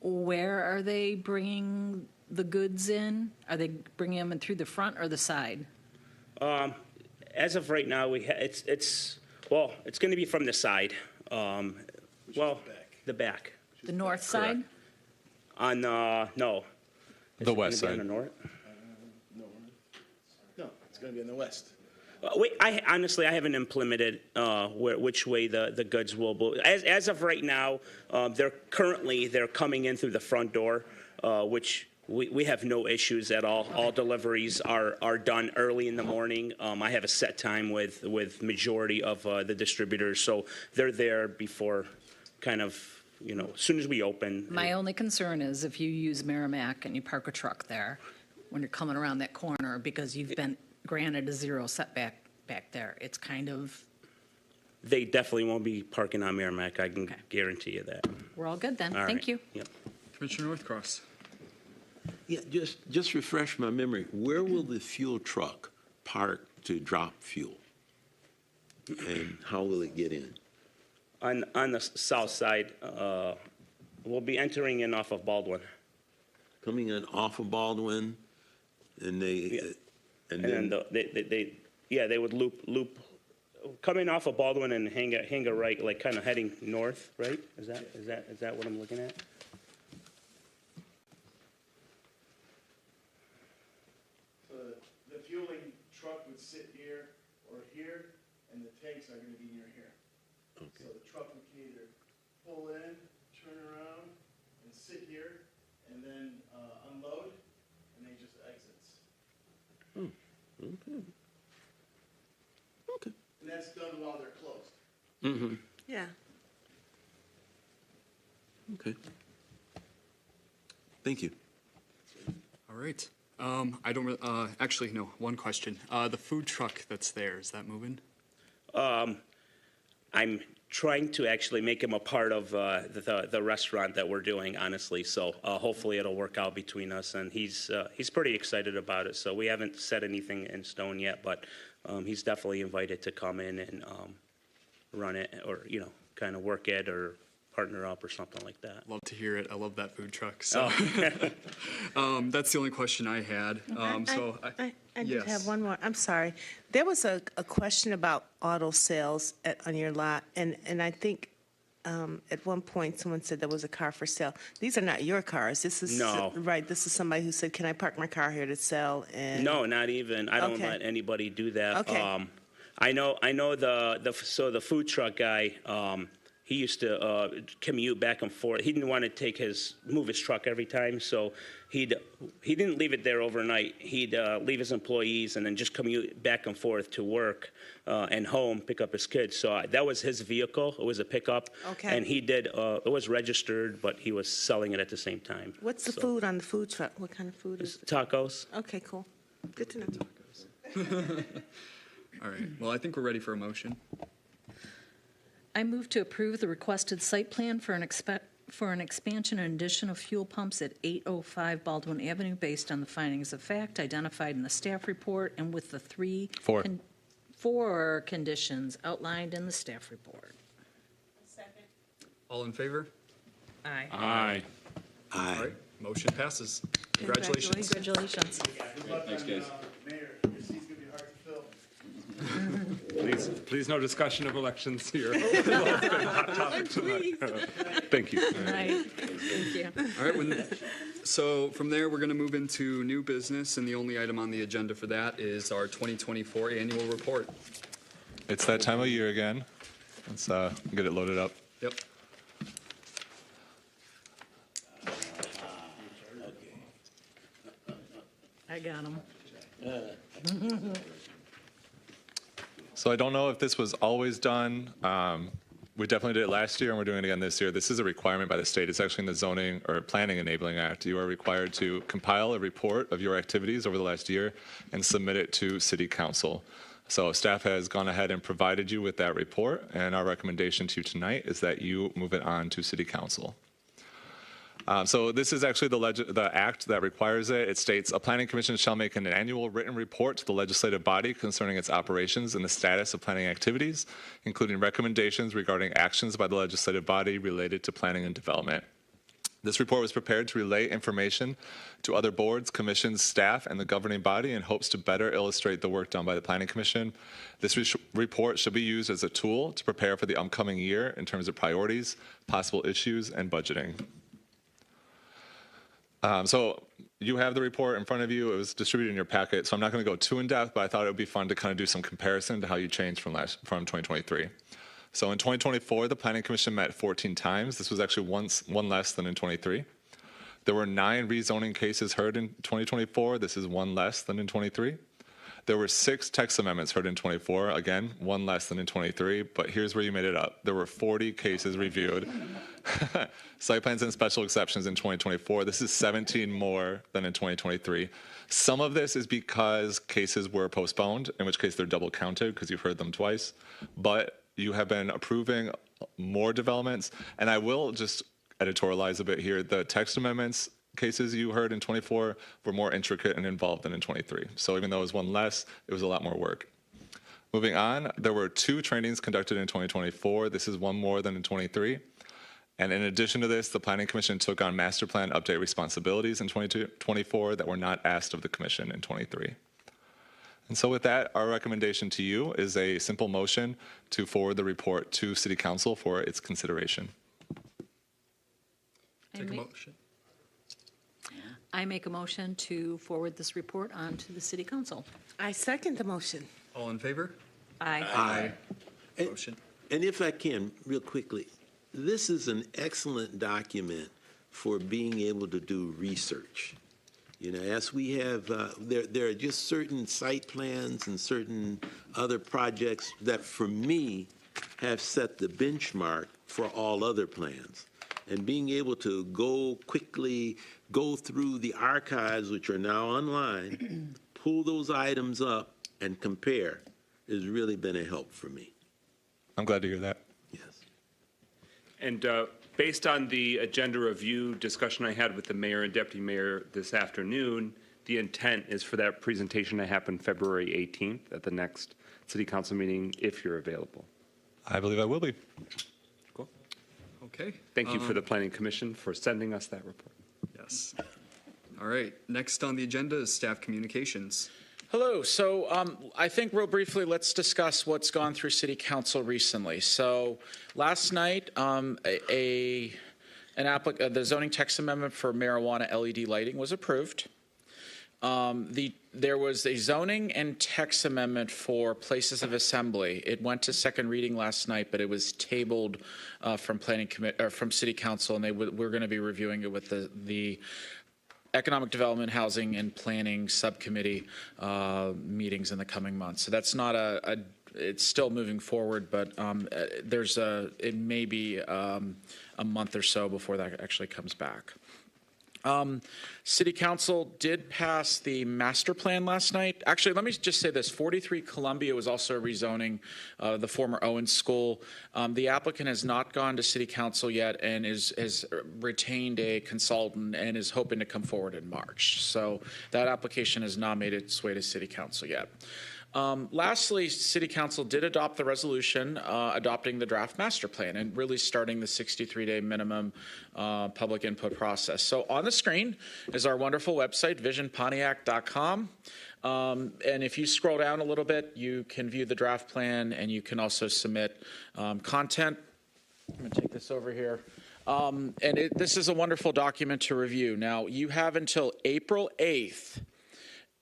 Speaker 8: where are they bringing the goods in? Are they bringing them in through the front or the side?
Speaker 16: As of right now, it's going to be from the side. The back.
Speaker 8: The north side?
Speaker 16: On no.
Speaker 4: The west side.
Speaker 16: On the north?
Speaker 13: No, it's going to be in the west.
Speaker 16: Honestly, I haven't implemented which way the goods will go. As of right now, they're coming in through the front door, which we have no issues at all. All deliveries are done early in the morning. I have a set time with majority of the distributors, so they're there before kind of, as soon as we open.
Speaker 8: My only concern is if you use Merrimack and you park a truck there when you're coming around that corner because you've been granted a 0 setback back there, it's kind of...
Speaker 16: They definitely won't be parking on Merrimack. I can guarantee you that.
Speaker 8: We're all good then.
Speaker 16: All
Speaker 8: Thank
Speaker 16: right.
Speaker 8: you.
Speaker 16: Yep.
Speaker 1: Commissioner Northcross.
Speaker 9: Yeah, just refresh my memory. Where will the fuel truck park to drop fuel? And how will it get in?
Speaker 16: On the south side, we'll be entering in off of Baldwin.
Speaker 9: Coming in off of Baldwin, and then
Speaker 16: they would loop, coming off of Baldwin and hang a right, like kind of heading north, right? Is that what I'm looking at?
Speaker 13: So the fueling truck would sit here or here, and the tanks are gonna be near here.
Speaker 9: Okay.
Speaker 13: So the truck would either pull in, turn around, and sit here, and then unload, and then just exits.
Speaker 9: Okay. Okay.
Speaker 13: And that's done while they're closed.
Speaker 9: Mm-hmm.
Speaker 6: Yeah.
Speaker 9: Okay. Thank you.
Speaker 1: All right. I don't really, actually, no, one question. The food truck that's there, is that moving?
Speaker 16: I'm trying to actually make him a part of the restaurant that we're doing, honestly. So hopefully it'll work out between us, and he's pretty excited about it. So we haven't set anything in stone yet, but he's definitely invited to come in and run it, or kind of work it, or partner up or something like that.
Speaker 1: Love to hear it. I love that food truck. So that's the only question I had.
Speaker 6: I did
Speaker 1: yes.
Speaker 6: have one more. I'm sorry. There was a question about auto sales on your lot, and I think at one point someone said there was a car for sale. These are not your cars. This is
Speaker 16: No.
Speaker 6: right. This is somebody who said, "Can I park my car here to sell?" And
Speaker 16: No, not even. I don't
Speaker 6: Okay.
Speaker 16: let anybody do that.
Speaker 6: Okay.
Speaker 16: I know the food truck guy, he used to commute back and forth. He didn't want to move his truck every time, so he didn't leave it there overnight. He'd leave his employees and then just commute back and forth to work and home, pick up his kids. So that was his vehicle. It was a pickup.
Speaker 6: Okay.
Speaker 16: And he did, it was registered, but he was selling it at the same time.
Speaker 6: What's the
Speaker 16: So,
Speaker 6: food on the food truck? What kind of food is it?
Speaker 16: Tacos.
Speaker 6: Okay, cool. Good to know.
Speaker 1: All right. Well, I think we're ready for a motion.
Speaker 8: I move to approve the requested site plan for an expansion and addition of fuel pumps at 805 Baldwin Avenue based on the findings of fact identified in the staff report and with the four conditions outlined in the staff report.
Speaker 1: All in favor?
Speaker 8: Aye.
Speaker 15: Aye.
Speaker 1: All right. Motion passes. Congratulations.
Speaker 8: Congratulations.
Speaker 3: Thanks, guys.
Speaker 13: Mayor, your seat's gonna be hard to fill.
Speaker 15: Please no discussion of elections here. Hot topic tonight. Thank you.
Speaker 8: Right. Thank you.
Speaker 1: All right. So from there, we're going to move into new business, and the only item on the agenda for that is our 2024 annual report.
Speaker 4: It's that time of year again. Let's get it loaded up.
Speaker 1: Yep.
Speaker 8: I got him.
Speaker 4: So I don't know if this was always done. We definitely did it last year, and we're doing it again this year. This is a requirement by the state. It's actually in the Zoning or Planning Enabling Act. You are required to compile a report of your activities over the last year and submit it to City Council. So staff has gone ahead and provided you with that report, and our recommendation to you tonight is that you move it on to City Council. So this is actually the act that requires it. It states, a planning commission shall make an annual written report to the legislative body concerning its operations and the status of planning activities, including recommendations regarding actions by the legislative body related to planning and development. This report was prepared to relay information to other boards, commissions, staff, and the governing body in hopes to better illustrate the work done by the Planning Commission. This report should be used as a tool to prepare for the upcoming year in terms of priorities, possible issues, and budgeting. So you have the report in front of you. It was distributed in your packet, so I'm not going to go too in-depth, but I thought it would be fun to kind of do some comparison to how you changed from 2023. So in 2024, the Planning Commission met 14 times. This was actually one less than in 23. There were 9 rezoning cases heard in 2024. This is 1 less than in 23. There were 6 text amendments heard in 24. Again, 1 less than in 23. But here's where you made it up. There were 40 cases reviewed. Site plans and special exceptions in 2024. This is 17 more than in 2023. Some of this is because cases were postponed, in which case they're double counted because you've heard them twice. But you have been approving more developments. And I will just editorialize a bit here. The text amendments cases you heard in 24 were more intricate and involved than in 23. So even though it was one less, it was a lot more work. Moving on, there were 2 trainings conducted in 2024. This is one more than in 23. And in addition to this, the Planning Commission took on master plan update responsibilities in 2024 that were not asked of the Commission in 23. And so with that, our recommendation to you is a simple motion to forward the report to City Council for its consideration.
Speaker 1: Take a motion.
Speaker 8: I make a motion to forward this report on to the City Council.
Speaker 6: I second the motion.
Speaker 1: All in favor?
Speaker 8: Aye.
Speaker 1: Motion.
Speaker 9: And if I can, real quickly, this is an excellent document for being able to do research. You know, as we have, there are just certain site plans and certain other projects that, for me, have set the benchmark for all other plans. And being able to quickly go through the archives, which are now online, pull those items up and compare has really been a help for me.
Speaker 4: I'm glad to hear that.
Speaker 9: Yes.
Speaker 15: And based on the agenda review discussion I had with the mayor and deputy mayor this afternoon, the intent is for that presentation to happen February 18th at the next city council meeting, if you're available.
Speaker 4: I believe I will be.
Speaker 15: Cool.
Speaker 1: Okay.
Speaker 15: Thank you for the Planning Commission for sending us that report.
Speaker 1: Yes. All right. Next on the agenda is staff communications.
Speaker 5: Hello. So I think real briefly, let's discuss what's gone through City Council recently. So last night, the zoning text amendment for marijuana LED lighting was approved. There was a zoning and text amendment for places of assembly. It went to second reading last night, but it was tabled from City Council, and we're going to be reviewing it with the Economic Development, Housing, and Planning Subcommittee meetings in the coming months. So that's not it's still moving forward, but it may be a month or so before that actually comes back. City Council did pass the master plan last night. Actually, let me just say this. 43 Columbia was also rezoning the former Owens School. The applicant has not gone to City Council yet and has retained a consultant and is hoping to come forward in March. So that application has not made its way to City Council yet. Lastly, City Council did adopt the resolution adopting the draft master plan and really starting the 63-day minimum public input process. So on the screen is our wonderful website, visionpontiac.com. And if you scroll down a little bit, you can view the draft plan and you can also submit content. I'm going to take this over here. This is a wonderful document to review. Now, you have until April 8th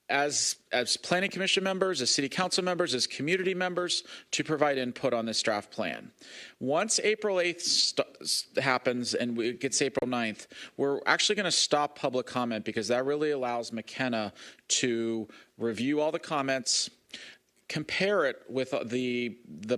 Speaker 5: as Planning Commission members, as City Council members, as community members, to provide input on this draft plan. Once April 8th happens and it gets April 9th, we're actually going to stop public comment because that really allows McKenna to review all the comments, compare it with the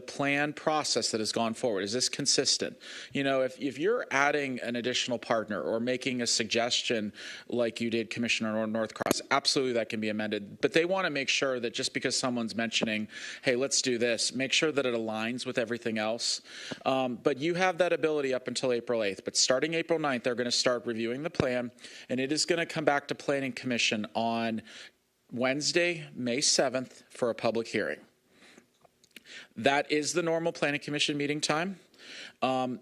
Speaker 5: plan process that has gone forward. Is this consistent? You know, if you're adding an additional partner or making a suggestion like you did, Commissioner Northcross, absolutely that can be amended. But they want to make sure that just because someone's mentioning, hey, let's do this, make sure that it aligns with everything else. But you have that ability up until April 8th. But starting April 9th, they're going to start reviewing the plan, and it is going to come back to Planning Commission on Wednesday, May 7th for a public hearing. That is the normal Planning Commission meeting time.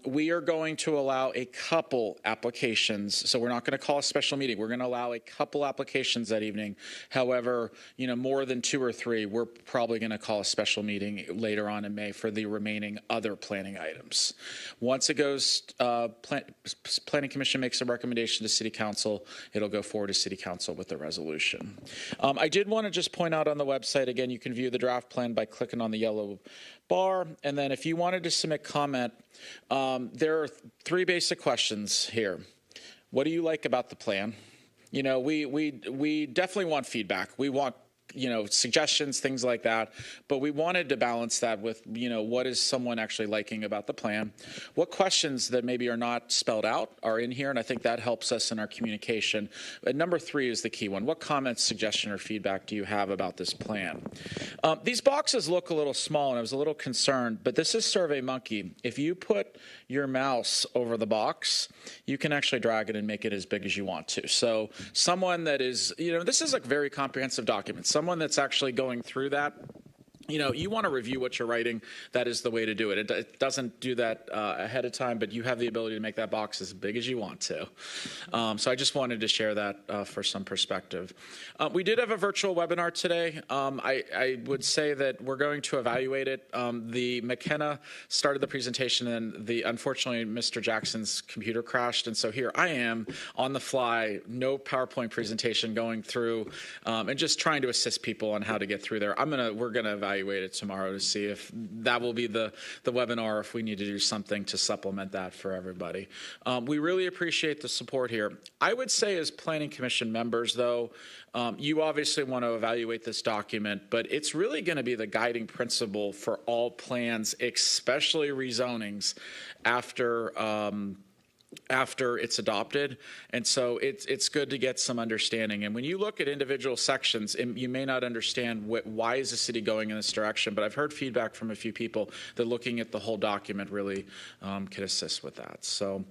Speaker 5: We are going to allow a couple applications, so we're not going to call a special meeting. We're going to allow a couple applications that evening. However, you know, more than 2 or 3, we're probably going to call a special meeting later on in May for the remaining other planning items. Once it goes, Planning Commission makes a recommendation to City Council, it'll go forward to City Council with the resolution. I did want to just point out on the website, again, you can view the draft plan by clicking on the yellow bar, and then if you wanted to submit comment, there are 3 basic questions here. What do you like about the plan? You know, we definitely want feedback. We want suggestions, things like that. But we wanted to balance that with, what is someone actually liking about the plan? What questions that maybe are not spelled out are in here, and I think that helps us in our communication. But number 3 is the key one. What comments, suggestion, or feedback do you have about this plan? These boxes look a little small, and I was a little concerned, but this is SurveyMonkey. If you put your mouse over the box, you can actually drag it and make it as big as you want to. So someone that is, this is a very comprehensive document. Someone that's actually going through that, you want to review what you're writing. That is the way to do it. It doesn't do that ahead of time, but you have the ability to make that box as big as you want to. So I just wanted to share that for some perspective. We did have a virtual webinar today. I would say that we're going to evaluate it. The McKenna started the presentation, and unfortunately, Mr. Jackson's computer crashed, and so here I am on the fly, no PowerPoint presentation going through, and just trying to assist people on how to get through there. We're gonna evaluate it tomorrow to see if that will be the webinar, if we need to do something to supplement that for everybody. We really appreciate the support here. I would say as Planning Commission members, though, you obviously want to evaluate this document, but it's really going to be the guiding principle for all plans, especially rezonings, after it's adopted. And so it's good to get some understanding. And when you look at individual sections, you may not understand why is the city going in this direction, but I've heard feedback from a few people that looking at the whole document really can assist with that. So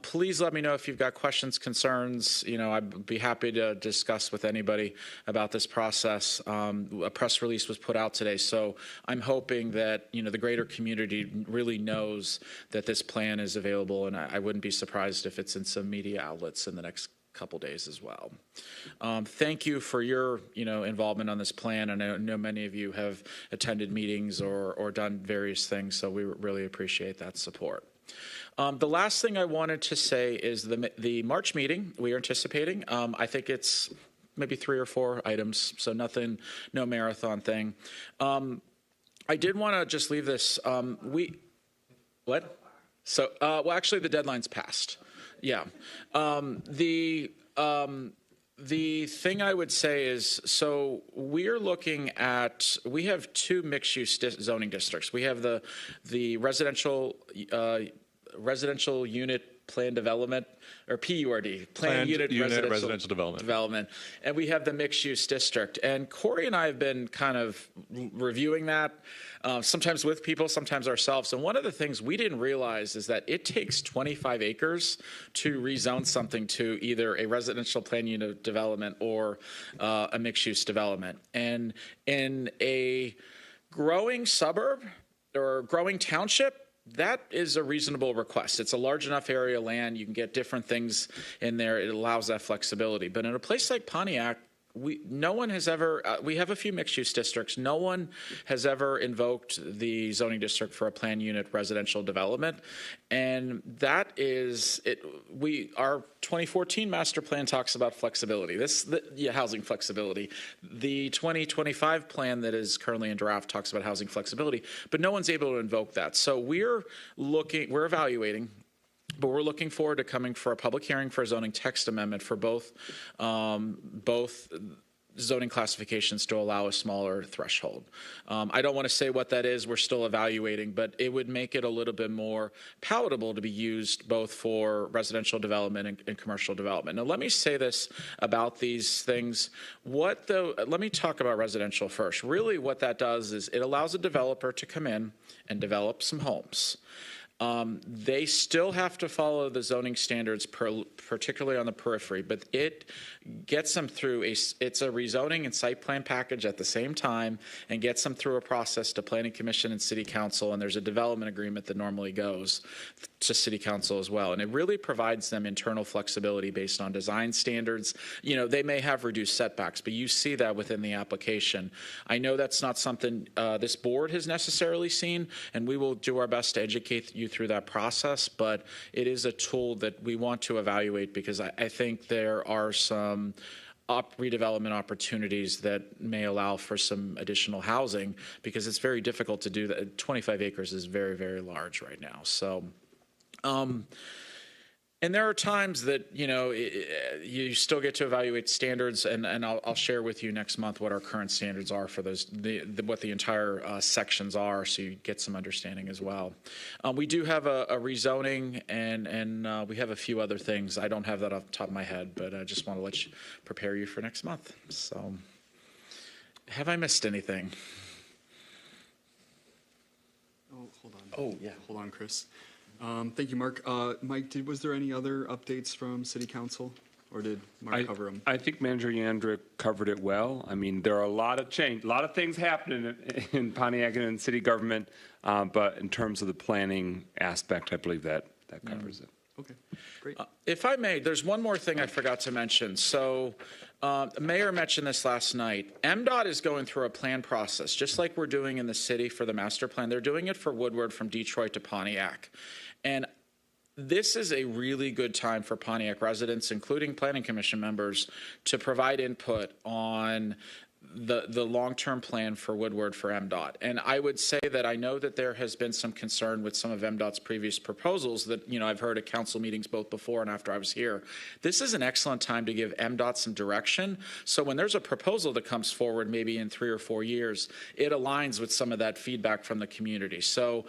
Speaker 5: please let me know if you've got questions, concerns. I'd be happy to discuss with anybody about this process. A press release was put out today, so I'm hoping that the greater community really knows that this plan is available, and I wouldn't be surprised if it's in some media outlets in the next couple days as well. Thank you for your involvement on this plan, and I know many of you have attended meetings or done various things, so we really appreciate that support. The last thing I wanted to say is the March meeting we are anticipating. I think it's maybe 3 or 4 items, so nothing, no marathon thing. I did want to just leave this. What? So, well, actually, the deadline's passed. Yeah. The thing I would say is, so we have 2 mixed-use zoning districts. We have the residential unit plan development, or PURD, planned unit residential development, and we have the mixed-use district. And Corey and I have been kind of reviewing that, sometimes with people, sometimes ourselves. And one of the things we didn't realize is that it takes 25 acres to rezone something to either a residential plan unit development or a mixed-use development. And in a growing suburb or growing township, that is a reasonable request. It's a large enough area of land. You can get different things in there. It allows that flexibility. But in a place like Pontiac, no one has ever, we have a few mixed-use districts. No one has ever invoked the zoning district for a planned unit residential development. And that is, our 2014 master plan talks about flexibility, housing flexibility. The 2025 plan that is currently in draft talks about housing flexibility, but no one's able to invoke that. So we're evaluating, but we're looking forward to coming for a public hearing for a zoning text amendment for both zoning classifications to allow a smaller threshold. I don't want to say what that is. We're still evaluating, but it would make it a little bit more palatable to be used both for residential development and commercial development. Now, let me say this about these things. Let me talk about residential first. Really, what that does is it allows a developer to come in and develop some homes. They still have to follow the zoning standards, particularly on the periphery, but it gets them through it's a rezoning and site plan package at the same time, and gets them through a process to Planning Commission and City Council, and there's a development agreement that normally goes to City Council as well. And it really provides them internal flexibility based on design standards. They may have reduced setbacks, but you see that within the application. I know that's not something this board has necessarily seen, and we will do our best to educate you through that process, but it is a tool that we want to evaluate because I think there are some redevelopment opportunities that may allow for some additional housing, because it's very difficult to do that. 25 acres is very, very large right now. So, and And there are times that, you still get to evaluate standards, and I'll share with you next month what our current standards are for those, what the entire sections are, so you get some understanding as well. We do have a rezoning, and we have a few other things. I don't have that off the top of my head, but I just want to prepare you for next month. So, have I missed anything?
Speaker 1: Oh, hold on.
Speaker 5: Oh, yeah.
Speaker 1: Hold on, Chris. Thank you, Mark. Mike, was there any other updates from City Council, or did Mark cover them?
Speaker 15: I think Manager Yandrick covered it well. I mean, there are a lot of things happening in Pontiac and in city government, but in terms of the planning aspect, I believe that covers it.
Speaker 1: Okay, great.
Speaker 5: If I may, there's one more thing I forgot to mention. So, the mayor mentioned this last night. MDOT is going through a plan process, just like we're doing in the city for the master plan. They're doing it for Woodward from Detroit to Pontiac. And this is a really good time for Pontiac residents, including Planning Commission members, to provide input on the long-term plan for Woodward for MDOT. And I would say that I know that there has been some concern with some of MDOT's previous proposals that, I've heard at council meetings both before and after I was here. This is an excellent time to give MDOT some direction. So when there's a proposal that comes forward, maybe in 3 or 4 years, it aligns with some of that feedback from the community. So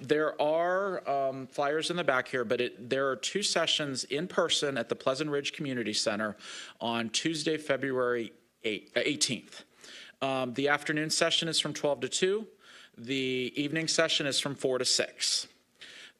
Speaker 5: there are flyers in the back here, but there are 2 sessions in person at the Pleasant Ridge Community Center on Tuesday, February 18th. The afternoon session is from 12 to 2. The evening session is from 4 to 6.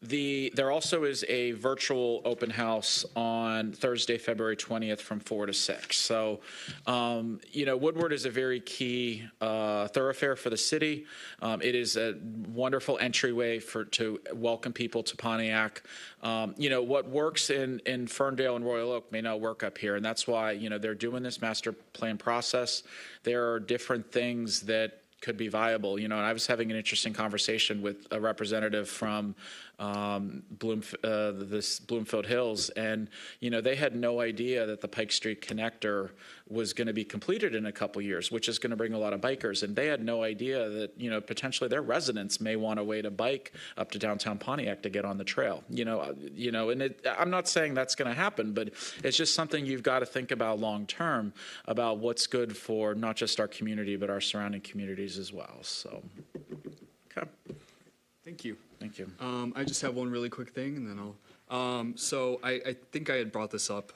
Speaker 5: There also is a virtual open house on Thursday, February 20th from 4 to 6. So, Woodward is a very key thoroughfare for the city. It is a wonderful entryway to welcome people to Pontiac. What works in Ferndale and Royal Oak may not work up here, and that's why, they're doing this master plan process. There are different things that could be viable, and I was having an interesting conversation with a representative from Bloomfield Hills, and they had no idea that the Pike Street connector was going to be completed in a couple years, which is going to bring a lot of bikers, and they had no idea that potentially their residents may want a way to bike up to downtown Pontiac to get on the trail. And I'm not saying that's going to happen, but it's just something you've got to think about long term about what's good for not just our community but our surrounding communities as well. So, okay.
Speaker 1: Thank you.
Speaker 5: Thank you.
Speaker 1: I just have one really quick thing, and then I'll. So I think I had brought this up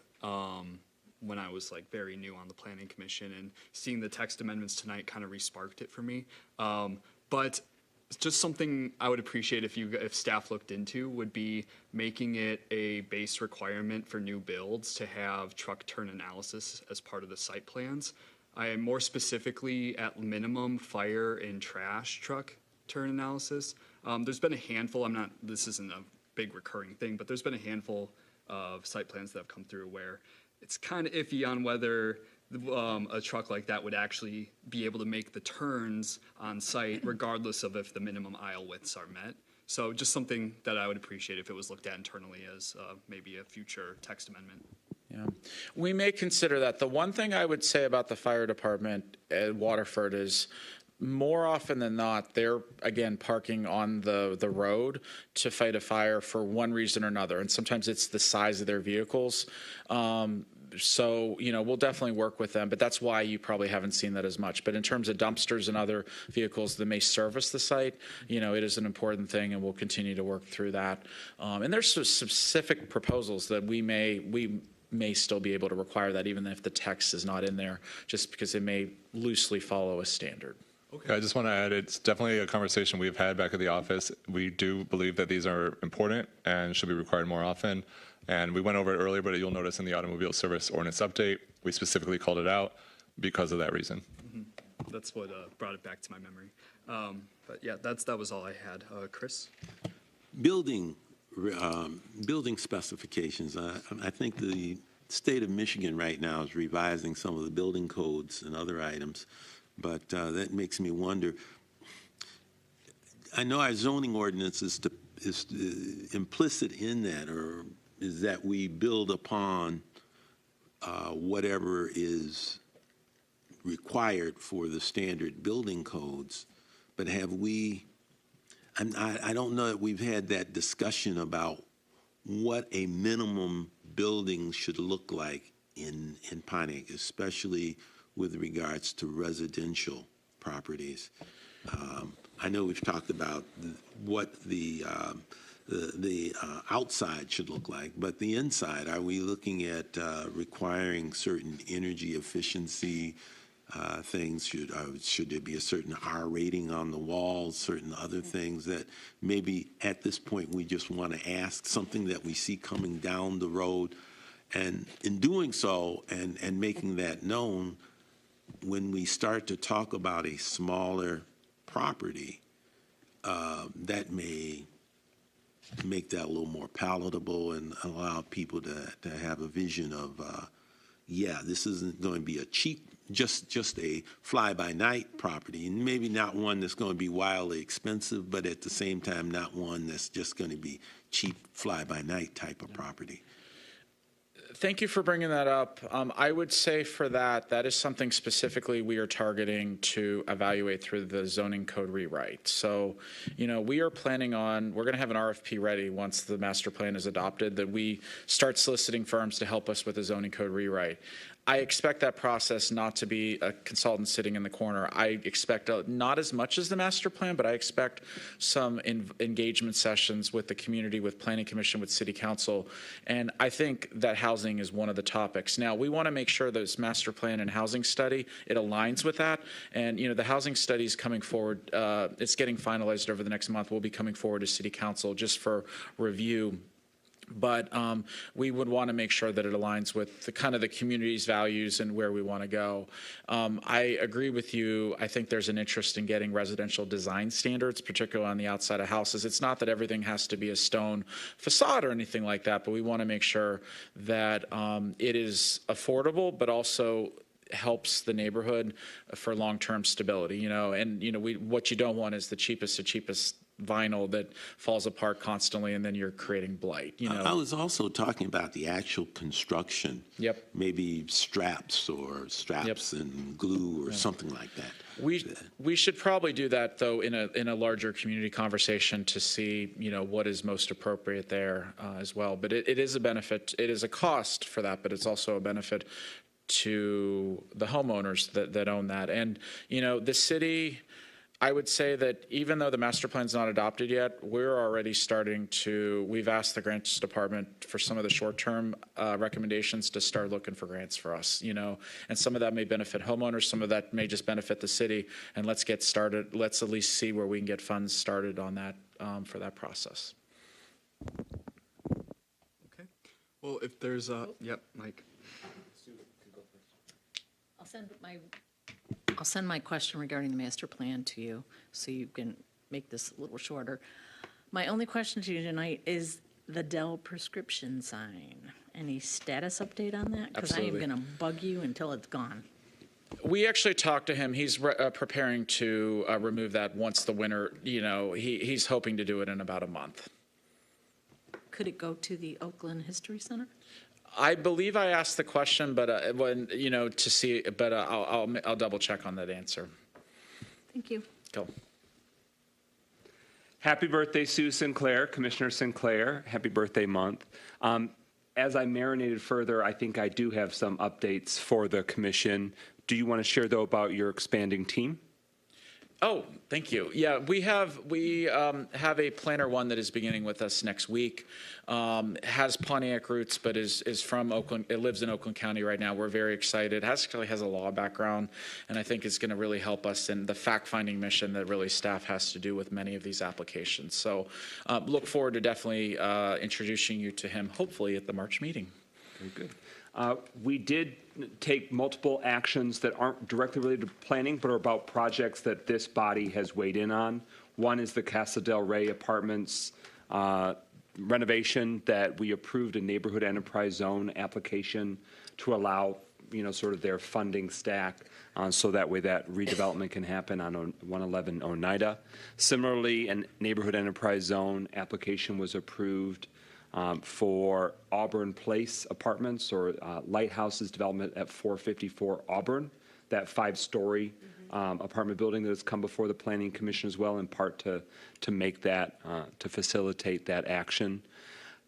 Speaker 1: when I was very new on the Planning Commission, and seeing the text amendments tonight kind of re-sparked it for me. But just something I would appreciate if staff looked into would be making it a base requirement for new builds to have truck turn analysis as part of the site plans. I am more specifically at minimum fire and trash truck turn analysis. There's been a handful, this isn't a big recurring thing, but there's been a handful of site plans that have come through where it's kind of iffy on whether a truck like that would actually be able to make the turns on site regardless of if the minimum aisle widths are met. So just something that I would appreciate if it was looked at internally as maybe a future text amendment.
Speaker 5: Yeah, we may consider that. The one thing I would say about the fire department at Waterford is more often than not, they're, again, parking on the road to fight a fire for one reason or another. And sometimes it's the size of their vehicles. So, we'll definitely work with them, but that's why you probably haven't seen that as much. But in terms of dumpsters and other vehicles that may service the site, it is an important thing, and we'll continue to work through that. And there's some specific proposals that we may still be able to require that, even if the text is not in there, just because it may loosely follow a standard.
Speaker 4: Okay. I just want to add, it's definitely a conversation we've had back at the office. We do believe that these are important and should be required more often. And we went over it earlier, but you'll notice in the automobile service ordinance update, we specifically called it out because of that reason.
Speaker 1: Mm-hmm. That's what brought it back to my memory. But yeah, that was all I had. Chris?
Speaker 9: Building specifications. I think the state of Michigan right now is revising some of the building codes and other items. But that makes me wonder. I know our zoning ordinance is implicit in that, or is that we build upon whatever is required for the standard building codes. But have we? I don't know that we've had that discussion about what a minimum building should look like in Pontiac, especially with regards to residential properties. I know we've talked about what the outside should look like, but the inside, are we looking at requiring certain energy efficiency things? Should there be a certain R rating on the walls, certain other things that maybe at this point we just want to ask, something that we see coming down the road? And in doing so and making that known, when we start to talk about a smaller property, that may make that a little more palatable and allow people to have a vision of, yeah, this isn't going to be a cheap, just a fly-by-night property, and maybe not one that's going to be wildly expensive, but at the same time, not one that's just going to be cheap fly-by-night type of property.
Speaker 5: Thank you for bringing that up. I would say for that is something specifically we are targeting to evaluate through the zoning code rewrite. So, we are planning on, we're going to have an RFP ready once the master plan is adopted, that we start soliciting firms to help us with the zoning code rewrite. I expect that process not to be a consultant sitting in the corner. I expect not as much as the master plan, but I expect some engagement sessions with the community, with planning commission, with city council. And I think that housing is one of the topics. Now, we want to make sure this master plan and housing study, it aligns with that. And, the housing study is coming forward. It's getting finalized over the next month. We'll be coming forward to city council just for review. But we would want to make sure that it aligns with the kind of the community's values and where we want to go. I agree with you. I think there's an interest in getting residential design standards, particularly on the outside of houses. It's not that everything has to be a stone facade or anything like that, but we want to make sure that it is affordable, but also helps the neighborhood for long-term stability. What you don't want is the cheapest vinyl that falls apart constantly, and then you're creating blight.
Speaker 9: I was also talking about the actual construction.
Speaker 5: Yep.
Speaker 9: Maybe straps and glue or something like that.
Speaker 5: We should probably do that though in a larger community conversation to see what is most appropriate there as well. But it is a benefit. It is a cost for that, but it's also a benefit to the homeowners that own that. And the city, I would say that even though the master plan's not adopted yet, we're already we've asked the grants department for some of the short-term recommendations to start looking for grants for us, and some of that may benefit homeowners, some of that may just benefit the city, and let's get started. Let's at least see where we can get funds started on that for that process.
Speaker 1: Okay. Well, if there's yep, Mike.
Speaker 8: I'll send my question regarding the master plan to you so you can make this a little shorter. My only question to you tonight is the Dell prescription sign. Any status update on that? Because I am going to bug you until it's gone.
Speaker 5: We actually talked to him. He's preparing to remove that once the winter, he's hoping to do it in about a month.
Speaker 8: Could it go to the Oakland History Center?
Speaker 5: I believe I asked the question, but to see, but I'll double check on that answer.
Speaker 8: Thank you.
Speaker 5: Go.
Speaker 15: Happy birthday, Sue Sinclair, Commissioner Sinclair. Happy birthday month. As I marinated further, I think I do have some updates for the commission. Do you want to share, though, about your expanding team?
Speaker 5: Oh, thank you. Yeah, we have a planner one that is beginning with us next week. Has Pontiac roots, but is from Oakland. It lives in Oakland County right now. We're very excited. Actually has a law background, and I think it's going to really help us in the fact-finding mission that really staff has to do with many of these applications. So look forward to definitely introducing you to him, hopefully at the March meeting.
Speaker 15: Very good. We did take multiple actions that aren't directly related to planning, but are about projects that this body has weighed in on. One is the Casa del Rey Apartments renovation that we approved a neighborhood enterprise zone application to allow, sort of their funding stack so that way that redevelopment can happen on 111 Oneida. Similarly, a neighborhood enterprise zone application was approved for Auburn Place Apartments or Lighthouses development at 454 Auburn, that 5-story apartment building that has come before the Planning Commission as well, in part to make that, to facilitate that action.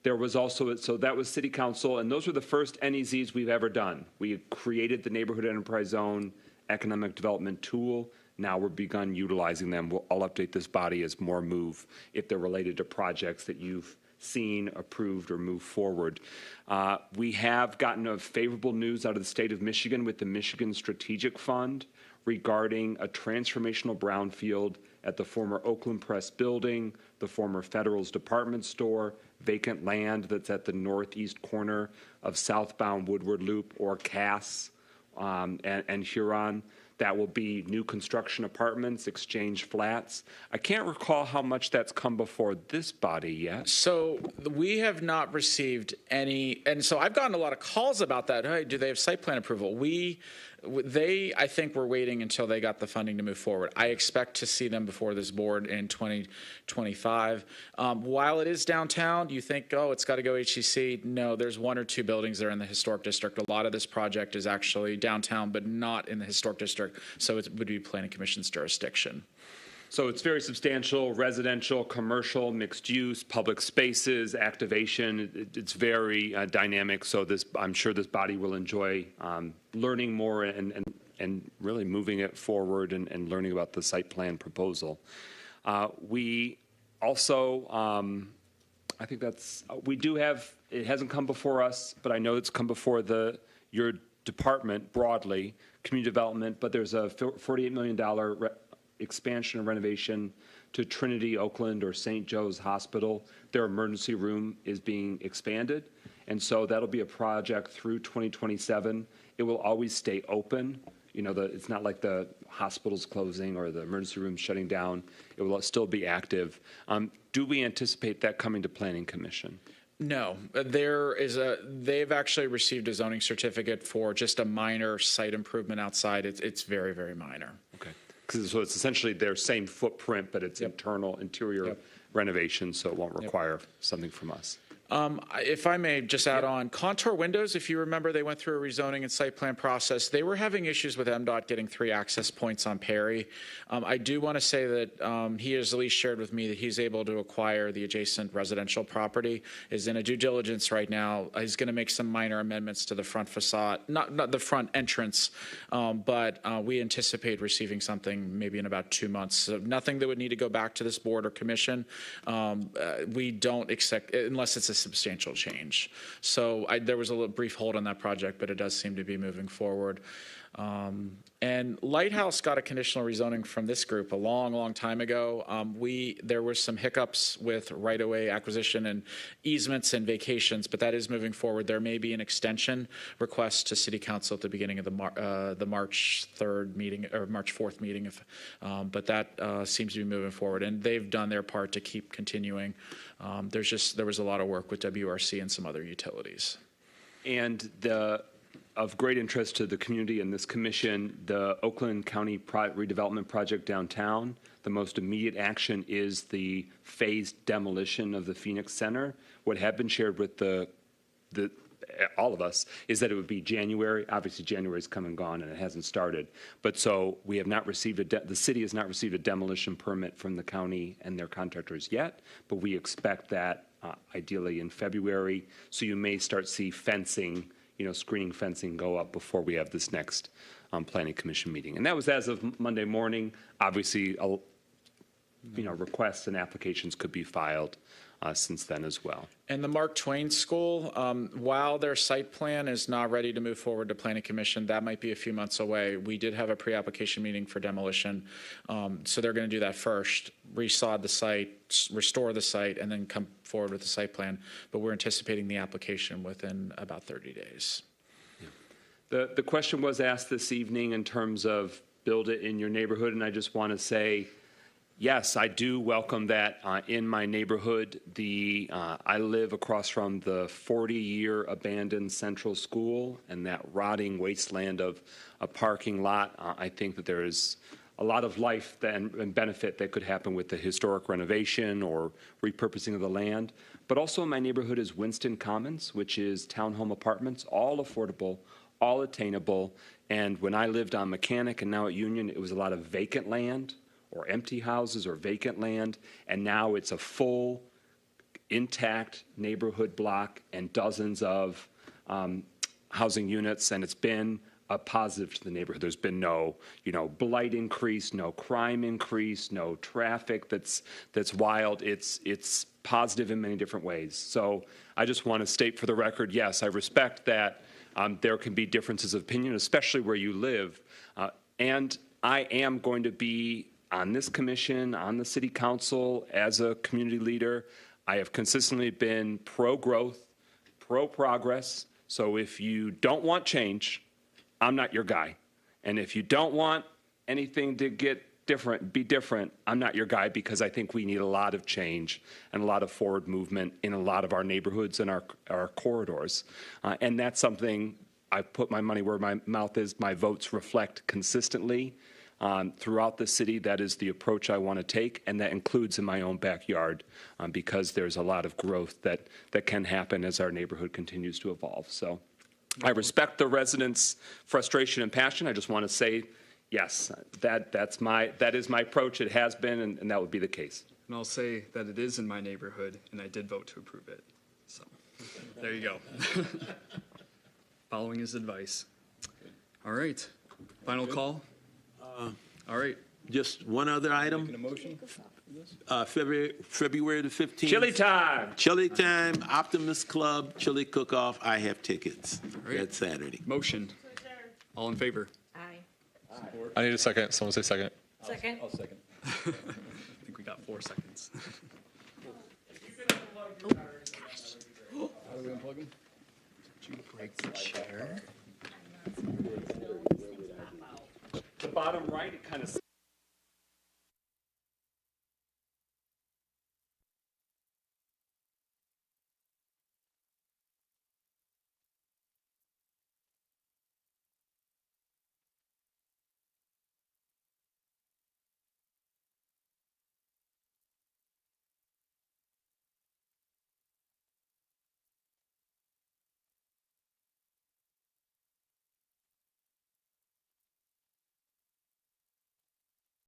Speaker 15: There was also, so that was city council, and those were the first NEZs we've ever done. We had created the Neighborhood Enterprise Zone Economic Development Tool. Now we're begun utilizing them. I'll update this body as more move if they're related to projects that you've seen, approved, or moved forward. We have gotten a favorable news out of the state of Michigan with the Michigan Strategic Fund regarding a transformational brownfield at the former Oakland Press building, the former Federal's department store, vacant land that's at the northeast corner of southbound Woodward Loop or Cass and Huron. That will be new construction apartments, exchange flats. I can't recall how much that's come before this body yet.
Speaker 5: So we have not received any, and so I've gotten a lot of calls about that. Hey, do they have site plan approval? I think we're waiting until they got the funding to move forward. I expect to see them before this board in 2025. While it is downtown, you think, oh, it's got to go HCC. No, there's one or two buildings that are in the historic district. A lot of this project is actually downtown, but not in the historic district, so it would be Planning Commission's jurisdiction.
Speaker 15: So it's very substantial, residential, commercial, mixed use, public spaces, activation. It's very dynamic. So I'm sure this body will enjoy learning more and really moving it forward and learning about the site plan proposal. We also, I think we do have, it hasn't come before us, but I know it's come before your department broadly, community development, but there's a $48 million expansion and renovation to Trinity Oakland or St. Joe's Hospital. Their emergency room is being expanded, and so that'll be a project through 2027. It will always stay open. You know, it's not like the hospital's closing or the emergency room shutting down. It will still be active. Do we anticipate that coming to Planning Commission?
Speaker 5: No, they've actually received a zoning certificate for just a minor site improvement outside. It's very, very minor.
Speaker 15: Okay. So it's essentially their same footprint, but it's interior renovation, so it won't require something from us.
Speaker 5: If I may just add on, Contour Windows, if you remember, they went through a rezoning and site plan process. They were having issues with MDOT getting 3 access points on Perry. I do want to say that he has at least shared with me that he's able to acquire the adjacent residential property, is in a due diligence right now. He's going to make some minor amendments to the front facade, not the front entrance, but we anticipate receiving something maybe in about 2 months. So nothing that would need to go back to this board or commission. We don't expect, unless it's a substantial change. So there was a little brief hold on that project, but it does seem to be moving forward. And Lighthouse got a conditional rezoning from this group a long, long time ago. There were some hiccups with right-of-way acquisition and easements and vacations, but that is moving forward. There may be an extension request to City Council at the beginning of the March 3rd meeting or March 4th meeting, but that seems to be moving forward, and they've done their part to keep continuing. There was a lot of work with WRC and some other utilities.
Speaker 15: And of great interest to the community and this commission, the Oakland County redevelopment project downtown. The most immediate action is the phased demolition of the Phoenix Center. What had been shared with all of us is that it would be January. Obviously, January's come and gone, and it hasn't started. But so we have not received the city has not received a demolition permit from the county and their contractors yet. But we expect that ideally in February. So you may start see fencing, screening fencing go up before we have this next Planning Commission meeting. And that was as of Monday morning. Obviously, requests and applications could be filed since then as well.
Speaker 5: And the Mark Twain School, while their site plan is not ready to move forward to Planning Commission, that might be a few months away. We did have a pre-application meeting for demolition, so they're going to do that first, resod the site, restore the site, and then come forward with the site plan. But we're anticipating the application within about 30 days.
Speaker 15: The question was asked this evening in terms of build it in your neighborhood, and I just want to say, yes, I do welcome that in my neighborhood. I live across from the 40-year abandoned Central School and that rotting wasteland of a parking lot. I think that there is a lot of life and benefit that could happen with the historic renovation or repurposing of the land. But also in my neighborhood is Winston Commons, which is townhome apartments, all affordable, all attainable. And when I lived on Mechanic and now at Union, it was a lot of vacant land or empty houses or vacant land, and now it's a full intact neighborhood block and dozens of housing units, and it's been a positive to the neighborhood. There's been no, blight increase, no crime increase, no traffic that's wild. It's positive in many different ways. So I just want to state for the record, yes, I respect that there can be differences of opinion, especially where you live. And I am going to be on this commission, on the city council, as a community leader. I have consistently been pro-growth, pro-progress. So if you don't want change, I'm not your guy. And if you don't want anything to get be different, I'm not your guy, because I think we need a lot of change and a lot of forward movement in a lot of our neighborhoods and our corridors. And that's something I put my money where my mouth is. My votes reflect consistently throughout the city. That is the approach I want to take, and that includes in my own backyard, because there's a lot of growth that can happen as our neighborhood continues to evolve. So I respect the residents' frustration and passion. I just want to say, yes, that is my approach. It has been, and that would be the case.
Speaker 1: And I'll say that it is in my neighborhood, and I did vote to approve it. So there you go. Following his advice. All right. Final call. All right.
Speaker 9: Just one other item.
Speaker 1: Making a motion?
Speaker 9: February the 15th.
Speaker 15: Chili time.
Speaker 9: Chili time, Optimist Club, chili cook-off. I have tickets.
Speaker 1: All right.
Speaker 9: That Saturday.
Speaker 1: Motion. All in favor?
Speaker 8: Aye.
Speaker 4: I need a second. Someone say second.
Speaker 8: Second.
Speaker 1: I'll second. I think we got 4 seconds. How do we unplug him? Did you break the chair?
Speaker 15: The bottom right, it kind of